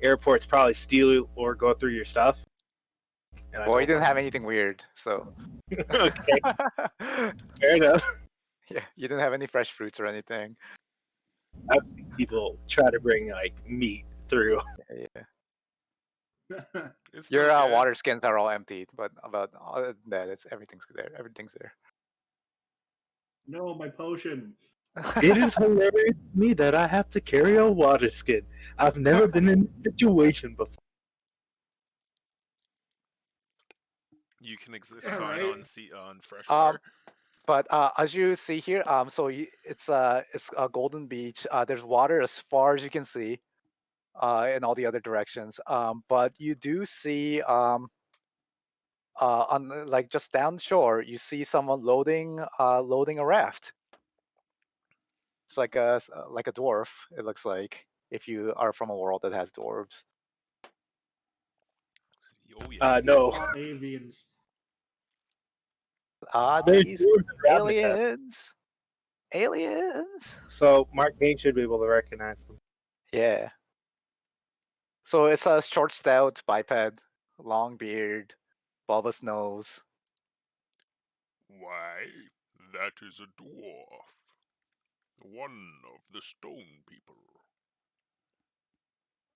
airports probably steal or go through your stuff. And I Well, you don't didn't have anything weird, so. Okay, fair enough. Yeah, you didn't have any fresh fruits or anything. I've seen people try to bring like meat through. Yeah. It's Your still good. water skins are all emptied, but about other than that, it's everything's there. Everything's there. No, my potion. It is hilarious to me that I have to carry a water skin. I've never been in this situation before. You can exist Yeah, fine right? on fresh water. But as you see here, so it's a golden beach. There's water as far as you can see, in all the other directions. But you do see on like just down shore, you see someone loading a raft. It's like a dwarf. It looks like, if you are from a world that has dwarves. Oh yes. No. All avians. There's These dwarves around the cast. aliens. Aliens. So Mark Bain should be able to recognize them. Yeah. So it's a short, stout biped, long beard, bulbous nose. Why, that is a dwarf. One of the stone people.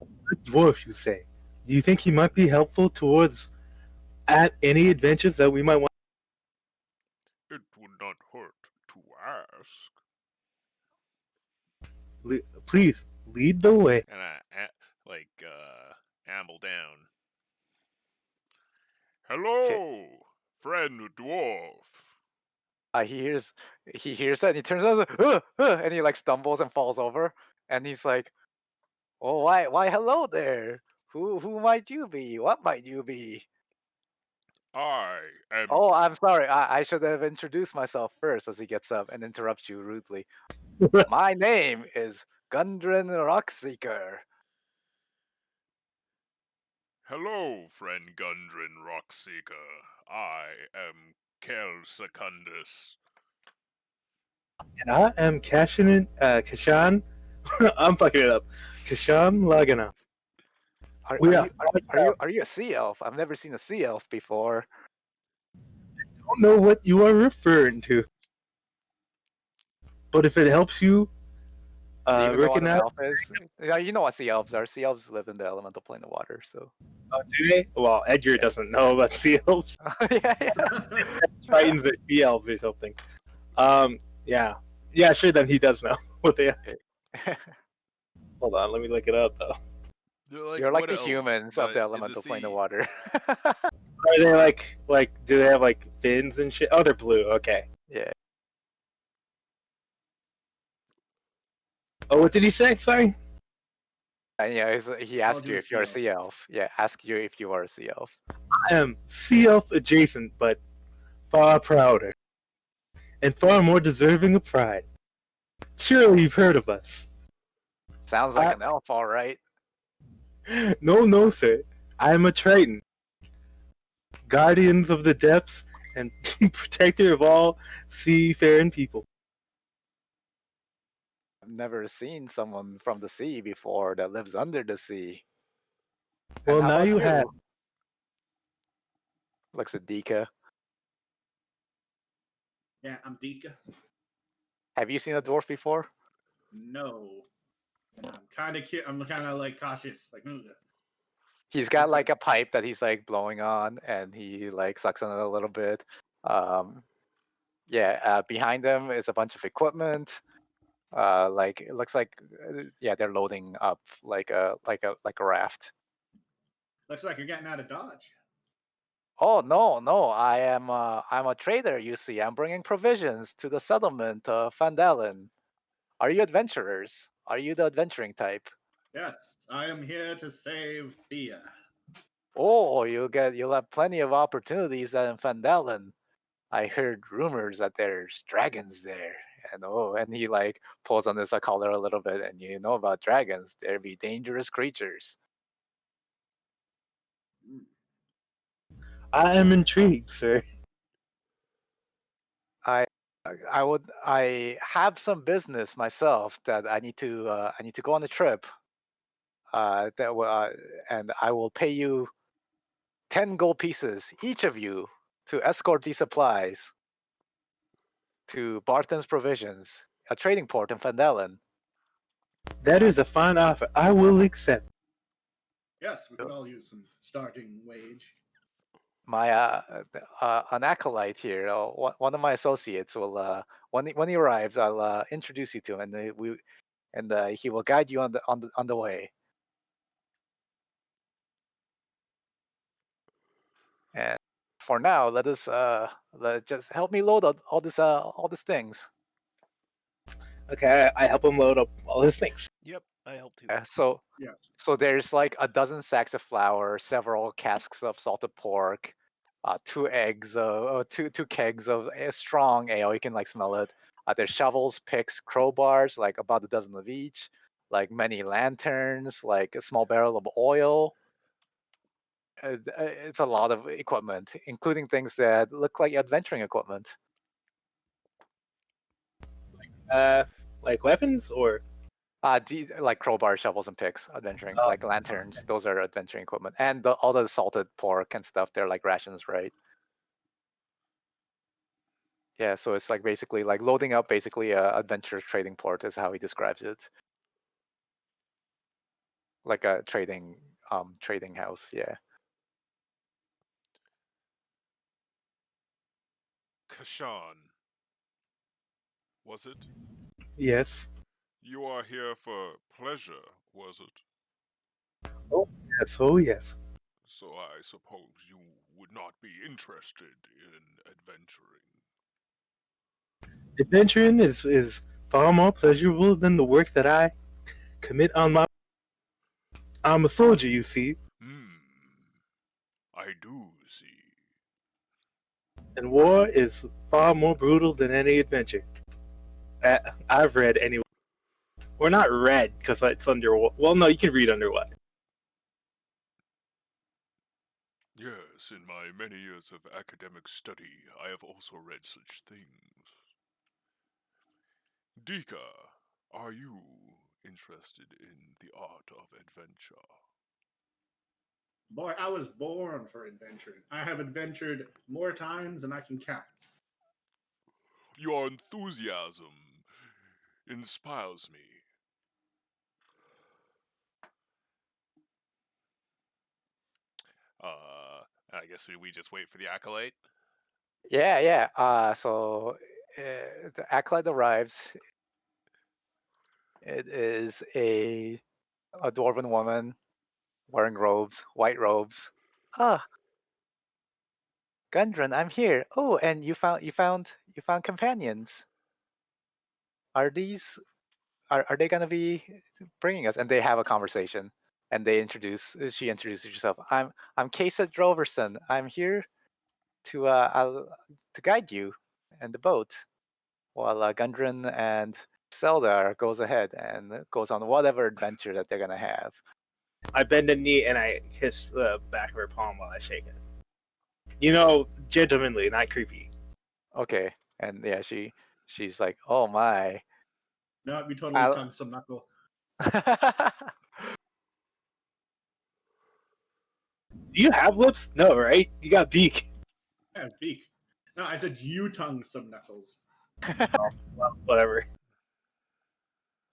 A dwarf, you say? Do you think he might be helpful towards at any adventures that we might want? It would not hurt to ask. Please lead the way. And I amble down. Hello, friend dwarf. He hears that, and he turns around, and he like stumbles and falls over, and he's like, "Oh, why, hello there. Who might you be? What might you be?" I am. Oh, I'm sorry. I should have introduced myself first, as he gets up and interrupts you rudely. My name is Gundren Rockseeker. Hello, friend Gundren Rockseeker. I am Kel Secundus. And I am Kashan. I'm fucking it up. Kashan Lagana. Are you a sea elf? I've never seen a sea elf before. I don't know what you are referring to, but if it helps you Do you even know what an recognize, elf is? Yeah, you know what sea elves are. Sea elves live in the elemental plane of water, so. do they? Well, Edgar doesn't know about sea elves. yeah. Titans are sea elves or something. Yeah, sure. Then he does know what they are. Hold on, let me look it up though. You're like what the else, humans of but the in elemental plane of sea. water. Are they like? Do they have like fins and shit? Oh, they're blue. Okay. Yeah. Oh, what did he say? Sorry. And yeah, he asked Called you you a if you're a sea sea elf. Yeah, ask you if you are a sea elf. I am sea elf adjacent, but far prouder and far more deserving of pride. Surely you've heard of us. Sounds like an elf, all right. No, sir. I am a Triton, guardians of the depths and protector of all seafaring people. I've never seen someone from the sea before that lives under the sea. Well, And how now about you have. Looks at Dika. Yeah, I'm Dika. Have you seen a dwarf before? No. I'm kind of like cautious. Like, "Ooh." He's got What's like up? a pipe that he's like blowing on, and he like sucks on it a little bit. Behind them is a bunch of equipment. Like it looks like, they're loading up like a raft. Looks like you're getting out of Dodge. Oh no! I'm a trader. You see, I'm bringing provisions to the settlement of Phandelver. Are you adventurers? Are you the adventuring type? Yes, I am here to save Thea. Oh, you'll have plenty of opportunities in Phandelver. I heard rumors that there's dragons there, and he like pulls on his collar a little bit, and you know about dragons. They'll be dangerous creatures. I am intrigued, sir. I have some business myself that I need to go on a trip. And I will pay you 10 gold pieces, each of you, to escort these supplies to Barthen's Provisions, a trading port in Phandelver. That is a fine offer. I will accept. Yes, we could all use some starting wage. My an acolyte here, one of my associates will when he arrives, I'll introduce you to him, and he will guide you on the way. And for now, just help me load all these things. Okay, I help him load up all his things. Yep, I help too. Yes. So there's like a dozen sacks of flour, several casks of salted pork, 2 eggs, two kegs of strong ale. You can like smell it. There's shovels, picks, crowbars, like about a dozen of each. Like many lanterns, like a small barrel of oil. It's a lot of equipment, including things that look like adventuring equipment. Like weapons or Like crowbar, shovels, and picks, adventuring, Oh, like lanterns. Those are adventuring equipment, and all the salted pork and stuff. They're like rations, right? Yeah, so it's like basically like loading up basically a adventure trading port is how he describes it. Like a trading house, yeah. Kashan, was it? yes. You are here for pleasure, was it? Yes, oh yes. So I suppose you would not be interested in adventuring. Adventuring is far more pleasurable than the work that I commit on my. I'm a soldier, you see, I do see. and war is far more brutal than any adventure. I've read anyway. Or not read, because it's underwater. Well, no, you can read underwater. Yes, in my many years of academic study, I have also read such things. Dika, are you interested in the art of adventure? Boy, I was born for adventuring. I have adventured more times than I can count. Your enthusiasm inspires me. I guess we just wait for the acolyte. Yeah. So the acolyte arrives. It is a dwarven woman wearing robes, white robes. Ah, Gundren, I'm here. Oh, and you found companions. Are they gonna be bringing us? And they have a conversation, and she introduces herself. I'm Kesa Droverson. I'm here to guide you and the boat, while Gundren and Zelda goes ahead and goes on whatever adventure that they're gonna have. I bend the knee and I kiss the back of her palm while I shake it. You know, gentlemanly, not creepy. Okay, and yeah, she's like, oh my. No, it'd be totally tongue some knuckle. Do you have lips? No, right? You got beak. Yeah, beak. No, I said you tongue some knuckles. Well, whatever.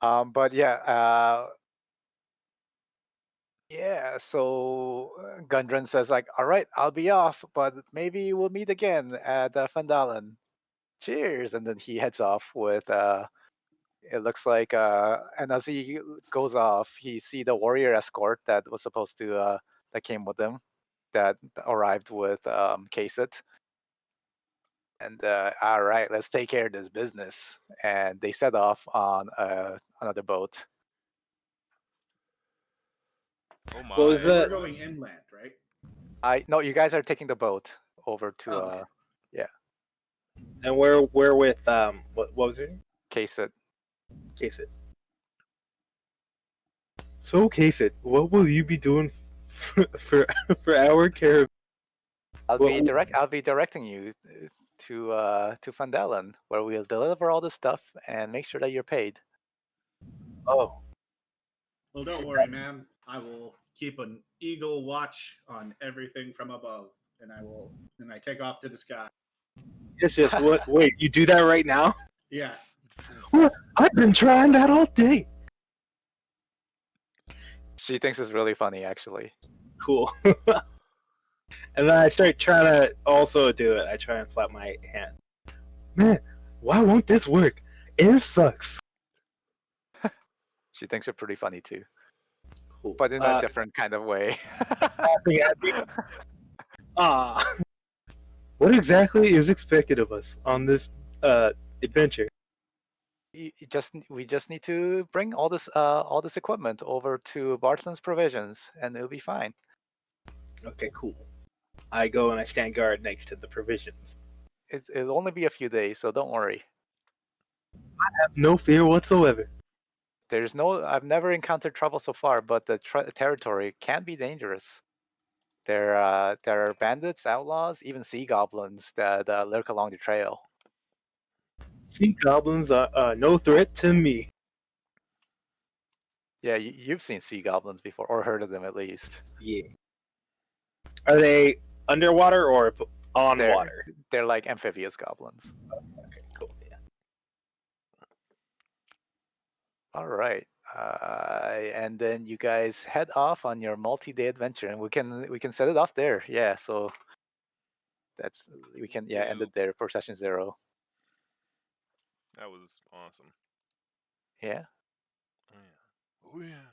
But yeah, so Gundren says like, all right, I'll be off, but maybe we'll meet again at Phandelver. Cheers, and then he heads off with it looks like and as he goes off, he see the warrior escort that was supposed to that came with him, that arrived with Kasit. And all right, let's take care of this business. And they set off on another boat. Oh my! Well, is So we're that going inland, right? No, you guys are taking the boat over to Okay. and we're with what was it? Kasit. Case it. So case it. What will you be doing for our care? I'll Well, be directing you to Phandelver, where we'll deliver all the stuff and make sure that you're paid. Oh, Well, don't worry, man. I will keep an eagle watch on everything from above, and I take off to the sky. yes. What? Wait, you do that right now? Yeah. What? I've been trying that all day. She thinks it's really funny, actually. Cool. And then I start trying to also do it. I try and flap my hand. Man, why won't this work? Air sucks. She thinks it's pretty funny too, Cool. but in a different kind of way. What exactly is expected of us on this adventure? We just need to bring all this equipment over to Bartlett's Provisions, and it'll be fine. Okay, cool. I go and I stand guard next to the provisions. It'll only be a few days, so don't worry. I have no fear whatsoever. I've never encountered trouble so far, but the territory can be dangerous. There are bandits, outlaws, even sea goblins that lurk along the trail. Sea goblins are no threat to me. Yeah, you've seen sea goblins before, or heard of them at least. Yeah. Are they underwater or on They're- water? They're like amphibious goblins. Okay, cool. Yeah. All right. And then you guys head off on your multi-day adventure, and we can set it off there. Yeah, so we can end it there for session 0. That was awesome. Yeah. Oh yeah. Oh yeah.